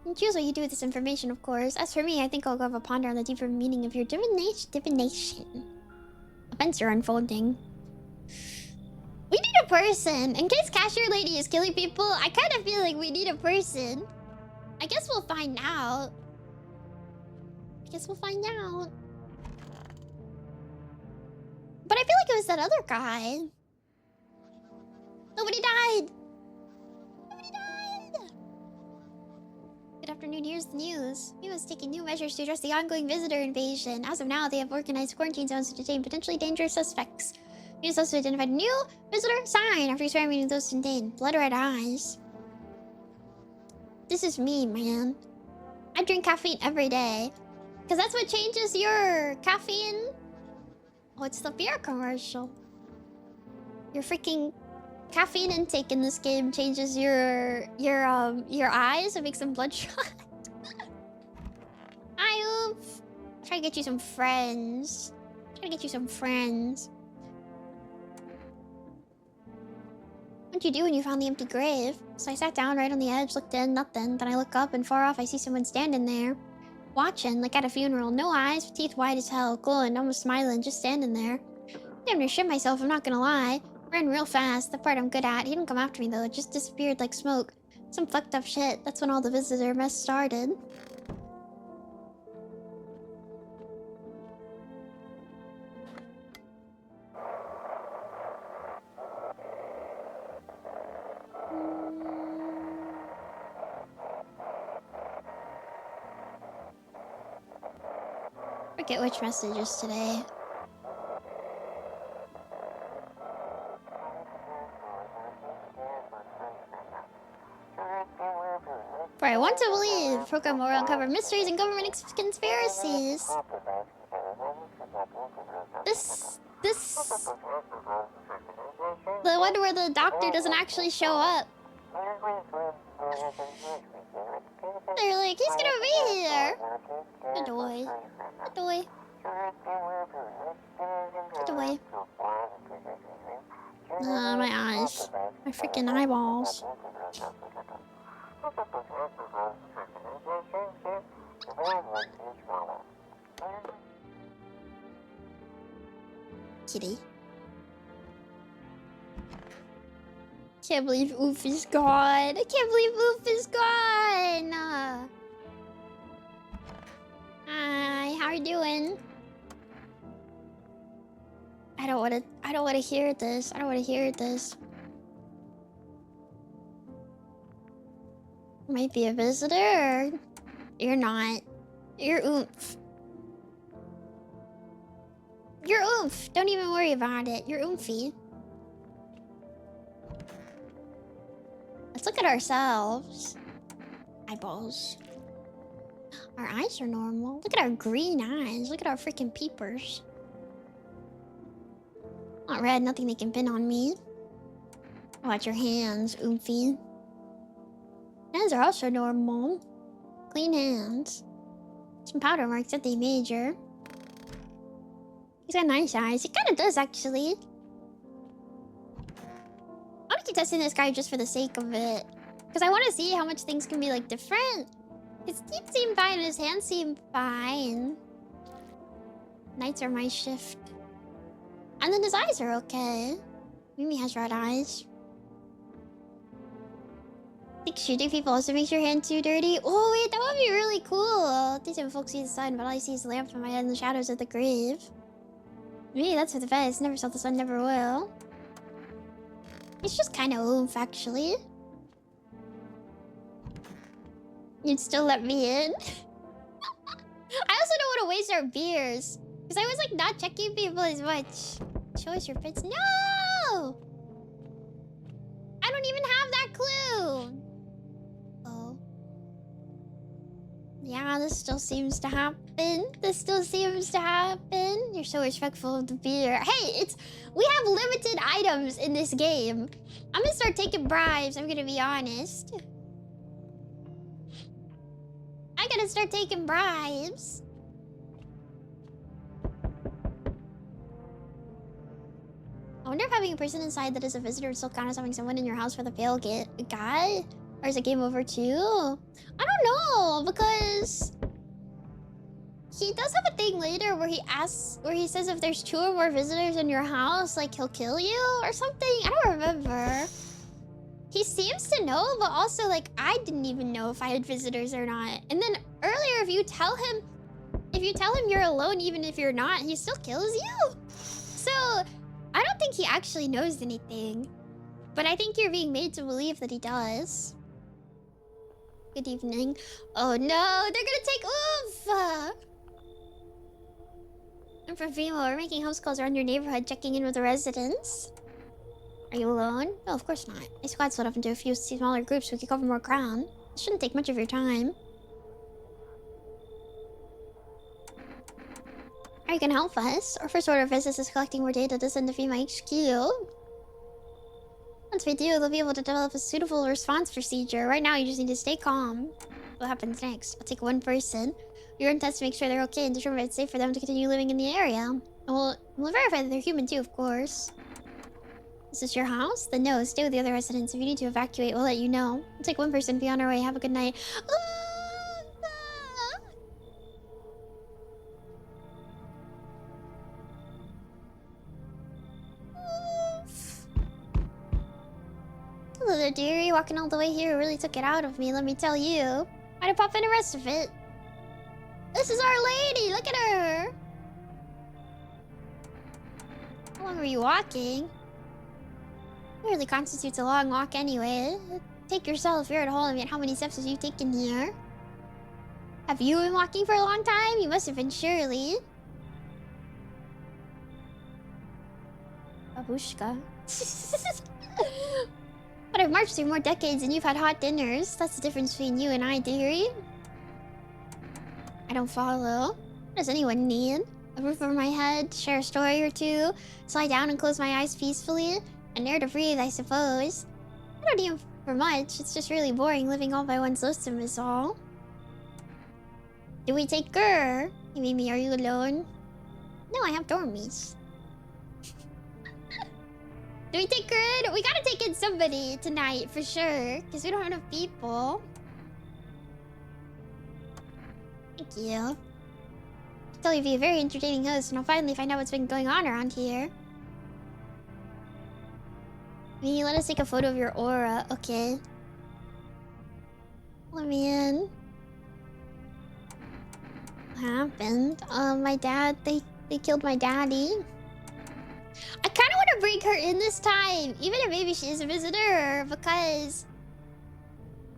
You choose what you do with this information, of course. As for me, I think I'll go have a ponder on the deeper meaning of your divination. Events are unfolding. We need a person. In case Cashier Lady is killing people, I kind of feel like we need a person. I guess we'll find out. But I feel like it was that other guy. Nobody died. Good afternoon, here's the news. Mima is taking new measures to address the ongoing visitor invasion. As of now, they have organized quarantine zones to detain potentially dangerous suspects. Mima has also identified a new visitor sign after experimenting with those contained blood red eyes. This is me, man. I drink caffeine every day. Because that's what changes your caffeine. Oh, it's the beer commercial. Your freaking caffeine intake in this game changes your eyes. It makes them bloodshot. Hi, Oof. Try to get you some friends. What'd you do when you found the empty grave? So I sat down right on the edge, looked in, nothing. Then I look up and far off I see someone standing there. Watching, like at a funeral. No eyes, teeth white as hell, glowing, almost smiling, just standing there. Damn near shit myself, I'm not gonna lie. Ran real fast, the part I'm good at. He didn't come after me though, it just disappeared like smoke. Some fucked up shit. That's when all the visitor mess started. Forget which messages today. For I want to believe, program will uncover mysteries and government conspiracies. The one where the doctor doesn't actually show up. They're like, he's gonna be here. Good boy. My eyes. My freaking eyeballs. Kitty. Can't believe Oof is gone. I can't believe Oof is gone. Hi, how are you doing? I don't wanna hear this. Might be a visitor, or you're not. You're Oomph. You're Oomph. Don't even worry about it. You're Oomphy. Let's look at ourselves. Eyeballs. Our eyes are normal. Look at our green eyes. Look at our freaking peepers. Not red, nothing they can pin on me. Watch your hands, Oomphy. Hands are also normal. Clean hands. Some powder marks at the major. He's got nice eyes. He kind of does, actually. I want to keep testing this guy just for the sake of it. Because I want to see how much things can be, like, different. His teeth seem fine and his hands seem fine. Nights are my shift. And then his eyes are okay. Mimi has red eyes. I think shooting people also makes your hand too dirty. Oh wait, that would be really cool. These folks see the sun, but all I see is the lamp from my head in the shadows of the grave. Me, that's for the best. Never saw the sun, never will. It's just kind of oomph, actually. You'd still let me in? I also don't want to waste our beers. Because I was like not checking people as much. Show us your pits. No! I don't even have that clue. Oh. Yeah, this still seems to happen. This still seems to happen. You're so respectful of the beer. Hey, we have limited items in this game. I'm gonna start taking bribes, I'm gonna be honest. I gotta start taking bribes. I wonder if having a person inside that is a visitor would still count as having someone in your house for the pale guy? Or is it game over too? I don't know, because he does have a thing later where he says if there's 2 or more visitors in your house, like he'll kill you or something. I don't remember. He seems to know, but also like I didn't even know if I had visitors or not. And then earlier, if you tell him you're alone, even if you're not, he still kills you. So I don't think he actually knows anything, but I think you're being made to believe that he does. Good evening. Oh no, they're gonna take oof. I'm from Vimo. We're making house calls around your neighborhood, checking in with the residents. Are you alone? No, of course not. My squad split up into a few smaller groups so we can cover more ground. It shouldn't take much of your time. Or you can help us. Our first order of business is collecting more data to send to FEMA HQ. Once we do, they'll be able to develop a suitable response procedure. Right now, you just need to stay calm. What happens next? I'll take one person. We run tests to make sure they're okay and determine if it's safe for them to continue living in the area. And we'll verify that they're human too, of course. Is this your house? Then no, stay with the other residents. If you need to evacuate, we'll let you know. We'll take one person, be on our way. Have a good night. Hello there, dearie. Walking all the way here really took it out of me, let me tell you. Why'd I pop in the rest of it? This is our lady! Look at her! How long were you walking? It really constitutes a long walk anyway. Take yourself, you're at home. I mean, how many steps have you taken here? Have you been walking for a long time? You must have been, surely. Babushka. But I've marched through more decades and you've had hot dinners. That's the difference between you and I, dearie. I don't follow. What does anyone need? A roof over my head, share a story or two, lie down and close my eyes peacefully, and air to breathe, I suppose. I don't need for much. It's just really boring living all by one's lonesome is all. Do we take her? Mimimi, are you alone? No, I have dormies. Do we take her in? We gotta take in somebody tonight, for sure. Because we don't have enough people. Thank you. I'll tell you, be a very entertaining host, and I'll finally find out what's been going on around here. Maybe let us take a photo of your aura. Okay. Let me in. What happened? My dad, they killed my daddy. I kind of want to bring her in this time, even if maybe she is a visitor, because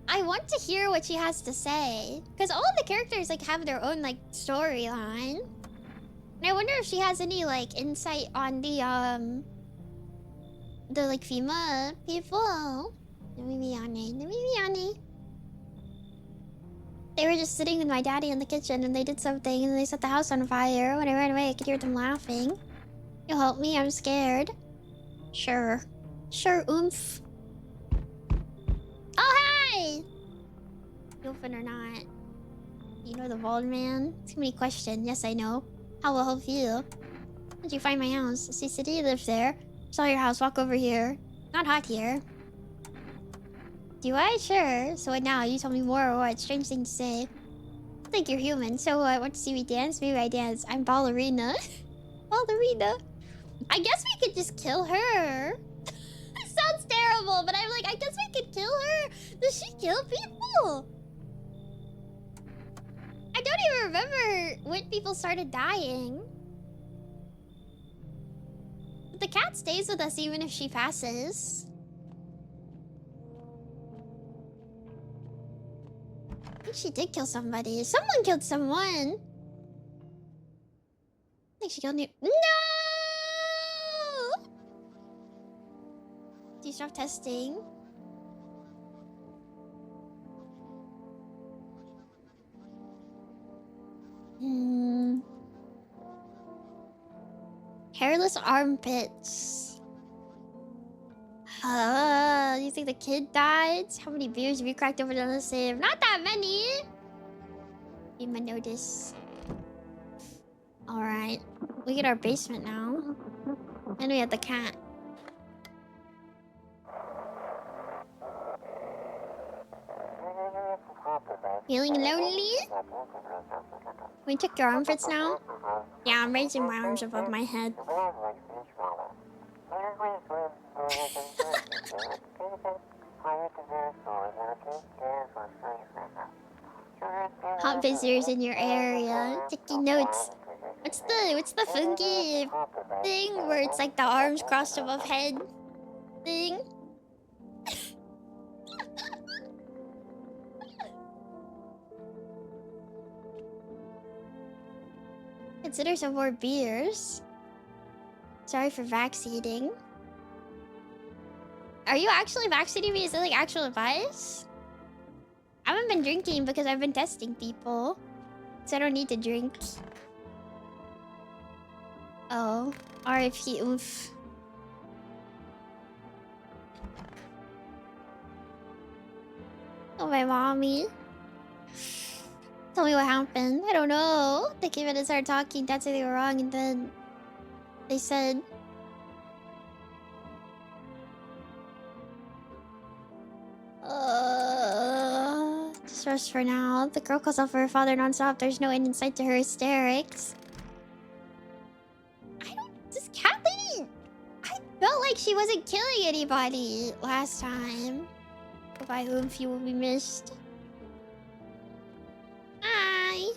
I want to hear what she has to say. Because all of the characters like have their own like storyline, and I wonder if she has any like insight on the like FEMA people. Nemimi Yane, Nemimi Yane. They were just sitting with my daddy in the kitchen, and they did something, and they set the house on fire. When I ran away, I could hear them laughing. You'll help me? I'm scared. Sure. Sure, oomph. Oh, hi! Dolphin or not? You know the bald man? Too many questions. Yes, I know. How will I help you? How did you find my house? See, City lives there. Saw your house. Walk over here. Not hot here. Do I? Sure. So what now? You tell me more or what? Strange thing to say. think you're human. So I want to see me dance. Maybe I dance. I'm ballerina. Ballerina. I guess we could just kill her. It sounds terrible, but I'm like, I guess we could kill her. Does she kill people? I don't even remember when people started dying. But the cat stays with us even if she passes. I think she did kill somebody. Someone killed someone. I think she killed me. No! Do you stop testing? Hairless armpits. You think the kid died? How many beers have you cracked over the save? Not that many. You might notice. Alright. We get our basement now. And we have the cat. Feeling lonely? We took your armpits now? Yeah, I'm raising my arms above my head. Hot visitors in your area. Taking notes. What's the funky thing where it's like the arms crossed above head thing? Consider some more beers. Sorry for vaccinating. Are you actually vaccinating me? Is that like actual advice? I haven't been drinking because I've been testing people. So I don't need to drink. Oh. RFP, oof. Oh, my mommy. Tell me what happened. I don't know. They came in and started talking. That's why they were wrong. And then they said... just rest for now. The girl calls out for her father nonstop. There's no end in sight to her hysterics. This cat lady... I felt like she wasn't killing anybody last time. By whom few will be missed. Hi.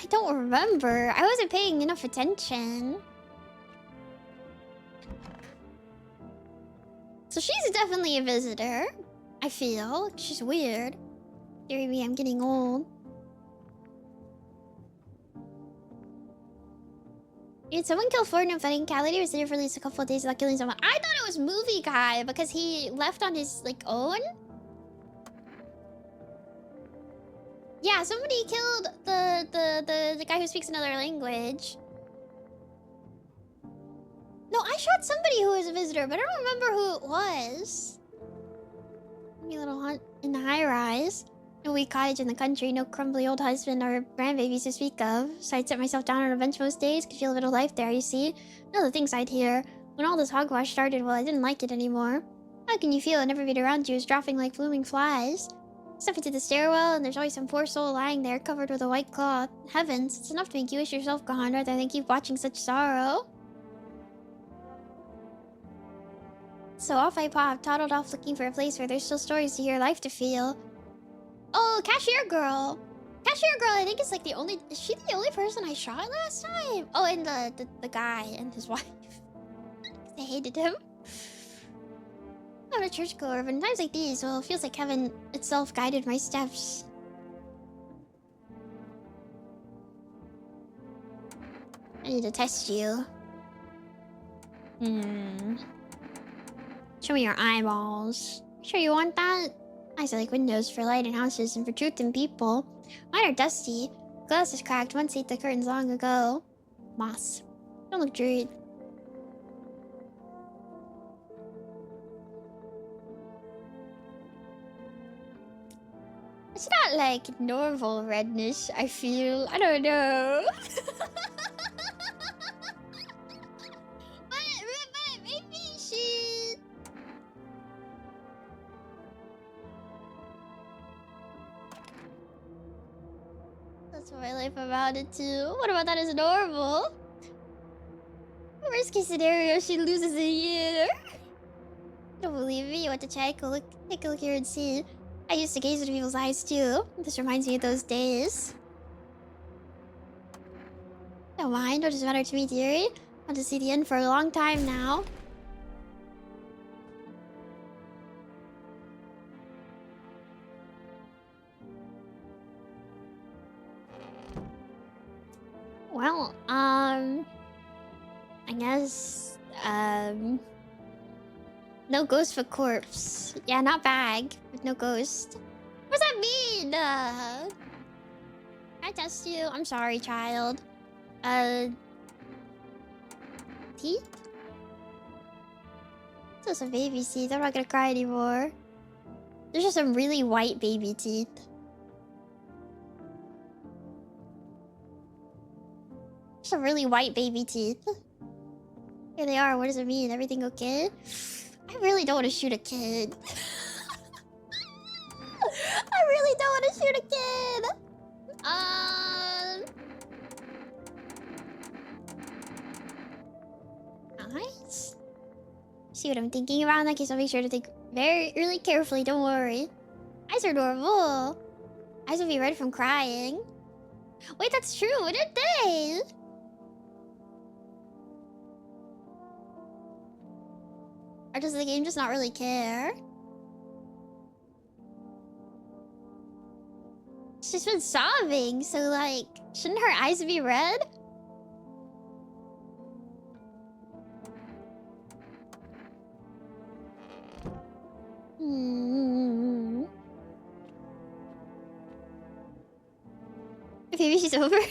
I don't remember. I wasn't paying enough attention. So she's definitely a visitor. I feel. She's weird. Maybe I'm getting old. Did someone kill Ford in a fighting cat lady? Was there for at least a couple of days without killing someone? I thought it was movie guy because he left on his like own. Yeah, somebody killed the guy who speaks another language. No, I shot somebody who was a visitor, but I don't remember who it was. Maybe a little hunt in the high rise. No weak cottage in the country, no crumbly old husband or grandbabies to speak of. So I'd set myself down on a bench most days, could feel a bit of life there, you see. None of the things I'd hear. When all this hogwash started, well, I didn't like it anymore. How can you feel when everybody around you is dropping like blooming flies? Step into the stairwell, and there's always some poor soul lying there, covered with a white cloth. Heavens, it's enough to make you wish yourself gone, rather than keep watching such sorrow. So off I popped, toddled off looking for a place where there's still stories to hear, life to feel. Oh, cashier girl. Cashier girl, I think is like the only... Is she the only person I shot last time? Oh, and the guy and his wife. They hated him. I'm a churchgoer, but in times like these, well, it feels like heaven itself guided my steps. I need to test you. Show me your eyeballs. Sure you want that? Eyes are like windows for light in houses and for truth in people. Mine are dusty. Glass is cracked. Once ate the curtains long ago. Moss. Don't look druid. It's not like normal redness, I feel. I don't know. But That's my life about it too. What about that is normal? Worst case scenario, she loses a year. Don't believe me? You want to check? Take a look here and see. I used to gaze into people's eyes too. This reminds me of those days. Don't mind, what does it matter to me, dearie? I want to see the end for a long time now. Well, I guess, no ghost for corpse. Yeah, not bag, but no ghost. What does that mean? I test you. I'm sorry, child. Teeth? Those are baby teeth. I'm not gonna cry anymore. There's just some really white baby teeth. Some really white baby teeth. Here they are. What does it mean? Everything okay? I really don't want to shoot a kid. I really don't want to shoot a kid. Nice. See what I'm thinking about? In that case, I'll make sure to think really carefully. Don't worry. Eyes are normal. Eyes will be red from crying. Wait, that's true. What did they? Or does the game just not really care? She's been sobbing, so like, shouldn't her eyes be red? Maybe she's over it.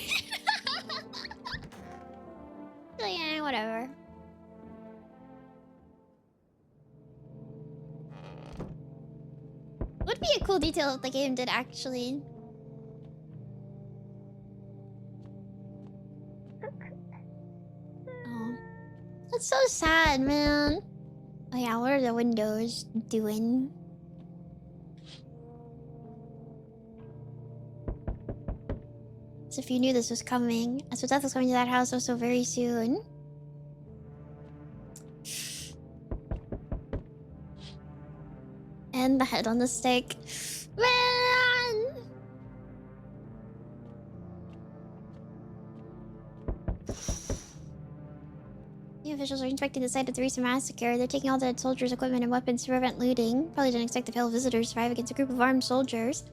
So yeah, whatever. Would be a cool detail if the game did actually. Oh, that's so sad, man. Oh yeah, what are the windows doing? As if you knew this was coming. As if death was coming to that house so very soon. And the head on the stick. Man! The officials are inspecting the site of the recent massacre. They're taking all the soldiers' equipment and weapons to prevent looting. Probably didn't expect the pale visitors to survive against a group of armed soldiers.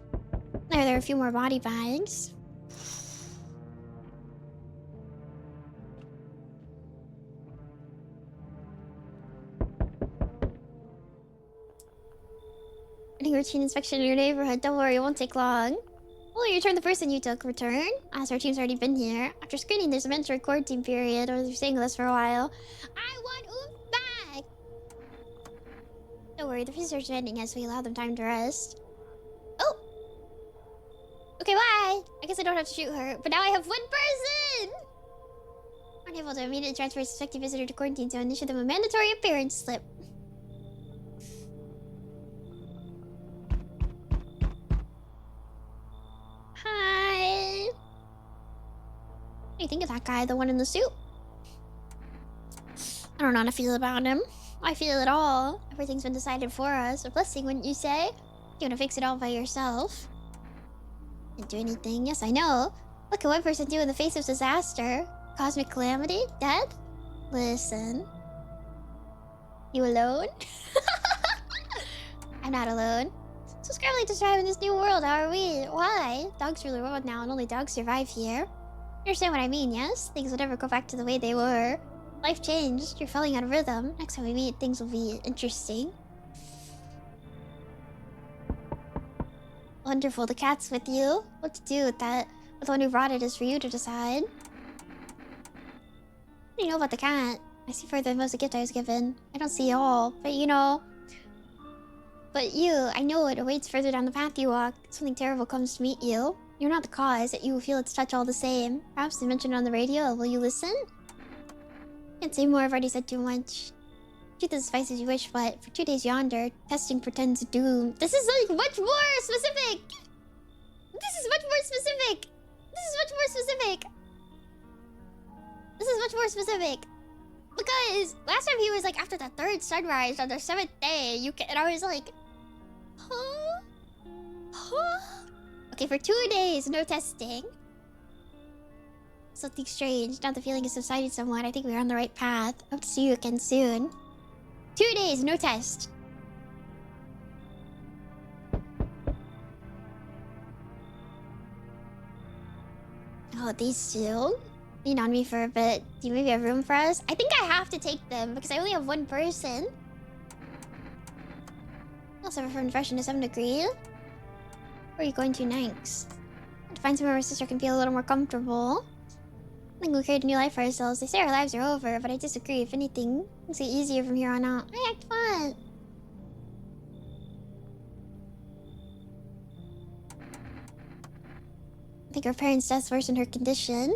There are a few more body bags. Routine inspection in your neighborhood. Don't worry, it won't take long. Well, you return the person you took. Return? As our team's already been here. After screening, there's a mandatory quarantine period, or they're staying with us for a while. I want Oof back! Don't worry, the visitors are ending as we allow them time to rest. Oh! Okay, bye! I guess I don't have to shoot her, but now I have one person! Unable to immediately transfer a suspected visitor to quarantine zone, issue them a mandatory appearance slip. Hi. What do you think of that guy, the one in the suit? I don't know how to feel about him. I feel it all. Everything's been decided for us. A blessing, wouldn't you say? You're gonna fix it all by yourself. Didn't do anything. Yes, I know. What can one person do in the face of disaster? Cosmic calamity? Death? Listen. You alone? I'm not alone. So scrabbling to survive in this new world, how are we? Why? Dogs rule the world now and only dogs survive here. You understand what I mean, yes? Things will never go back to the way they were. Life changed. You're falling out of rhythm. Next time we meet, things will be interesting. Wonderful. The cat's with you. What to do with that? But the one who brought it is for you to decide. What do you know about the cat? I see further than most of the gift I was given. I don't see all, but you know... But you, I know it awaits further down the path you walk. Something terrible comes to meet you. You're not the cause, yet you will feel its touch all the same. Perhaps they mentioned it on the radio. Will you listen? Can't say more, I've already said too much. Shoot as spice as you wish, but for 2 days yonder, testing pretends doom. This is like much more specific! This is much more specific! This is much more specific. This is much more specific. Because last time he was like after the 3rd sunrise on the 7th day, and I was like, huh? Huh? Okay, for 2 days, no testing. Something strange. Now the feeling has subsided somewhat. I think we're on the right path. Hope to see you again soon. 2 days, no test. Oh, these two? Lean on me for a bit. Do you maybe have room for us? I think I have to take them because I only have 1 person. Also, from freshen to some degree. Where are you going to next? To find somewhere my sister can feel a little more comfortable. I think we'll create a new life for ourselves. They say our lives are over, but I disagree. If anything, things get easier from here on out. I act fun. I think her parents' death worsened her condition.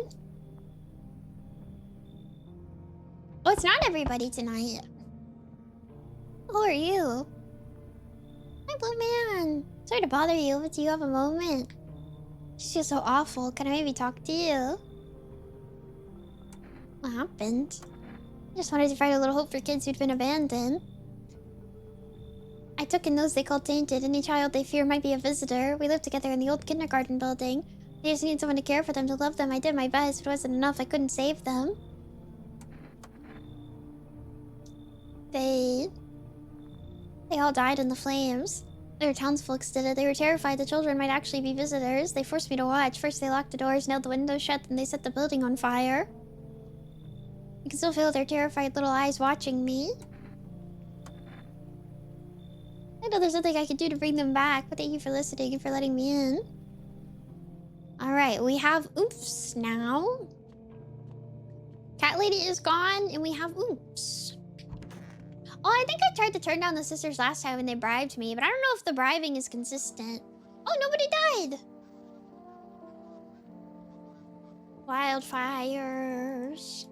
Oh, it's not everybody tonight. Who are you? Hi, Blue Man. Sorry to bother you, but do you have a moment? She feels so awful. Can I maybe talk to you? What happened? I just wanted to find a little hope for kids who'd been abandoned. I took in those they call tainted. Any child they fear might be a visitor. We lived together in the old kindergarten building. They just needed someone to care for them, to love them. I did my best, but it wasn't enough. I couldn't save them. They all died in the flames. Their townsfolk did it. They were terrified the children might actually be visitors. They forced me to watch. First they locked the doors, nailed the windows shut, then they set the building on fire. I can still feel their terrified little eyes watching me. I know there's nothing I can do to bring them back, but thank you for listening and for letting me in. Alright, we have Oops now. Cat Lady is gone, and we have Oops. Oh, I think I tried to turn down the sisters last time when they bribed me, but I don't know if the bribing is consistent. Oh, nobody died! Wildfires.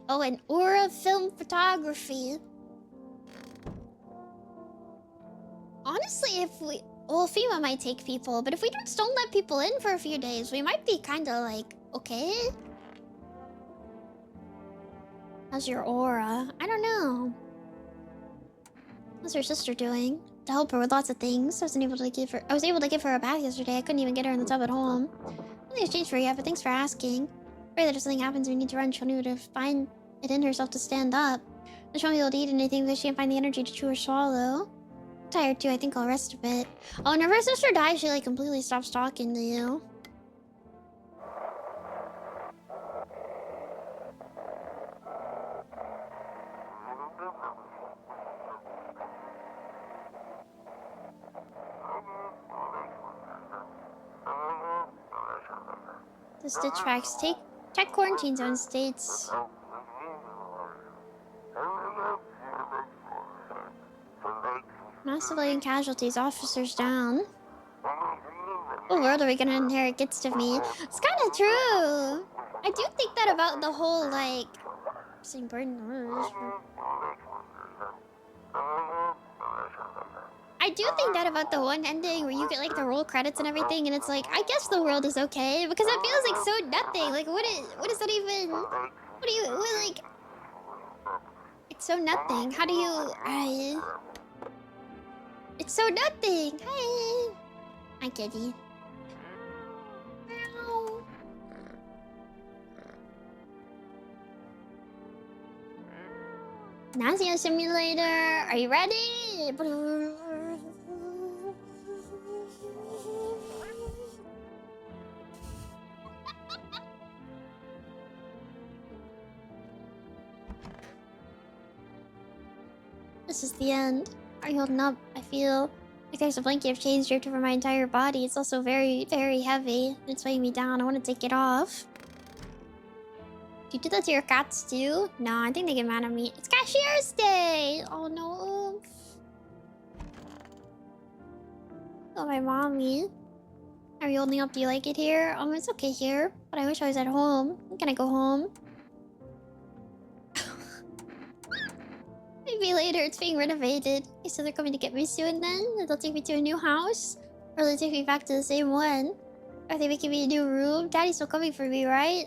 Oh, and Aura Film Photography. Honestly, if we... Well, FEMA might take people, but if we just don't let people in for a few days, we might be kind of like, okay. How's your aura? I don't know. How's her sister doing? To help her with lots of things. I was able to give her a bath yesterday. I couldn't even get her in the tub at home. Nothing's changed for her yet, but thanks for asking. Pray that if something happens we need to run, she'll need to find it in herself to stand up. She won't be able to eat anything because she can't find the energy to chew or swallow. I'm tired too, I think I'll rest a bit. Oh, whenever her sister dies, she like completely stops talking to you. The stitch tracks. Check quarantine zone states. Mass civilian casualties, officers down. What world are we gonna inherit gets to me? It's kinda true. I do think that about the whole, like... Same burden. I do think that about the one ending where you get like the roll credits and everything, and it's like, I guess the world is okay, because it feels like so nothing. Like, what is that even? Like... It's so nothing. How do you... It's so nothing. Hey. Hi, kitty. Meow. Nausea simulator. Are you ready? This is the end. Are you holding up? I feel like there's a blanket of chains draped over my entire body. It's also very, very heavy. It's weighing me down. I want to take it off. Do you do that to your cats too? No, I think they get mad at me. It's Cashier's Day! Oh no. Oh, my mommy. Are you holding up? Do you like it here? It's okay here, but I wish I was at home. When can I go home? Maybe later, it's being renovated. Okay, so they're coming to get me soon then? They'll take me to a new house? Or they'll take me back to the same one? Are they making me a new room? Daddy's still coming for me, right?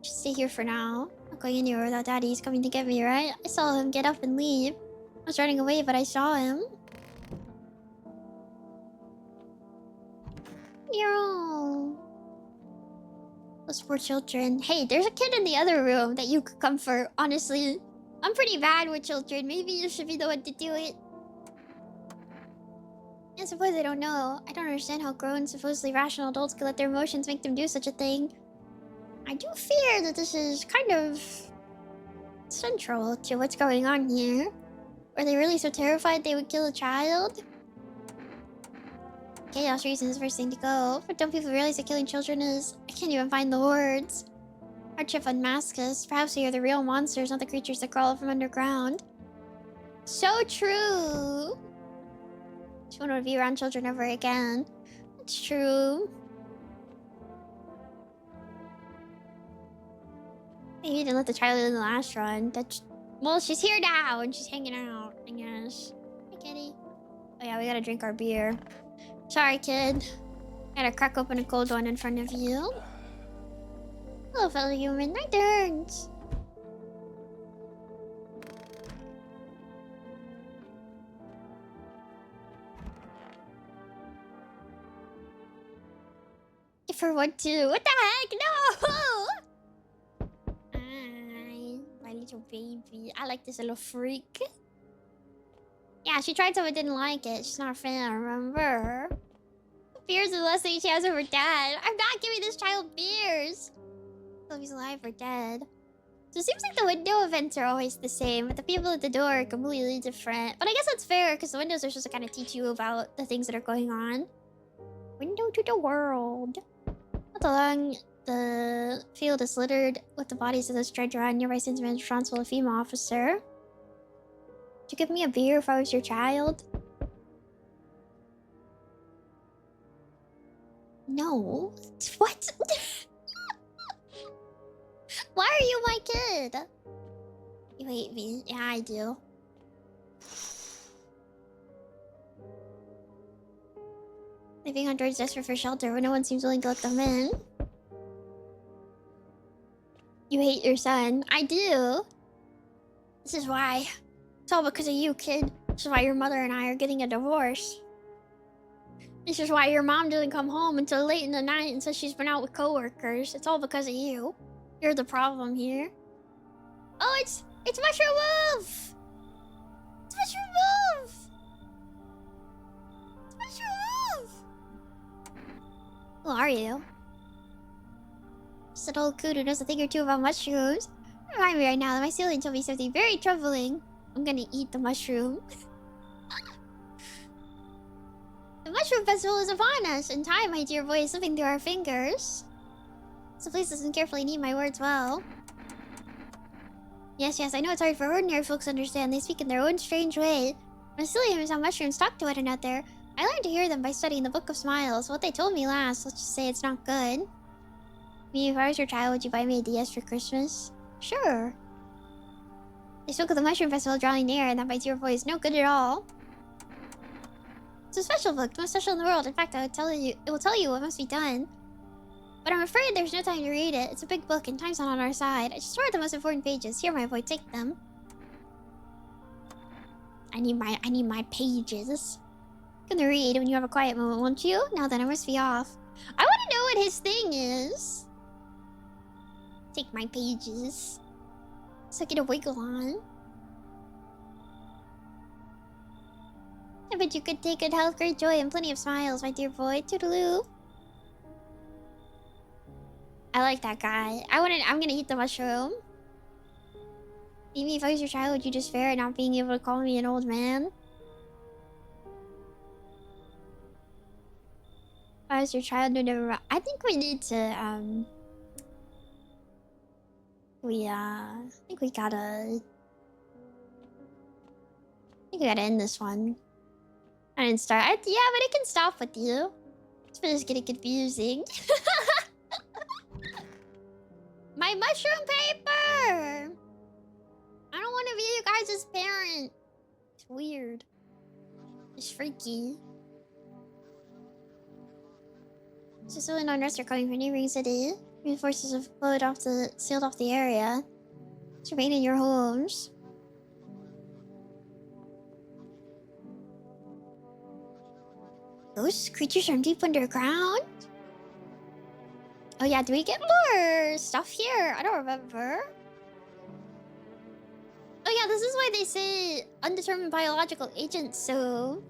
Just stay here for now. Not going anywhere without Daddy. He's coming to get me, right? I saw him get up and leave. I was running away, but I saw him. Yo. Those poor children. Hey, there's a kid in the other room that you could comfort. Honestly, I'm pretty bad with children. Maybe you should be the one to do it. I suppose I don't know. I don't understand how grown, supposedly rational adults could let their emotions make them do such a thing. I do fear that this is kind of central to what's going on here. Are they really so terrified they would kill a child? Chaos reason is the first thing to go. But don't people realize that killing children is... I can't even find the words. Hardship unmasks us. Perhaps we are the real monsters, not the creatures that crawl from underground. So true. Just wouldn't want to be around children ever again. That's true. Maybe you didn't let the child in the last run. That's... Well, she's here now and she's hanging out, I guess. Hi, kitty. Oh yeah, we gotta drink our beer. Sorry, kid. Gotta crack open a cold one in front of you. Hello, fellow human. My turns. For what too? What the heck? No! Hi, my little baby. I like this little freak. Yeah, she tried something, didn't like it. She's not a fan, remember? Beers is the last thing she has over dad. I'm not giving this child beers. If he's alive or dead. So it seems like the window events are always the same, but the people at the door are completely different. But I guess that's fair, because the windows are supposed to kind of teach you about the things that are going on. Window to the world. Not along the field is littered with the bodies of those tread drawn nearby Cinnamon responsible, a female officer. Would you give me a beer if I was your child? No. What? Why are you my kid? You hate me. Yeah, I do. Living on George's desperate for shelter where no one seems willing to let them in. You hate your son. I do. This is why. It's all because of you, kid. This is why your mother and I are getting a divorce. This is why your mom doesn't come home until late in the night and says she's been out with coworkers. It's all because of you. You're the problem here. Oh, it's Mushroom Wolf! It's Mushroom Wolf! It's Mushroom Wolf! Who are you? Just an old coot who knows a thing or two about mushrooms. Remind me right now that my ceiling told me something very troubling. I'm gonna eat the mushroom. The Mushroom Festival is upon us. In time, my dear boy, is slipping through our fingers. So please listen carefully, need my words well. Yes, I know it's hard for ordinary folks to understand. They speak in their own strange way. Mycelium is how mushrooms talk to one another. I learned to hear them by studying the Book of Smiles. What they told me last, let's just say it's not good. Me, if I was your child, would you buy me a DS for Christmas? Sure. They spoke of the Mushroom Festival drawing near, and that my dear boy is no good at all. It's a special book, the most special in the world. In fact, it will tell you what must be done. But I'm afraid there's no time to read it. It's a big book and time's not on our side. I just wrote the most important pages. Here, my boy, take them. I need my pages. Gonna read when you have a quiet moment, won't you? Now then, I must be off. I want to know what his thing is. Take my pages. So I get a wiggle on. I bet you could take good health, great joy, and plenty of smiles, my dear boy. Toodaloo. I like that guy. I'm gonna eat the mushroom. Maybe if I was your child, would you just fear at not being able to call me an old man? If I was your child, no, never. I think we need to, I think we gotta end this one. I didn't start. Yeah, but it can stop with you. It's just getting confusing. My mushroom paper! I don't want to be you guys' parent. It's weird. It's freaky. Civilian unrest are coming from neighboring city. Reinforcements have sealed off the area. Just remain in your homes. Those creatures from deep underground? Oh yeah, do we get more stuff here? I don't remember. Oh yeah, this is why they say undetermined biological agents, so...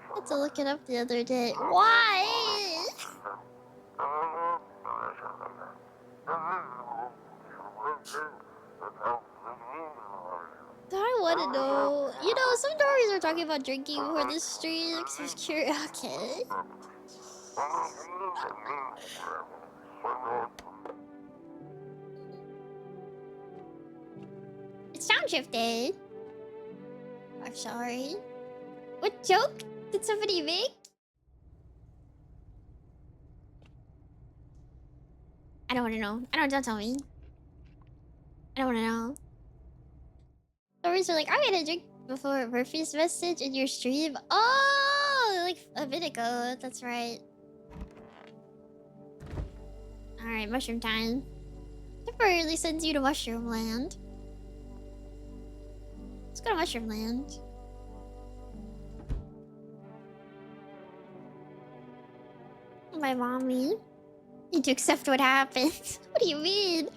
I had to look it up the other day. Why? I want to know. You know, some Dories are talking about drinking before this stream. Cause I was curious. Okay. It's downshift day. I'm sorry. What joke did somebody make? I don't want to know. Don't tell me. I don't want to know. Stories are like, I'm gonna drink before Murphy's message in your stream. Oh, like a bit ago. That's right. Alright, mushroom time. Temporarily sends you to Mushroom Land. Let's go to Mushroom Land. My mommy. Need to accept what happened. What do you mean?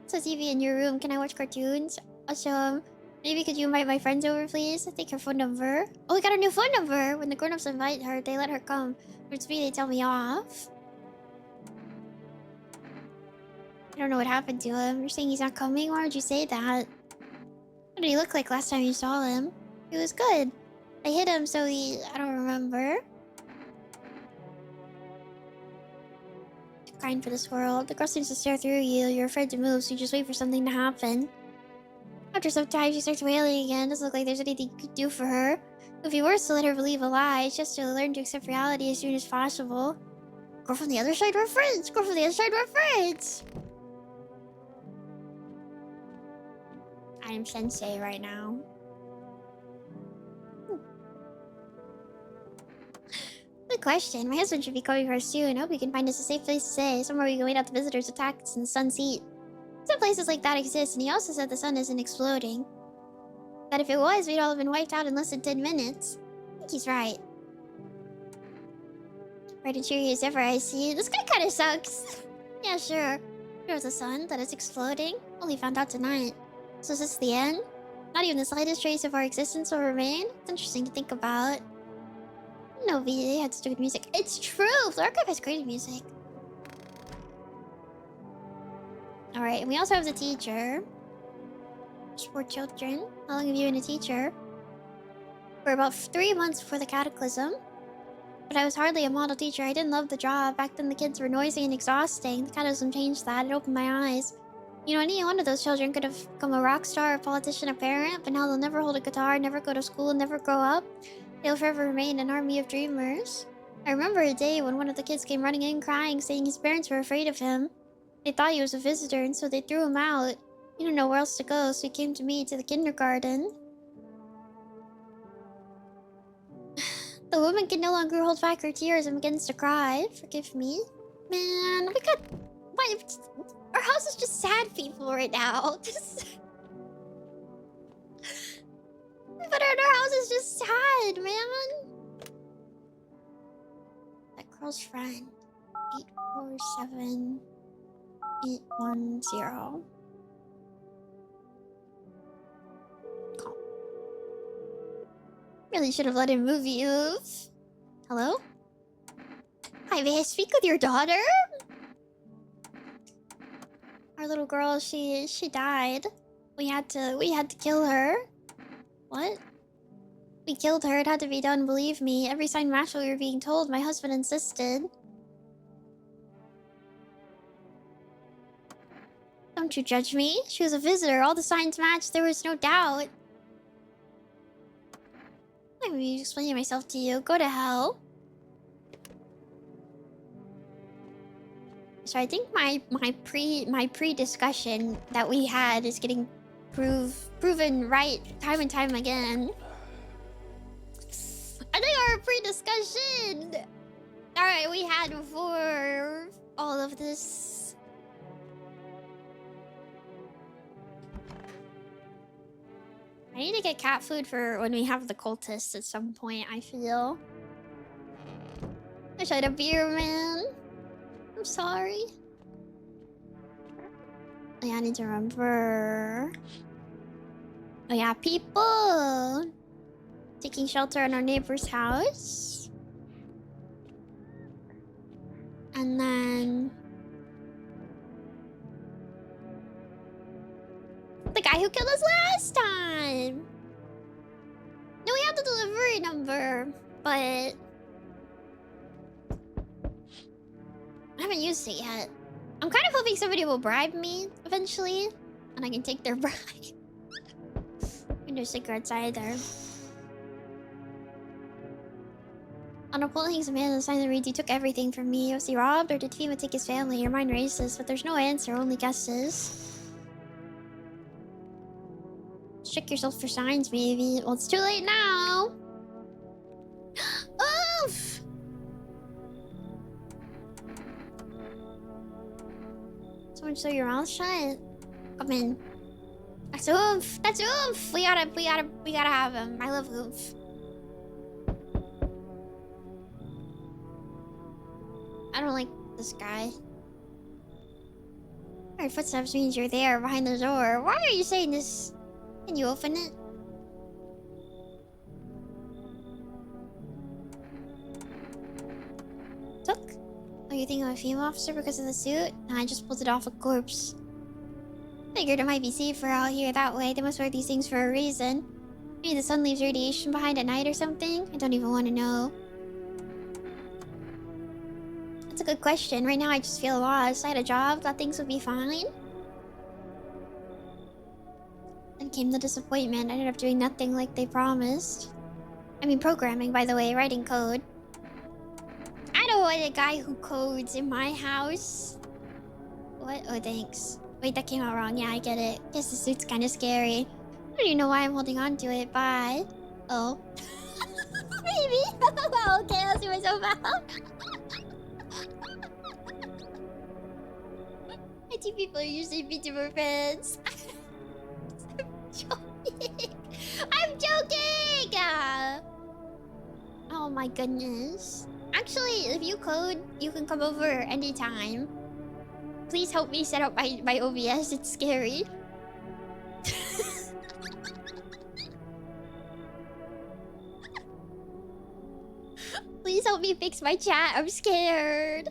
So TV in your room. Can I watch cartoons? Awesome. Maybe could you invite my friends over, please? I take her phone number. Oh, we got a new phone number. When the grown-ups invite her, they let her come. When it's me, they tell me off. I don't know what happened to him. You're saying he's not coming? Why would you say that? What did he look like last time you saw him? He was good. I hit him, so I don't remember. Too kind for this world. The girl seems to stare through you. You're afraid to move, so you just wait for something to happen. After some time, she starts wailing again. Doesn't look like there's anything you could do for her. If you were to let her believe a lie, she has to learn to accept reality as soon as possible. Girl from the other side, we're friends! Girl from the other side, we're friends! I am sensei right now. Good question. My husband should be coming here soon. I hope we can find us a safe place to stay. Somewhere we can wait out the visitors' attacks in the sun's heat. Some places like that exist, and he also said the sun isn't exploding. That if it was, we'd all have been wiped out in less than 10 minutes. I think he's right. Bright and cheery as ever, I see. This guy kinda sucks. Yeah, sure. There was a sun that is exploding. Only found out tonight. So is this the end? Not even the slightest trace of our existence will remain? It's interesting to think about. No, they had such good music. It's true! The archive has great music. Alright, and we also have the teacher. For children. How long have you been a teacher? For about 3 months before the cataclysm. But I was hardly a model teacher. I didn't love the job. Back then the kids were noisy and exhausting. The cataclysm changed that. It opened my eyes. You know, any one of those children could have become a rock star, a politician, a parent, but now they'll never hold a guitar, never go to school, never grow up. They'll forever remain an army of dreamers. I remember a day when one of the kids came running in crying, saying his parents were afraid of him. They thought he was a visitor, and so they threw him out. He didn't know where else to go, so he came to me, to the kindergarten. The woman can no longer hold back her tears and begins to cry. Forgive me. Man, we got... What? Our house is just sad people right now. But our house is just sad, man. That girl's friend. 847 810. Call. Really should have let him move you. Hello? Hi, may I speak with your daughter? Our little girl, she died. We had to kill her. What? We killed her. It had to be done, believe me. Every sign matched what we were being told. My husband insisted. Don't you judge me. She was a visitor. All the signs matched. There was no doubt. Let me explain myself to you. Go to hell. So I think my pre-discussion that we had is getting proven right time and time again. I think our pre-discussion alright we had before all of this. I need to get cat food for when we have the cultists at some point, I feel. I tried a beer, man. I'm sorry. Oh, yeah, I need to remember. Oh yeah, people taking shelter in our neighbor's house. And then the guy who killed us last time. No, we have the delivery number, but I haven't used it yet. I'm kind of hoping somebody will bribe me eventually, and I can take their bribe. No cigarettes either. On a poll, he's a man and sign that reads, "You took everything from me. Was he robbed, or did Fima take his family? Your mind races, but there's no answer, only guesses." Check yourself for signs, maybe. Well, it's too late now. Oof! Someone show your mouth shut. Come in. That's oomph. That's oomph. We gotta have him. I love oomph. I don't like this guy. Heard footsteps means you're there behind the door. Why are you saying this? Can you open it? Took? Oh, you think I'm a female officer because of the suit? Nah, I just pulled it off a corpse. Figured it might be safer out here that way. They must wear these things for a reason. Maybe the sun leaves radiation behind at night or something? I don't even want to know. That's a good question. Right now I just feel lost. I had a job, thought things would be fine. Then came the disappointment. I ended up doing nothing like they promised. I mean programming, by the way, writing code. I don't want a guy who codes in my house. What? Oh, thanks. Wait, that came out wrong. Yeah, I get it. Guess the suit's kind of scary. I don't even know why I'm holding on to it. Bye. Oh. Maybe. Okay, I'll see myself out. IT people are usually VTuber fans. I'm joking. I'm joking! Oh my goodness. Actually, if you code, you can come over anytime. Please help me set up my OBS. It's scary. Please help me fix my chat. I'm scared.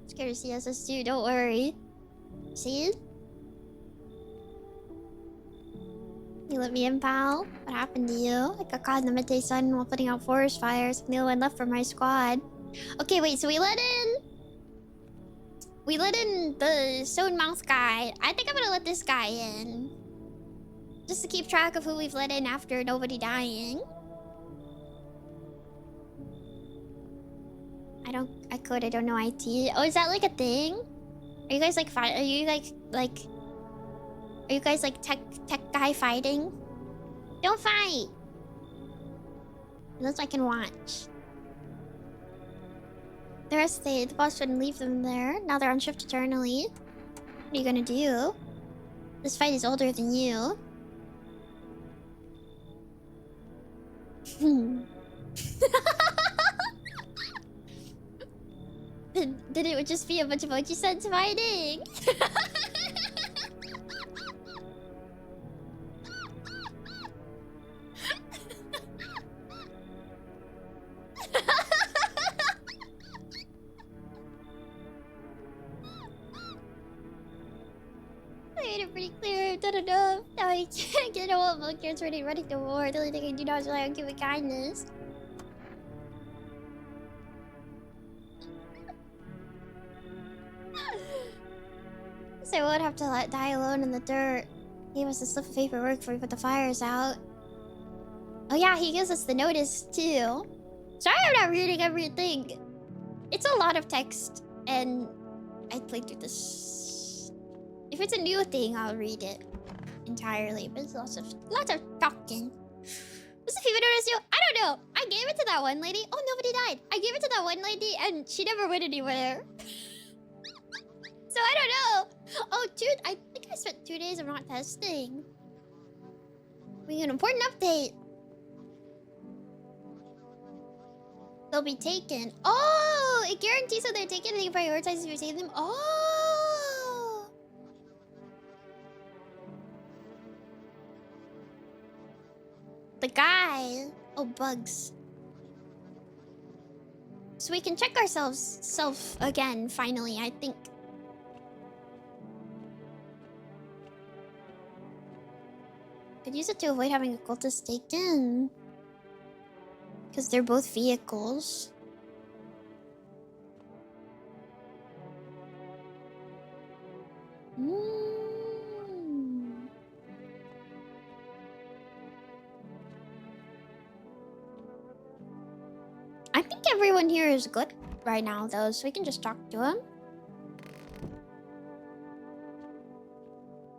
Scared to see us as two. Don't worry. See? You let me in, pal? What happened to you? I got caught in the midday sun while putting out forest fires. I'm the only one left from my squad. Okay, wait, so we let in the stone mouth guy. I think I'm gonna let this guy in. Just to keep track of who we've let in after nobody dying. I don't know IT. Oh, is that like a thing? Are you guys like are you guys like tech guy fighting? Don't fight! Unless I can watch. The rest the boss wouldn't leave them there. Now they're on shift eternally. What are you gonna do? This fight is older than you. Then it would just be a bunch of Oji-sans fighting. it pretty clear. I've done enough. Now I can't get all of my kids ready to war. The only thing I do now is rely on giving kindness. So I won't have to die alone in the dirt. He gave us a slip of paperwork before we put the fires out. Oh yeah, he gives us the notice too. Sorry I'm not reading everything. It's a lot of text, and I played through this. If it's a new thing, I'll read it entirely. But it's lots of talking. What's the people notice you? I don't know. I gave it to that one lady. Oh, nobody died. I gave it to that one lady, and she never went anywhere. So I don't know. Oh, dude, I think I spent 2 days of not testing. We got an important update. They'll be taken. Oh, it guarantees that they're taken and they prioritize if you save them. Oh. The guy. Oh, bugs. So we can check ourselves self again, finally, I think. Could use it to avoid having a cultist taken. Because they're both vehicles. I think everyone here is good right now, though, so we can just talk to him.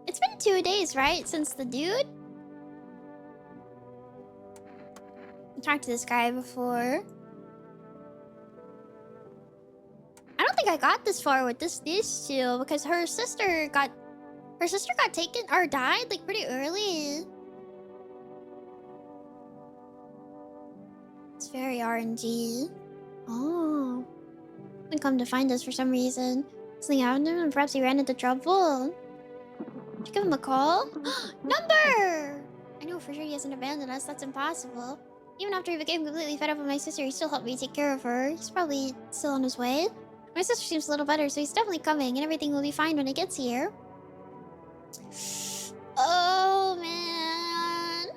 It's been 2 days, right, since the dude? I talked to this guy before. I don't think I got this far with these two because her sister got taken or died like pretty early. It's very RNG. Oh. Didn't come to find us for some reason. Something happened to him and perhaps he ran into trouble. Did you give him a call? Number! I know for sure he hasn't abandoned us. That's impossible. Even after he became completely fed up with my sister, he still helped me take care of her. He's probably still on his way. My sister seems a little better, so he's definitely coming, and everything will be fine when he gets here. Oh, man.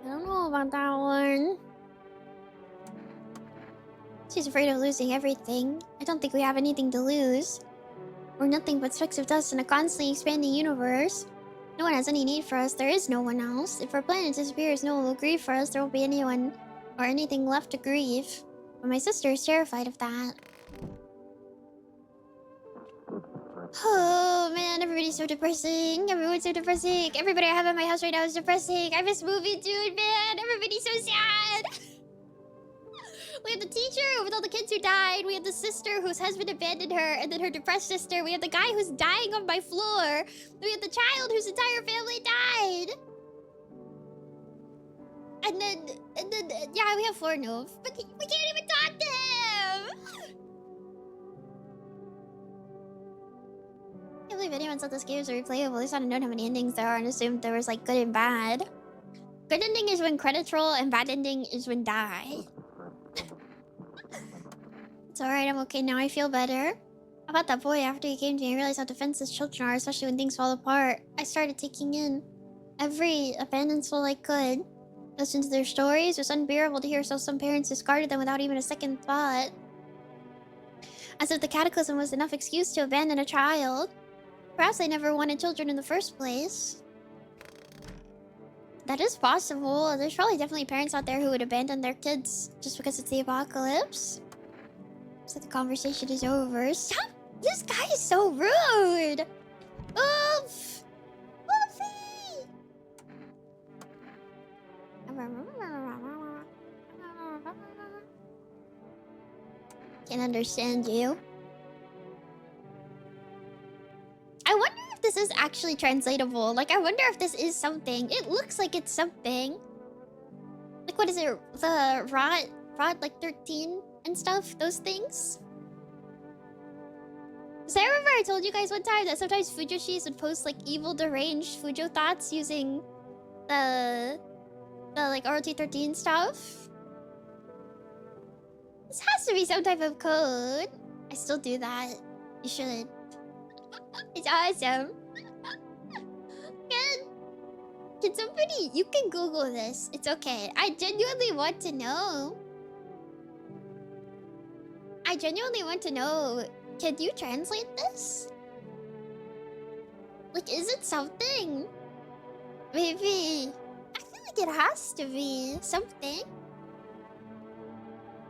I don't know about that one. She's afraid of losing everything. I don't think we have anything to lose. We're nothing but specks of dust in a constantly expanding universe. No one has any need for us. There is no one else. If our planet disappears, no one will grieve for us. There won't be anyone or anything left to grieve. But my sister is terrified of that. Oh, man. Everybody's so depressing. Everyone's so depressing. Everybody I have at my house right now is depressing. I miss movie dude, man. Everybody's so sad. We have the teacher with all the kids who died. We have the sister whose husband abandoned her, and then her depressed sister. We have the guy who's dying on my floor. We have the child whose entire family died. And then, yeah, we have Fornov. But we can't even talk to him. I can't believe anyone said this game is replayable. At least I didn't know how many endings there are and assumed there was like good and bad. Good ending is when credits roll, and bad ending is when die. It's alright, I'm okay now. I feel better. About that boy, after he came to me, I realized how defenseless children are, especially when things fall apart. I started taking in every abandoned soul I could. Listen to their stories. It was unbearable to hear some parents discarded them without even a second thought. As if the cataclysm was enough excuse to abandon a child. Perhaps they never wanted children in the first place. That is possible. There's probably definitely parents out there who would abandon their kids just because it's the apocalypse. So the conversation is over. Stop! This guy is so rude! Oof! Woofy! Can't understand you. I wonder if this is actually translatable. Like, I wonder if this is something. It looks like it's something. Like, what is it? The rod like 13 and stuff? Those things? So I remember I told you guys one time that sometimes Fujoshis would post like evil deranged Fujo thoughts using the like ROT13 stuff. This has to be some type of code. I still do that. You should. It's awesome. Can, can somebody... You can Google this. It's okay. I genuinely want to know. I genuinely want to know. Can you translate this? Like, is it something? Maybe. I feel like it has to be something.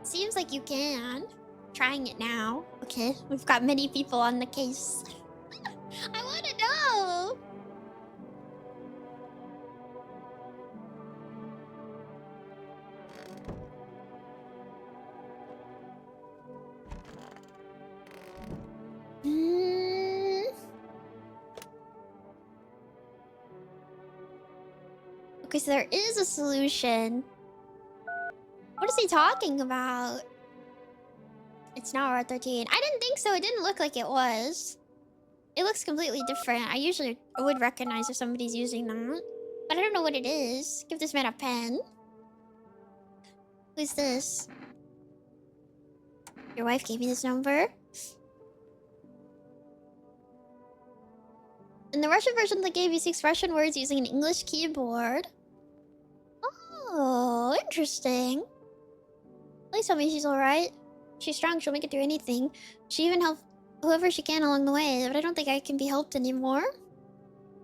Seems like you can. Trying it now. Okay, we've got many people on the case. I want to know. Okay, so there is a solution. What is he talking about? It's not R13. I didn't think so. It didn't look like it was. It looks completely different. I usually would recognize if somebody's using that. But I don't know what it is. Give this man a pen. Who's this? Your wife gave me this number. In the Russian version, they gave you 6 Russian words using an English keyboard. Oh, interesting. Please tell me she's alright. She's strong, she'll make it through anything. She even helped whoever she can along the way, but I don't think I can be helped anymore.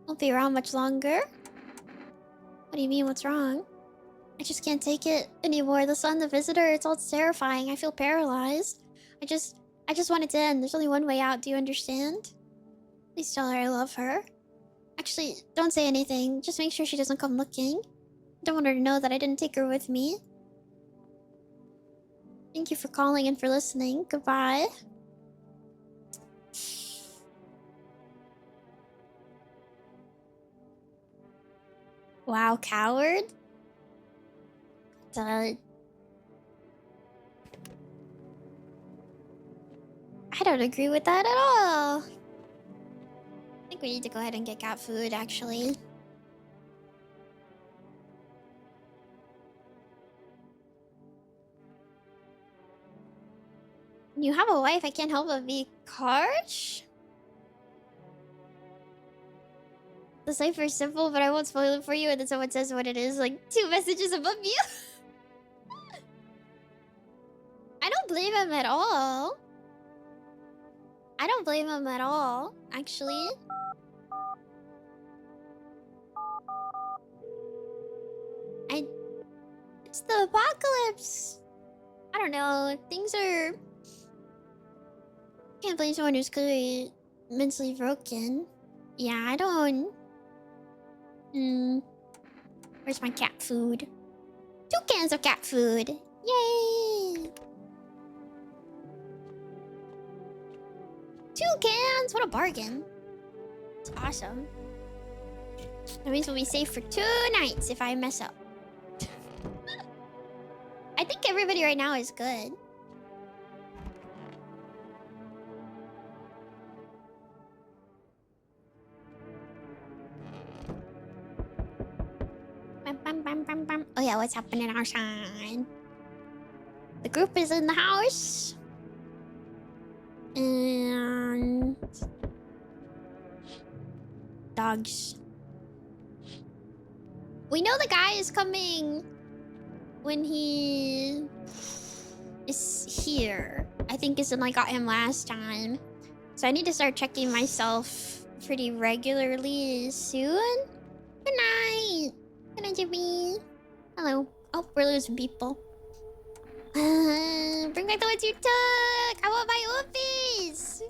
Won't be around much longer. What do you mean, what's wrong? I just can't take it anymore. The sun, the visitor, it's all terrifying. I feel paralyzed. I just want it to end. There's only one way out, do you understand? Please tell her I love her. Actually, don't say anything. Just make sure she doesn't come looking. I don't want her to know that I didn't take her with me. Thank you for calling and for listening. Goodbye. Wow, coward? I don't agree with that at all. I think we need to go ahead and get cat food, actually. You have a wife, I can't help but be harsh. The cipher is simple, but I won't spoil it for you, and then someone says what it is, like 2 messages above you. I don't blame him at all. I don't blame him at all, actually. It's the apocalypse. I don't know, things are... Can't blame someone who's clearly mentally broken. Yeah, I don't... Where's my cat food? 2 cans of cat food. Yay! 2 cans? What a bargain. It's awesome. That means we'll be safe for 2 nights if I mess up. I think everybody right now is good. Oh yeah, what's happening outside? The group is in the house. And... dogs. We know the guy is coming when he is here. I think it's when I got him last time. So I need to start checking myself pretty regularly soon. Good night. Good night, Jimmy. Hello. Oh, we're losing people. Bring back the ones you took. I want my oopies.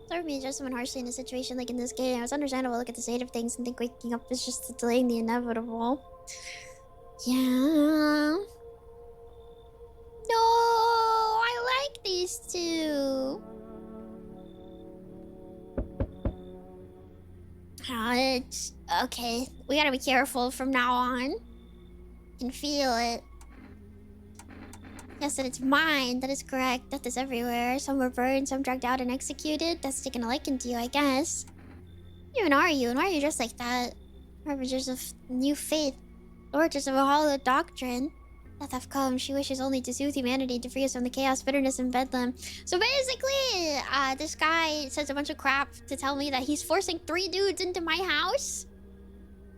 Sorry for being just someone harshly in a situation like in this game. It's understandable to look at the state of things and think waking up is just delaying the inevitable. Yeah. No, I like these 2. It's okay. We gotta be careful from now on. Can feel it. Yes, that it's mine. That is correct. Death is everywhere. Some were burned, some dragged out and executed. That's taken a liking to you, I guess. Even are you? And why are you dressed like that? Harbingers of new faith, origins of a hollow doctrine. Death have come. She wishes only to soothe humanity, to free us from the chaos, bitterness, and bedlam. So basically, this guy says a bunch of crap to tell me that he's forcing 3 dudes into my house,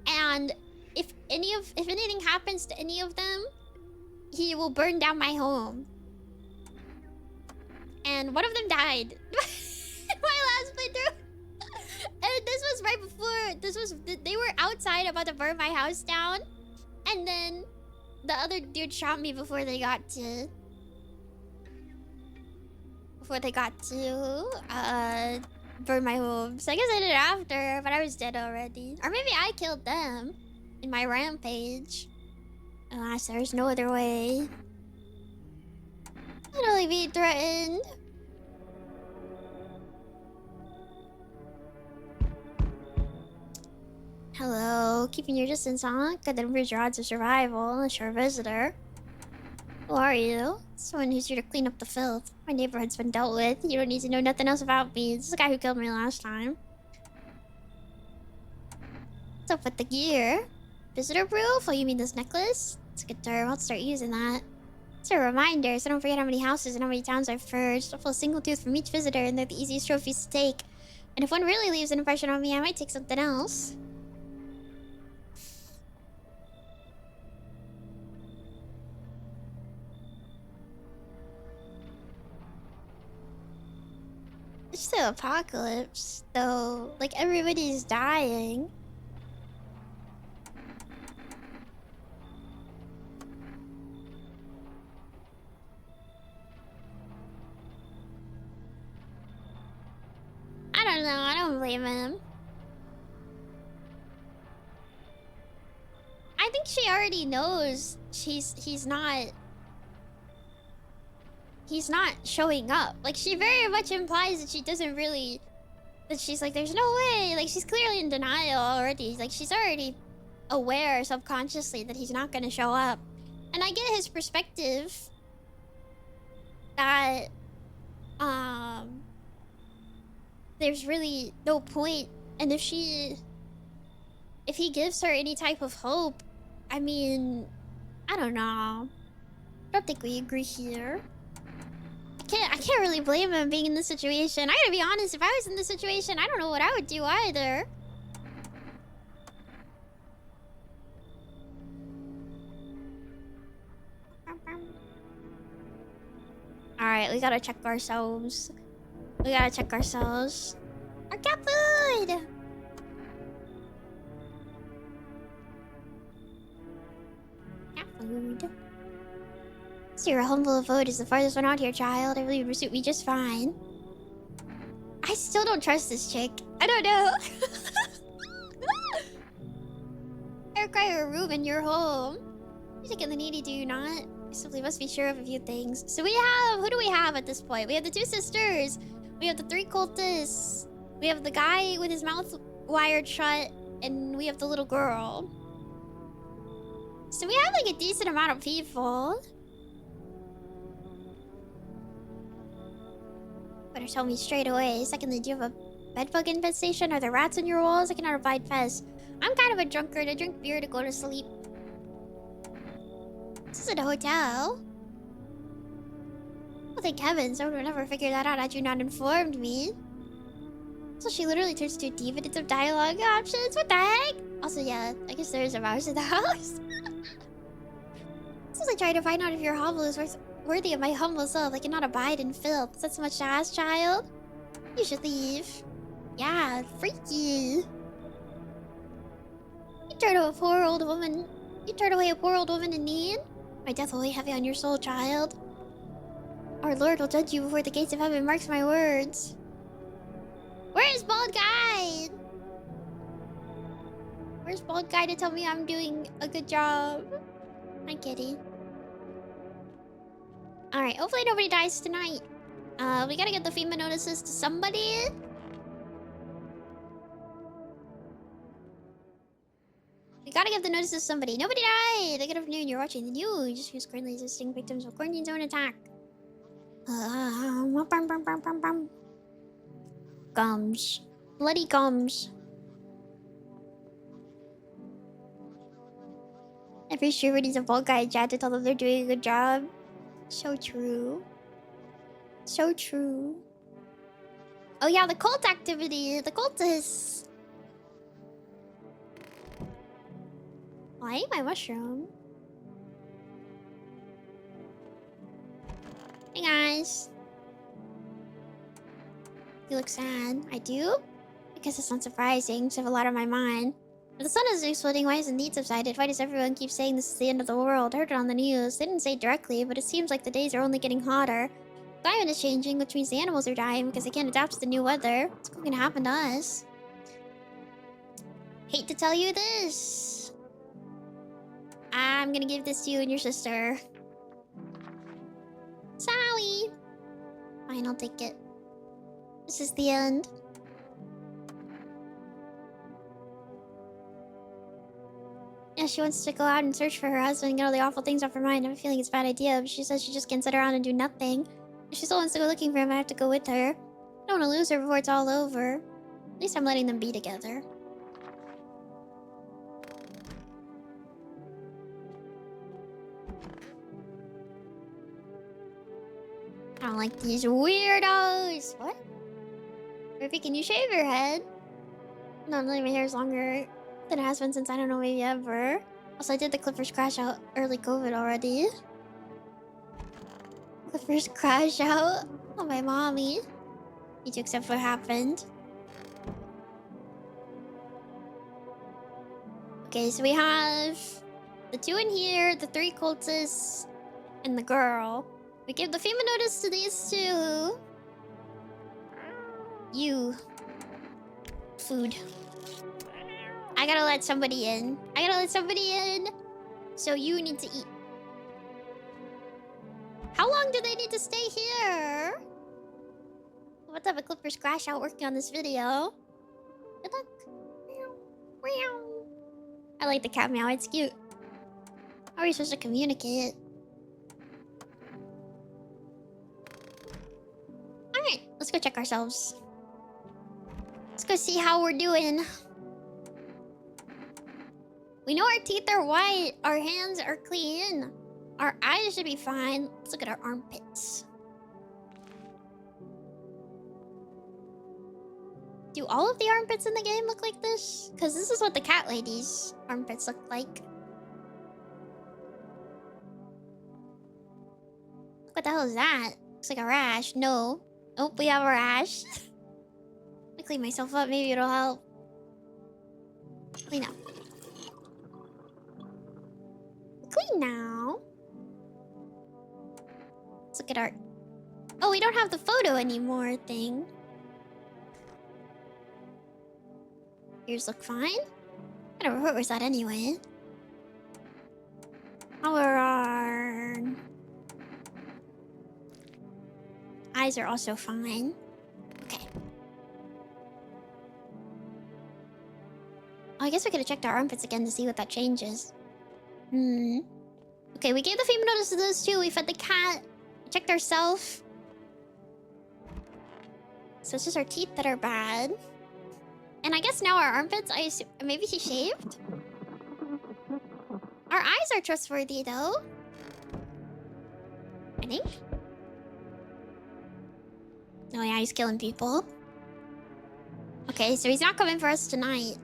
and if anything happens to any of them, he will burn down my home. And one of them died in my last playthrough. And this was right before they were outside about to burn my house down, and then the other dude shot me before they got to burn my home. So I guess I did it after, but I was dead already. Or maybe I killed them in my rampage. Alas, there's no other way. I'd only be threatened. Hello, keeping your distance, huh? Good to improve your odds of survival, unless you're a visitor. Who are you? Someone who's here to clean up the filth. My neighborhood's been dealt with. You don't need to know nothing else about me. This is the guy who killed me last time. What's up with the gear? Visitor proof? Oh, you mean this necklace? It's a good term. I'll start using that. It's a reminder, so don't forget how many houses and how many towns I've purged. I'll pull a single tooth from each visitor, and they're the easiest trophies to take. And if one really leaves an impression on me, I might take something else. It's the apocalypse, though. Like, everybody's dying. I don't know. I don't blame him. I think she already knows he's not showing up. Like, she very much implies that she doesn't really... That she's like, there's no way. Like, she's clearly in denial already. Like, she's already aware subconsciously that he's not gonna show up. And I get his perspective that... there's really no point. And if he gives her any type of hope, I mean... I don't know. I don't think we agree here. I can't really blame him being in this situation. I gotta be honest, if I was in this situation, I don't know what I would do either. Alright, we gotta check ourselves. Our cat food! Cat food. So your humble abode is the farthest one out here, child. I believe it would suit me just fine. I still don't trust this chick. I don't know. I require a room in your home. You take in the needy, do you not? You simply must be sure of a few things. So we have... Who do we have at this point? We have the 2 sisters. We have the 3 cultists. We have the guy with his mouth wired shut. And we have the little girl. So we have like a decent amount of people. Better tell me straight away. Secondly, do you have a bedbug infestation? Are there rats in your walls? I cannot abide pests. I'm kind of a drunkard. I drink beer to go to sleep. This isn't a hotel. Well, thank heavens. I would have never figured that out had you not informed me. So she literally turns to a definitive dialogue options. What the heck? Also, yeah, I guess there is a mouse in the house. Since I tried to find out if your hovel is worthy of my humble self, I cannot abide in filth. Is that so much to ask, child? You should leave. Yeah, freaky. You turn away a poor old woman in need? My death will weigh heavy on your soul, child. Our Lord will judge you before the gates of heaven, marks my words. Where's Bald Guy? Where's Bald Guy to tell me I'm doing a good job? Hi, kitty. Alright, hopefully nobody dies tonight. We gotta get the FEMA notices to somebody. We gotta give the notices to somebody. Nobody died! Good afternoon, you're watching the news. Who's currently assisting victims of quarantine zone attack? Gums. Bloody gums. Every streamer needs a bald guy in chat to tell them they're doing a good job. So true. So true. Oh yeah, the cult activity. The cultists. Oh, I ate my mushroom. Hey guys. You look sad. I do? I guess it's not surprising. Just have a lot on my mind. If the sun is exploding, why hasn't the heat subsided? Why does everyone keep saying this is the end of the world? I heard it on the news. They didn't say it directly, but it seems like the days are only getting hotter. The climate is changing, which means the animals are dying because they can't adapt to the new weather. What's going to happen to us? Hate to tell you this. I'm gonna give this to you and your sister. Sally! Fine, I'll take it. This is the end. Yeah, she wants to go out and search for her husband and get all the awful things off her mind. I have a feeling it's a bad idea, but she says she just can't sit around and do nothing. If she still wants to go looking for him, I have to go with her. I don't want to lose her before it's all over. At least I'm letting them be together. I don't like these weirdos. What? Ruby, can you shave your head? No, really, my hair is longer than it has been since I don't know, maybe ever. Also, I did the Clippers crash out early COVID already. Clippers crash out? Oh, my mommy. Need to accept what happened. Okay, so we have the 2 in here, the 3 cultists, and the girl. We give the FEMA notice to these 2. You. Food. I gotta let somebody in. I gotta let somebody in. So you need to eat. How long do they need to stay here? Let's have a Clippers crash out working on this video. Good luck. Meow. I like the cat meow. It's cute. How are we supposed to communicate? Alright, let's go check ourselves. Let's go see how we're doing. We know our teeth are white. Our hands are clean. Our eyes should be fine. Let's look at our armpits. Do all of the armpits in the game look like this? Because this is what the cat lady's armpits look like. What the hell is that? Looks like a rash. No. Nope, we have a rash. Let me clean myself up. Maybe it'll help. Clean up. Clean now. Let's look at our... Oh, we don't have the photo anymore thing. Ears look fine. I don't know what was that anyway. Our eyes are also fine. Okay. Oh, I guess we could have checked our armpits again to see what that changes. Okay, we gave the FEMA notice to those 2. We fed the cat. We checked ourselves. So it's just our teeth that are bad. And I guess now our armpits, I assume... Maybe he shaved? Our eyes are trustworthy, though. I think. Oh, yeah, he's killing people. Okay, so he's not coming for us tonight.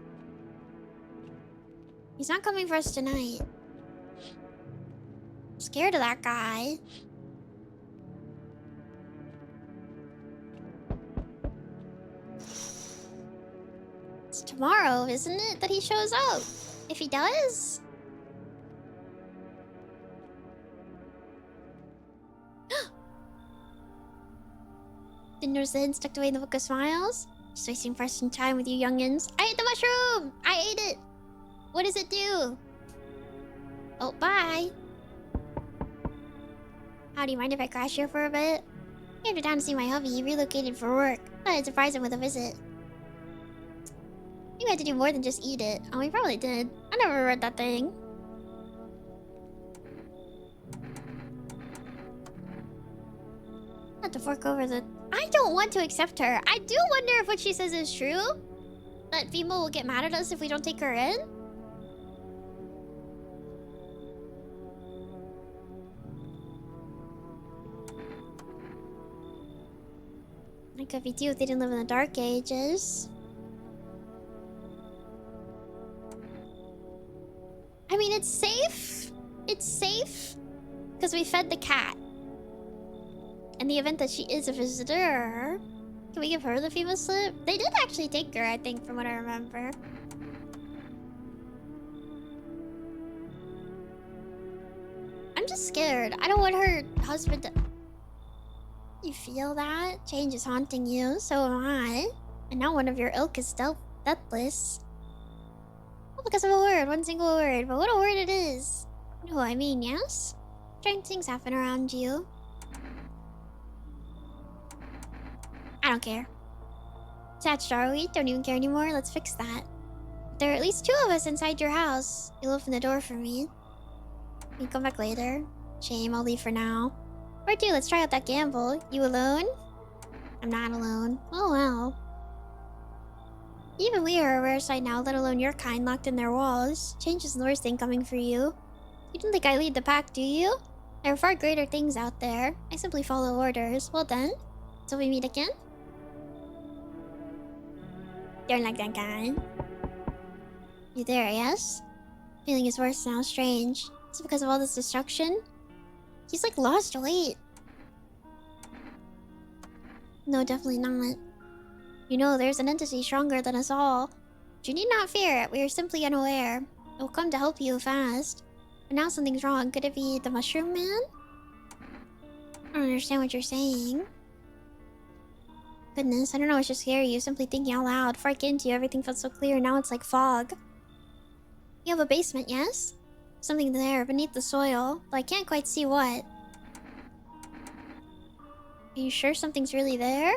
He's not coming for us tonight. I'm scared of that guy. It's tomorrow, isn't it, that he shows up? If he does... Didn't notice the hint tucked away in the book of smiles? Just wasting precious time with you youngins. I ate the mushroom! I ate it! What does it do? Oh, bye. How do you mind if I crash here for a bit? I came to town to see my hubby. He relocated for work. Thought I'd surprise him with a visit. I think we had to do more than just eat it. Oh, we probably did. I never read that thing. I had to fork over the... I don't want to accept her. I do wonder if what she says is true. That FEMA will get mad at us if we don't take her in. It could be too if they didn't live in the Dark Ages. I mean, it's safe. It's safe. Because we fed the cat. In the event that she is a visitor, can we give her the FEMA slip? They did actually take her, I think, from what I remember. I'm just scared. I don't want her husband to... You feel that? Change is haunting you. So am I. And now one of your ilk is deathless. All because of a word. One single word. But what a word it is. You know what I mean, yes? Strange things happen around you. I don't care. Attached, are we? Don't even care anymore. Let's fix that. There are at least 2 of us inside your house. You'll open the door for me. You come back later. Shame, I'll leave for now. Where to? Let's try out that gamble. You alone? I'm not alone. Oh well. Even we are a rare sight now, let alone your kind locked in their walls. Change is the worst thing coming for you. You don't think I lead the pack, do you? There are far greater things out there. I simply follow orders. Well then, till we meet again. Don't like that guy. You there, yes? Feeling is worse now, strange. Is it because of all this destruction? He's like lost weight. No, definitely not. You know, there's an entity stronger than us all. But you need not fear it, we are simply unaware. It will come to help you fast. But now something's wrong. Could it be the Mushroom Man? I don't understand what you're saying. Goodness, I don't know what should scare you. Simply thinking out loud. Before I get into you, everything felt so clear. Now it's like fog. You have a basement, yes? Something there beneath the soil, but I can't quite see what. Are you sure something's really there?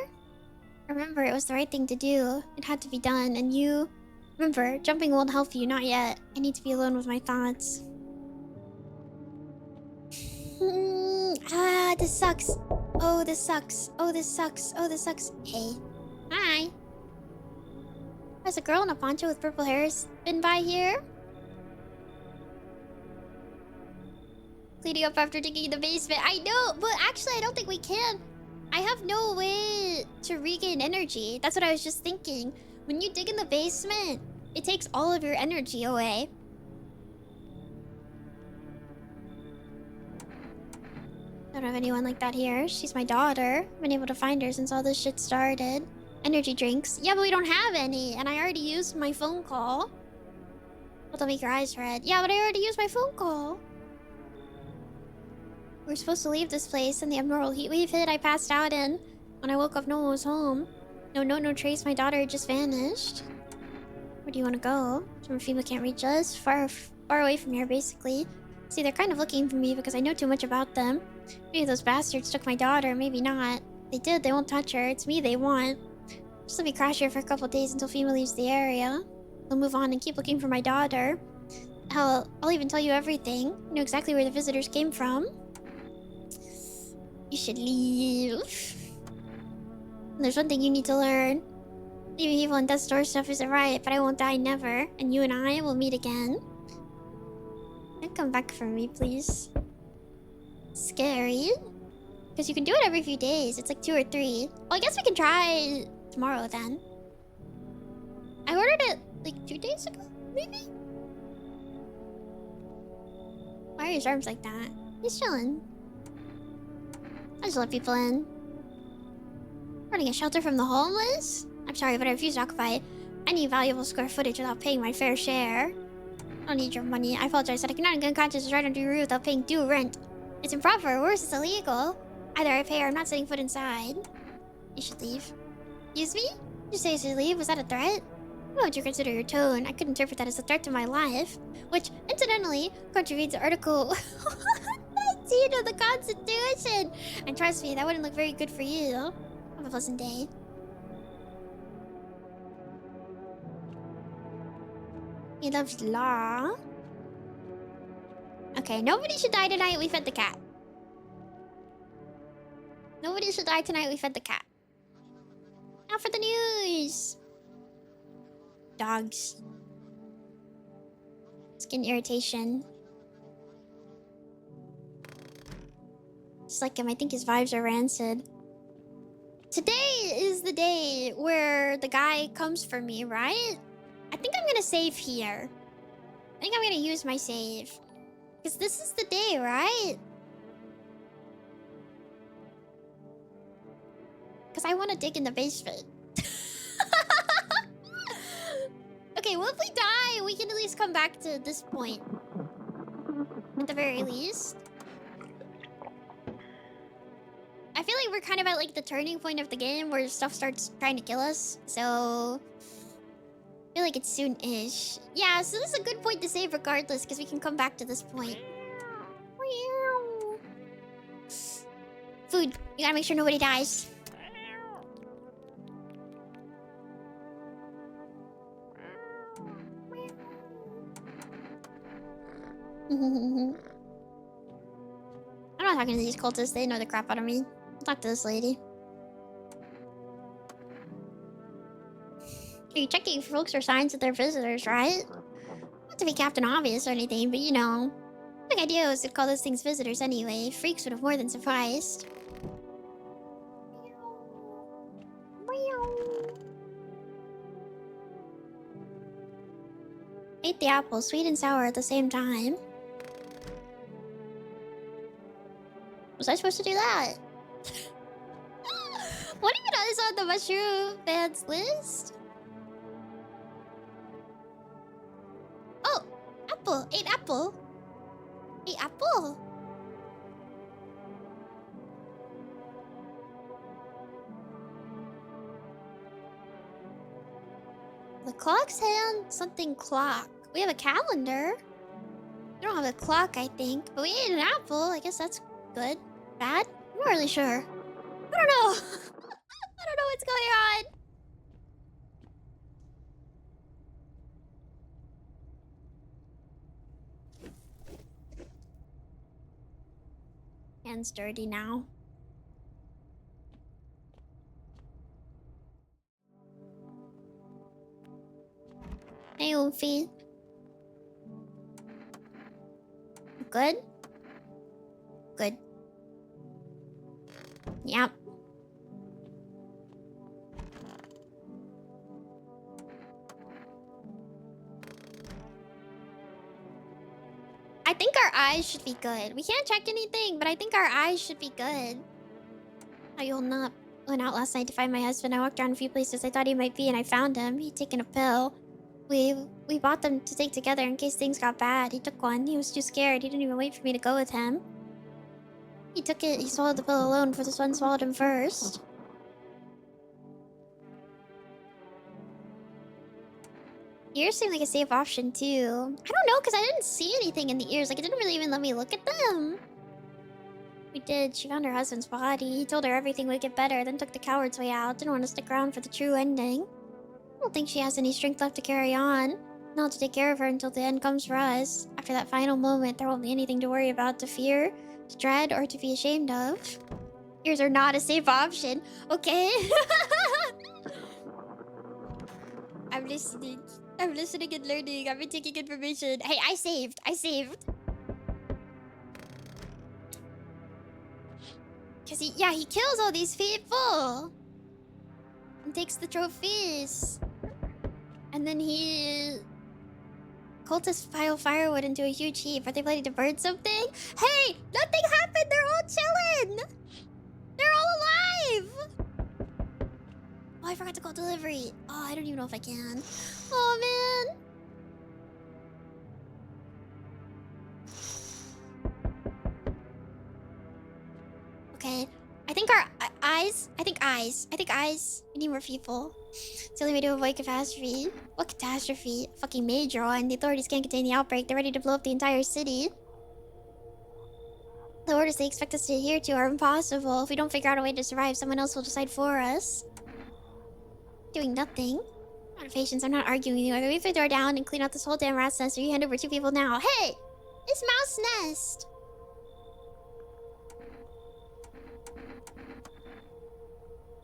Remember, it was the right thing to do. It had to be done, and you... Remember, jumping won't help you, not yet. I need to be alone with my thoughts. This sucks. Oh, this sucks. Oh, this sucks. Oh, this sucks. Hey. Hi. Has a girl in a poncho with purple hairs been by here? Cleaning up after digging in the basement. I know, but actually I don't think we can. I have no way to regain energy. That's what I was just thinking. When you dig in the basement, it takes all of your energy away. Don't have anyone like that here. She's my daughter. I've been able to find her since all this shit started. Energy drinks. Yeah, but we don't have any. And I already used my phone call. Well, don't make your eyes red. Yeah, but I already used my phone call. We were supposed to leave this place and the abnormal heat wave hit. I passed out in. When I woke up, no one was home. No trace. My daughter just vanished. Where do you want to go? Some FEMA can't reach us. Far away from here, basically. See, they're kind of looking for me because I know too much about them. Maybe those bastards took my daughter, maybe not. They did, they won't touch her. It's me they want. Just let me crash here for a couple days until FEMA leaves the area. They'll move on and keep looking for my daughter. Hell, I'll even tell you everything. You know exactly where the visitors came from. You should leave. And there's one thing you need to learn. Leaving evil and death store stuff isn't right, but I won't die never. And you and I will meet again. Don't come back for me, please. Scary. Because you can do it every few days. It's like 2 or 3. Well, I guess we can try tomorrow then. I ordered it like 2 days ago, maybe? Why are his arms like that? He's chilling. I just let people in. Running a shelter from the homeless? I'm sorry, but I refuse to occupy any valuable square footage without paying my fair share. I don't need your money. I apologize that I cannot in good conscience right under your roof without paying due rent. It's improper, or worse, it's illegal. Either I pay or I'm not setting foot inside. You should leave. Excuse me? Did you say I should leave? Was that a threat? What would you consider your tone? I could interpret that as a threat to my life. Which, incidentally, contravenes Article 19 of the Constitution. And trust me, that wouldn't look very good for you. Have a pleasant day. He loves law. Okay, nobody should die tonight. We fed the cat. Nobody should die tonight. We fed the cat. Now for the news. Dogs. Skin irritation. Just like him, I think his vibes are rancid. Today is is the day where the guy comes for me, right? I think I'm gonna save here. I think I'm gonna use my save. Because this is the day, right? Because I want to dig in the basement. Okay, well, if we die, we can at least come back to this point. At the very least. I feel like we're kind of at like the turning point of the game where stuff starts trying to kill us. So I feel like it's soon-ish. Yeah, so this is a good point to save regardless, because we can come back to this point. Food. You gotta make sure nobody dies. I'm not talking to these cultists. They know the crap out of me. I'll talk to this lady. You're checking for folks or signs that they're visitors, right? Not to be Captain Obvious or anything, but you know. The big idea was to call those things visitors anyway. Freaks would have more than sufficed. Ate the apple, sweet and sour at the same time. Was I supposed to do that? What even is on the mushroom band's list? Oh, apple. Ate apple. Ate apple. The clock's hand, something clock. We have a calendar. We don't have a clock, I think. But we ate an apple. I guess that's good. Bad? I'm not really sure. I don't know. I don't know what's going on. Hand's dirty now. Hey, Oofy. Good? Good. Yep. I think our eyes should be good. We can't check anything, but I think our eyes should be good. How you holding up? Went out last night to find my husband. I walked around a few places I thought he might be, and I found him. He'd taken a pill. We bought them to take together in case things got bad. He took one. He was too scared. He didn't even wait for me to go with him. He took it. He swallowed the pill alone before this one swallowed him first. Ears seem like a safe option too. I don't know, because I didn't see anything in the ears. Like, it didn't really even let me look at them. We did. She found her husband's body. He told her everything would get better, then took the coward's way out. Didn't want to stick around for the true ending. I don't think she has any strength left to carry on. Not to take care of her until the end comes for us. After that final moment, there won't be anything to worry about, to fear, to dread, or to be ashamed of. Ears are not a safe option. Okay. I'm listening. I'm listening and learning. I've been taking information. Hey, I saved. I saved. Because he kills all these people. And takes the trophies. And then he... Cultists pile firewood into a huge heap. Are they planning to burn something? Hey! Nothing happened! They're all chilling! They're all alive! Oh, I forgot to call delivery. Oh, I don't even know if I can. Oh, man. Okay. I think our eyes. I think eyes. We need more people. It's the only way to avoid catastrophe. What catastrophe? A fucking major one. The authorities can't contain the outbreak. They're ready to blow up the entire city. The orders they expect us to adhere to are impossible. If we don't figure out a way to survive, someone else will decide for us. Doing nothing. Out of patience, I'm not arguing with you. Either we leave the door down and clean out this whole damn rat's nest, or you hand over 2 people now. Hey! It's Mouse Nest!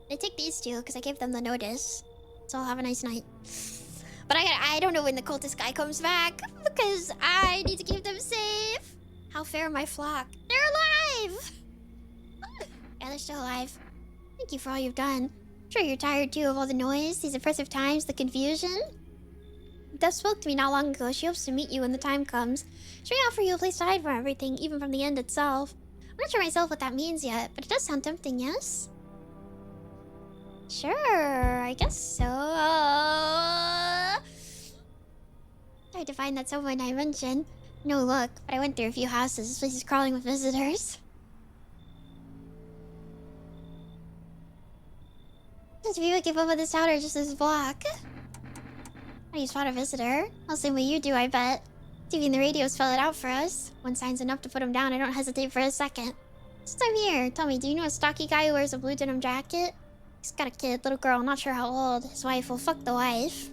They take these 2 because I gave them the notice. So I'll have a nice night. But I don't know when the cultist guy comes back, because I need to keep them safe. How fair my flock. They're alive! Yeah, they're still alive. Thank you for all you've done. Sure you're tired too of all the noise, these oppressive times, the confusion. Death spoke to me not long ago. She hopes to meet you when the time comes. She may offer you a place to hide from everything, even from the end itself. I'm not sure myself what that means yet, but it does sound tempting, yes? Sure, I guess so. Tried to find that someone I mentioned. No luck, but I went through a few houses. This place is crawling with visitors. Does people give up on this town or just this block? How do you spot a visitor? Well, same way you do, I bet. TV and the radio spell it out for us. One sign's enough to put him down. I don't hesitate for a second. Since I'm here, tell me, do you know a stocky guy who wears a blue denim jacket? He's got a kid, little girl, not sure how old. His wife will fuck the wife.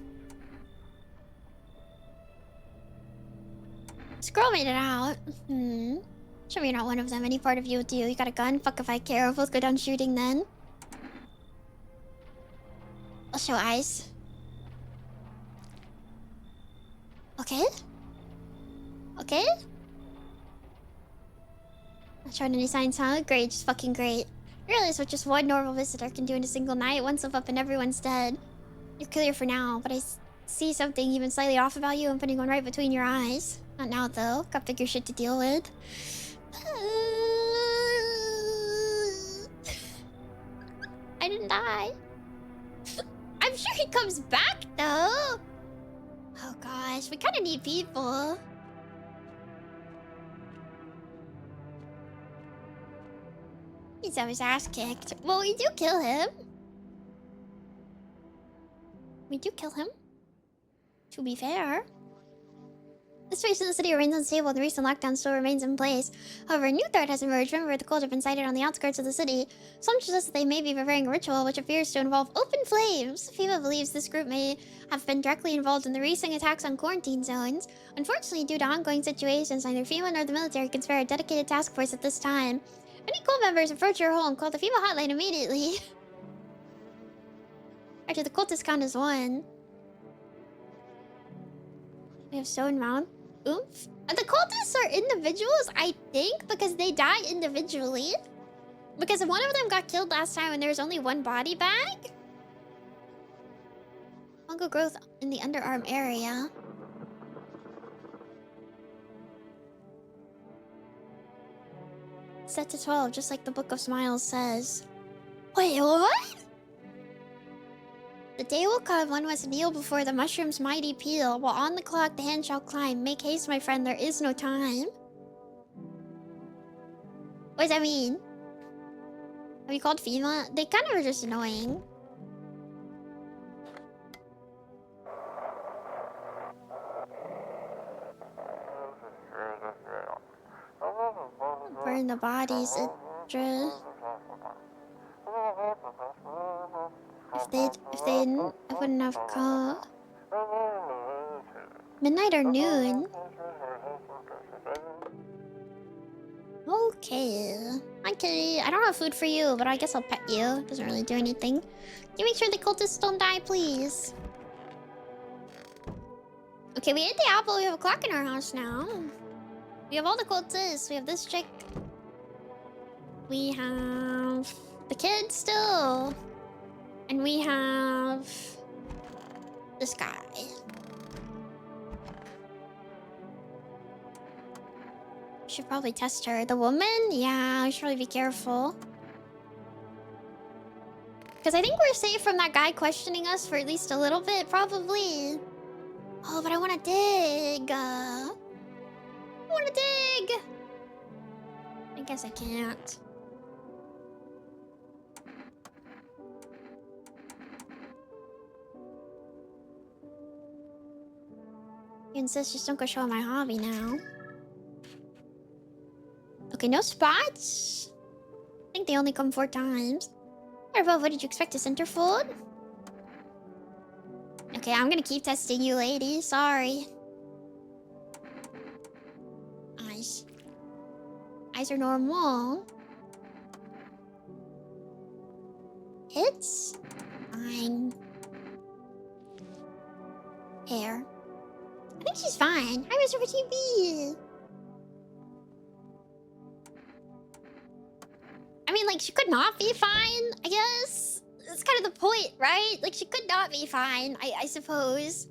This girl made it out. Show me you're not one of them. Any part of you would do. You got a gun? Fuck if I care. We'll both go down shooting then. I'll show eyes. Okay? Okay? Not showing any signs, huh? Great, just fucking great. You realize what just one normal visitor can do in a single night? One slip up and everyone's dead. You're clear for now, but I see something even slightly off about you. I'm putting one right between your eyes. Not now, though. Got bigger shit to deal with. I didn't die. I'm sure he comes back, though. Oh gosh, we kind of need people. He's have his ass kicked. Well, we do kill him. We do kill him. To be fair. The situation in the city remains unstable and the recent lockdown still remains in place. However, a new threat has emerged. Remember, the cult have been sighted on the outskirts of the city. Some suggest that they may be preparing a ritual which appears to involve open flames. FEMA believes this group may have been directly involved in the recent attacks on quarantine zones. Unfortunately, due to ongoing situations, neither FEMA nor the military can spare a dedicated task force at this time. If any cult members approach your home, call the FEMA hotline immediately. After the cultist count is 1. We have Stone Mount. Oomph. The cultists are individuals, I think, because they die individually. Because one of them got killed last time and there was only one body bag. Fungal growth in the underarm area. Set to 12, just like the Book of Smiles says. Wait, what? The day will come, one must kneel before the mushroom's mighty peel. While on the clock, the hand shall climb. Make haste, my friend, there is no time. What does that mean? Have you called FEMA? They kind of are just annoying. Burn the bodies, If they didn't, I wouldn't have called. Midnight or noon? Okay, I don't have food for you, but I guess I'll pet you. Doesn't really do anything. Can you make sure the cultists don't die, please? Okay, we ate the apple. We have a clock in our house now. We have all the cultists. We have this chick. We have the kid still. And we have this guy. Should probably test her. The woman? Yeah, we should probably be careful. Because I think we're safe from that guy questioning us for at least a little bit, probably. Oh, but I want to dig. I want to dig. I guess I can't. You insist, just don't go show my hobby now. Okay, no spots. I think they only come 4 times. Above, what did you expect? A centerfold? Okay, I'm gonna keep testing you, lady. Sorry. Eyes. Eyes are normal. Hits? Fine. Hair. I think she's fine. Hi, Mr. TV. I mean, like, she could not be fine, I guess. that's kind of the point, right? Like, she could not be fine, I suppose.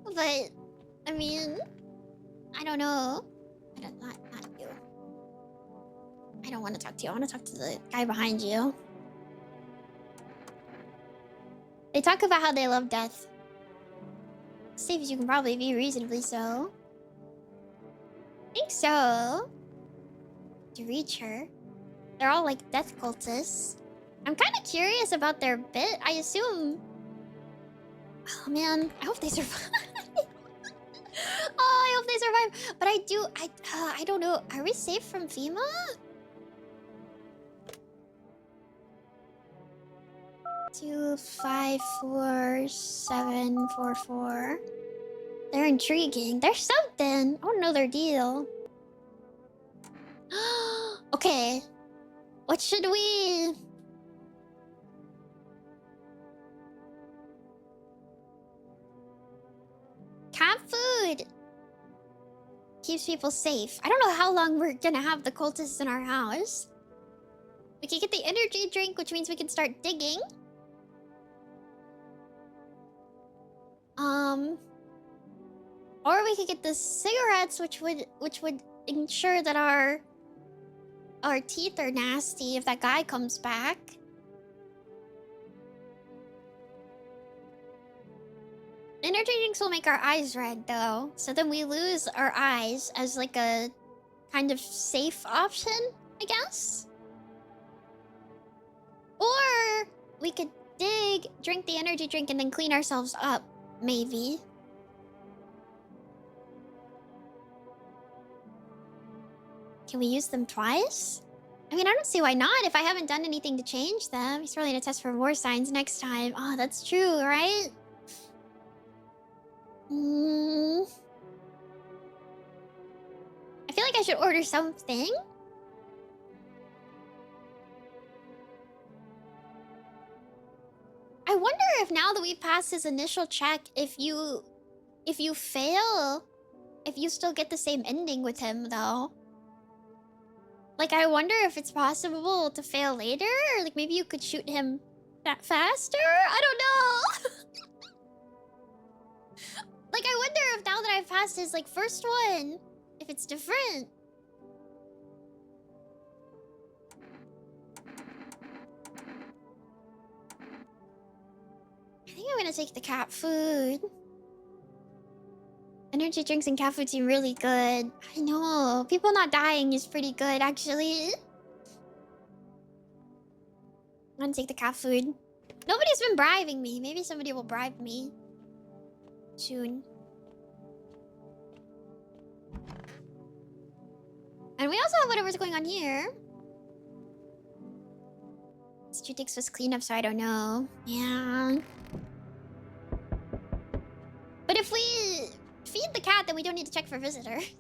But, I mean, I don't know. Not you. I don't want to talk to you. I want to talk to the guy behind you. They talk about how they love death. Safe as you can probably be, reasonably so. I think so. To reach her. They're all like death cultists. I'm kind of curious about their bit. I assume... Oh man, I hope they survive. Oh, I hope they survive. But I don't know. Are we safe from FEMA? 254744. They're intriguing. They're something. I want to know their deal. Okay. What should we... Cat food keeps people safe. I don't know how long we're gonna have the cultists in our house. We can get the energy drink, which means we can start digging. Or we could get the cigarettes, which would ensure that our teeth are nasty if that guy comes back. Energy drinks will make our eyes red, though. So then we lose our eyes as like a kind of safe option, I guess? Or we could dig, drink the energy drink, and then clean ourselves up, maybe. Can we use them twice? I mean, I don't see why not if I haven't done anything to change them. He's probably gonna test for more signs next time. Oh, that's true, right? I feel like I should order something. I wonder if now that we've passed his initial check, if you fail, if you still get the same ending with him, though. Like, I wonder if it's possible to fail later? Or, like, maybe you could shoot him that faster? I don't know! Like, I wonder if now that I've passed his, like, first one, if it's different. I think I'm gonna take the cat food. Energy drinks and cat food seem really good. I know. People not dying is pretty good, actually. I'm gonna take the cat food. Nobody's been bribing me. Maybe somebody will bribe me soon. And we also have whatever's going on here. Strategics was cleanup, so I don't know. Yeah. But if we feed the cat, then we don't need to check for visitors.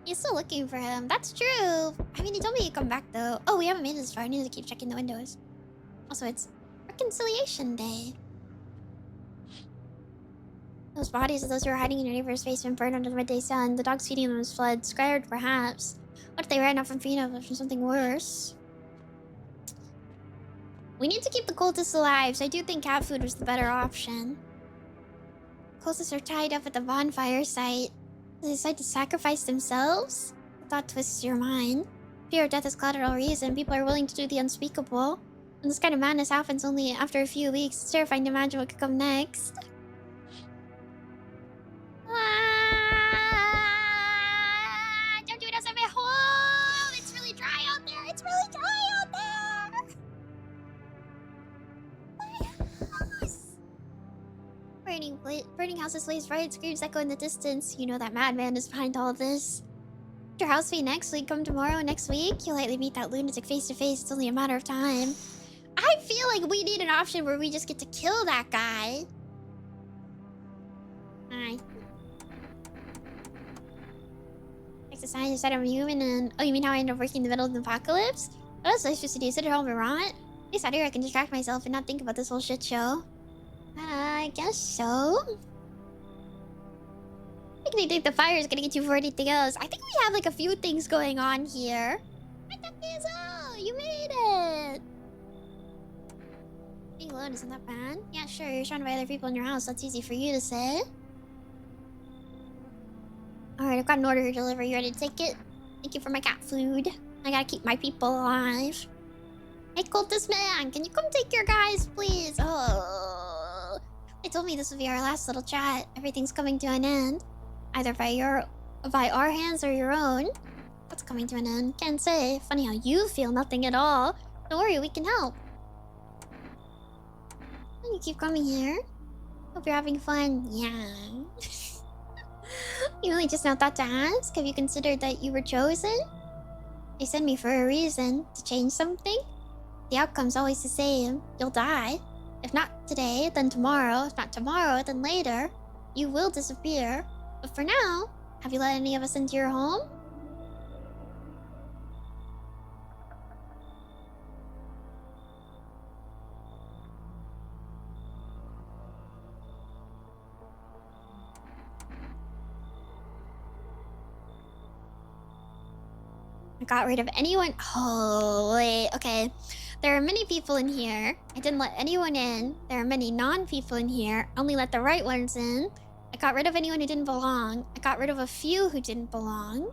He's still looking for him. That's true. I mean, he told me he'd come back, though. Oh, we haven't made it this far. I need to keep checking the windows. Also, it's Reconciliation Day. Those bodies of those who were hiding in your neighbor's basement burned under the midday sun. The dogs feeding them was fled. Scared, perhaps. What if they ran off from Fina from something worse? We need to keep the cultists alive, so I do think cat food was the better option. Cultists are tied up at the bonfire site. They decide to sacrifice themselves? The thought twists your mind. Fear of death has clouded all reason. People are willing to do the unspeakable. And this kind of madness happens only after a few weeks. It's terrifying to imagine what could come next. Don't do it outside my home! It's really dry out there! It's really dry out there! Burning houses blaze bright, screams echo in the distance. You know that madman is behind all of this. Your house be next week. Come tomorrow next week. You'll likely meet that lunatic face to face. It's only a matter of time. I feel like we need an option where we just get to kill that guy. Hi. Next to sign, you said I'm human and... Oh, you mean how I end up working in the middle of the apocalypse? What else am I supposed to do? Sit at home and rot? At least out here I can distract myself and not think about this whole shit show. I guess so. I think the fire is gonna get you for anything else. I think we have like a few things going on here. Hi, Takezo! You made it! Being alone isn't that bad. Yeah, sure, you're surrounded by other people in your house. That's easy for you to say. Alright, I've got an order to deliver. You ready to take it? Thank you for my cat food. I gotta keep my people alive. Hey, cultist man, can you come take your guys, please? Oh, they told me this would be our last little chat. Everything's coming to an end. Either by our hands or your own. What's coming to an end? Can't say. Funny how you feel nothing at all. Don't worry, we can help. You keep coming here. Hope you're having fun. Yeah. You really just now thought to ask? Have you considered that you were chosen? They sent me for a reason. To change something? The outcome's always the same. You'll die. If not today, then tomorrow. If not tomorrow, then later. You will disappear. But for now, have you let any of us into your home? I got rid of anyone. Oh, wait. Okay. There are many people in here. I didn't let anyone in. There are many non-people in here. I only let the right ones in. I got rid of anyone who didn't belong. I got rid of a few who didn't belong.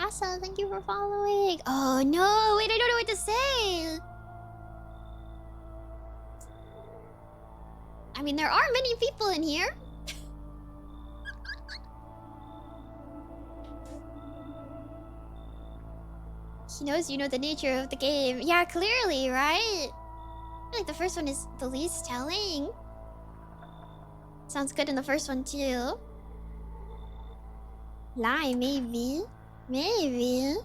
Asa, thank you for following. Oh, no. Wait, I don't know what to say. I mean, there are many people in here. He knows you know the nature of the game. Yeah, clearly, right? I feel like the first one is the least telling. Sounds good in the first one, too. Lie, maybe. Maybe.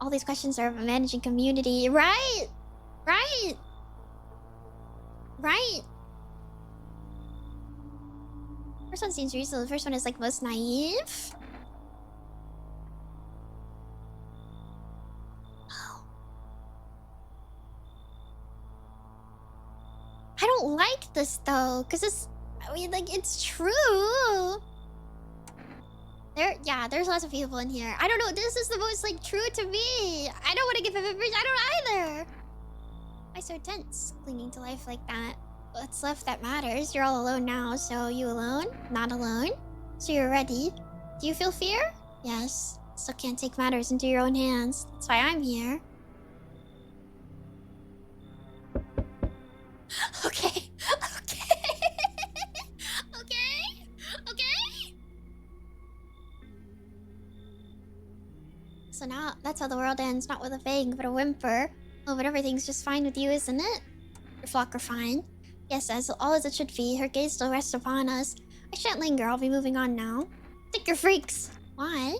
All these questions are about managing community. Right! Right! Right! First one seems reasonable. The first one is like most naive. I don't like this though, because it's, I mean, like, it's true. There's lots of people in here. I don't know, this is the most, like, true to me. I don't want to give him information. I don't either. Why so tense, clinging to life like that? What's left that matters? You're all alone now, so you alone? Not alone? So you're ready. Do you feel fear? Yes. Still can't take matters into your own hands. That's why I'm here. Okay. Okay. Okay. Okay. So now, that's how the world ends. Not with a bang, but a whimper. Oh, but everything's just fine with you, isn't it? Your flock are fine. Yes, as all as it should be. Her gaze still rests upon us. I shan't linger. I'll be moving on now. Think you're freaks. Why?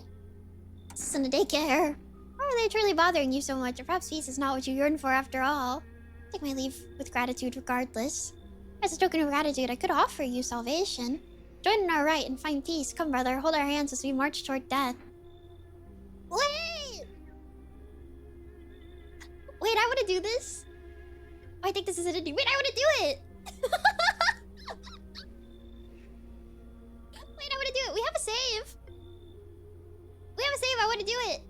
This isn't a daycare. Why are they truly bothering you so much? Or perhaps peace is not what you yearn for after all. Take my leave with gratitude regardless. As a token of gratitude, I could offer you salvation. Join in our right and find peace. Come, brother, hold our hands as we march toward death. Wait! Wait, I want to do this? Oh, I think this is it. Wait, I want to do it! Wait, I want to do it. We have a save. We have a save. I want to do it.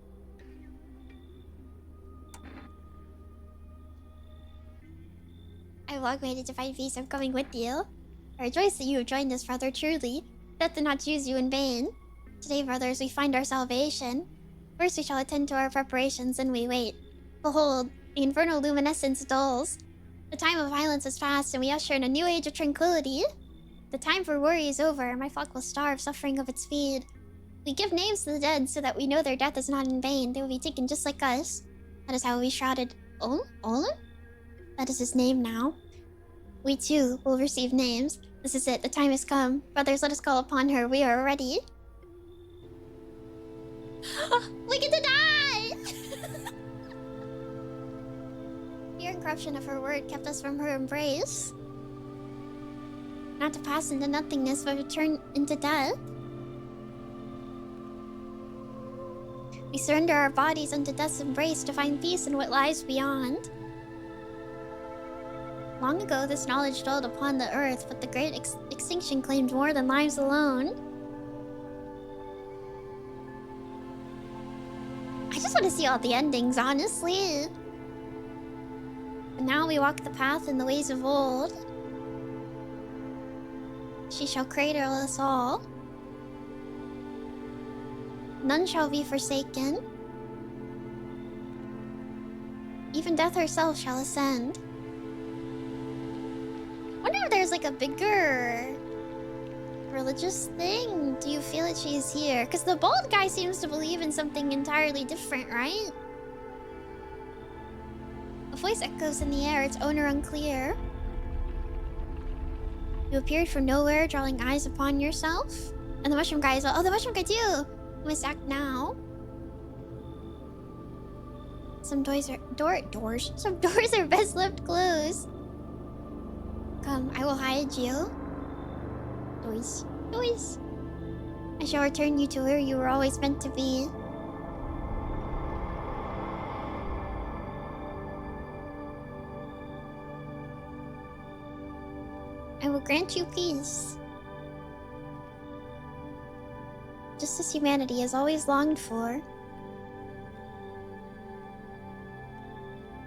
I vlog to find peace. I'm coming with you. I rejoice that you have joined us, brother, truly. Death did not choose you in vain. Today, brothers, we find our salvation. First, we shall attend to our preparations, and we wait. Behold, the infernal luminescence dulls. The time of violence is past, and we usher in a new age of tranquility. The time for worry is over. My flock will starve, suffering of its feed. We give names to the dead so that we know their death is not in vain. They will be taken just like us. That is how we shrouded... Olin? That is his name now. We too will receive names. This is it. The time has come. Brothers, let us call upon her. We are ready. We get to die! Fear and corruption of her word kept us from her embrace. Not to pass into nothingness, but to turn into death. We surrender our bodies unto death's embrace to find peace in what lies beyond. Long ago, this knowledge dwelled upon the earth, but the great extinction claimed more than lives alone. I just want to see all the endings, honestly. But now we walk the path in the ways of old. She shall cradle us all. None shall be forsaken. Even death herself shall ascend. Wonder if there's like a bigger religious thing. Do you feel that she is here? Because the bald guy seems to believe in something entirely different, right? A voice echoes in the air, its owner unclear. You appeared from nowhere, drawing eyes upon yourself. And the mushroom guy as well. Oh, the mushroom guy too! You must act now. Some doors are... Some doors are best left closed. Come, I will hide you. Doors. Doors. I shall return you to where you were always meant to be. I will grant you peace. Just as humanity has always longed for.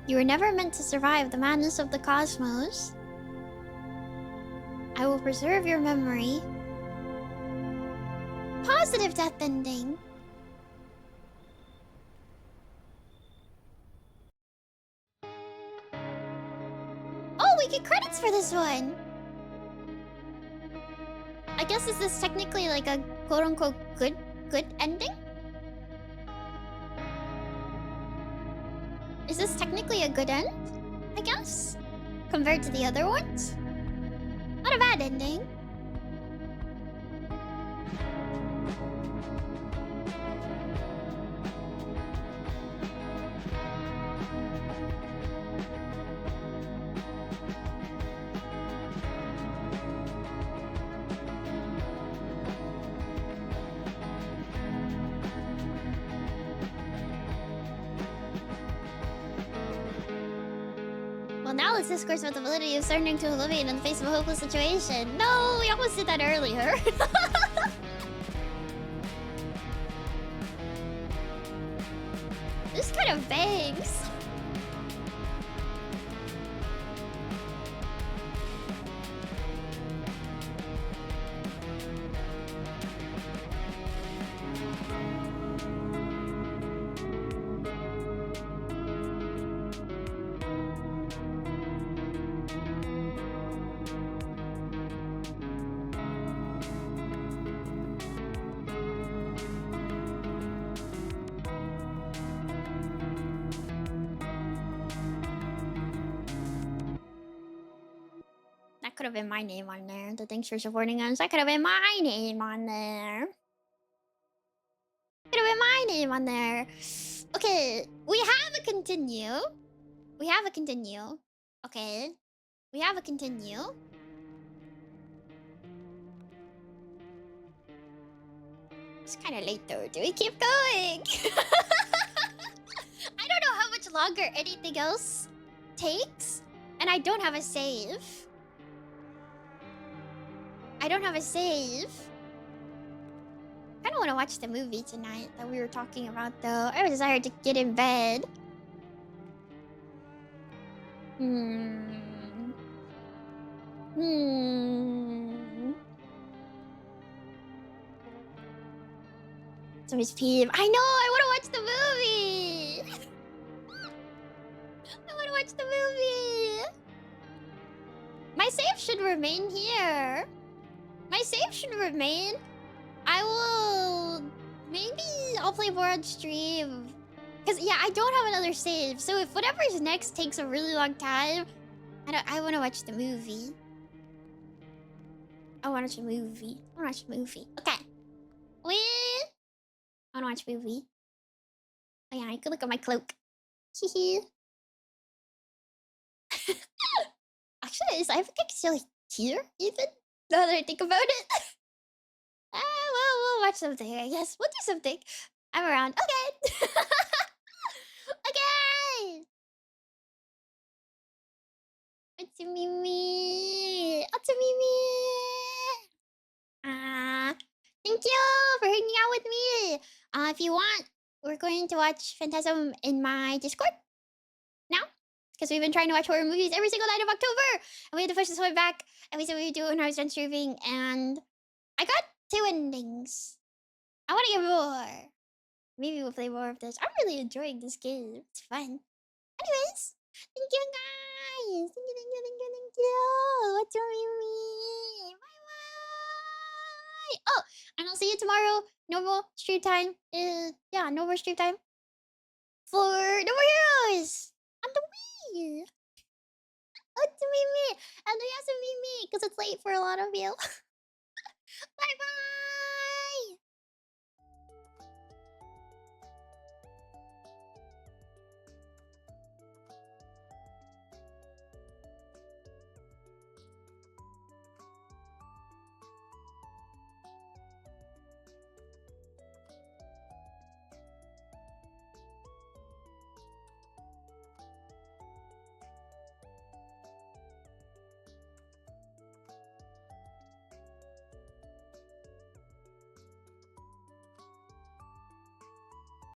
You were never meant to survive the madness of the cosmos. I will preserve your memory. Positive death ending. Oh, we get credits for this one. I guess is this technically like a quote-unquote good ending? Is this technically a good end? I guess? Compared to the other ones? Not a bad ending. Well, now let's discourse about the validity of surrendering to oblivion in the face of a hopeless situation. No, we almost did that earlier. This kind of bangs. That could have been my name on there. The thanks for supporting us. That could have been my name on there. Could have been my name on there. Okay, we have a continue. We have a continue. Okay. We have a continue. It's kind of late though. Do we keep going? I don't know how much longer anything else takes. And I don't have a save. I don't have a save. I don't want to watch the movie tonight that we were talking about though. I have a desire to get in bed. Somebody's peeve. I know, I want to watch the movie. I want to watch the movie. My save should remain here. My save should remain. I will... Maybe I'll play more on stream. Because, yeah, I don't have another save. So if whatever's next takes a really long time, I want to watch the movie. I want to watch a movie. I want to watch a movie. Okay. I want to watch a movie. Oh, yeah, I can look at my cloak. Hehe. Actually, is Ivakick still here, even? Now that I think about it. Well, we'll watch something, I guess. We'll do something. I'm around. Okay. Okay. Mimimi. Mimimi. Thank you for hanging out with me. If you want, we're going to watch Phantasm in my Discord now. Because we've been trying to watch horror movies every single night of October. And we had to push this one back. And we said we would do it when I was done streaming. And I got 2 endings. I want to get more. Maybe we'll play more of this. I'm really enjoying this game. It's fun. Anyways, thank you guys. Thank you, thank you, thank you, thank you. What's your Mimi? Bye bye. Oh, and I'll see you tomorrow. Normal stream time. Yeah, normal stream time for No More Heroes on the Wii. Oh, it's Mimi. And we have some Mimi because it's late for a lot of you. Bye bye.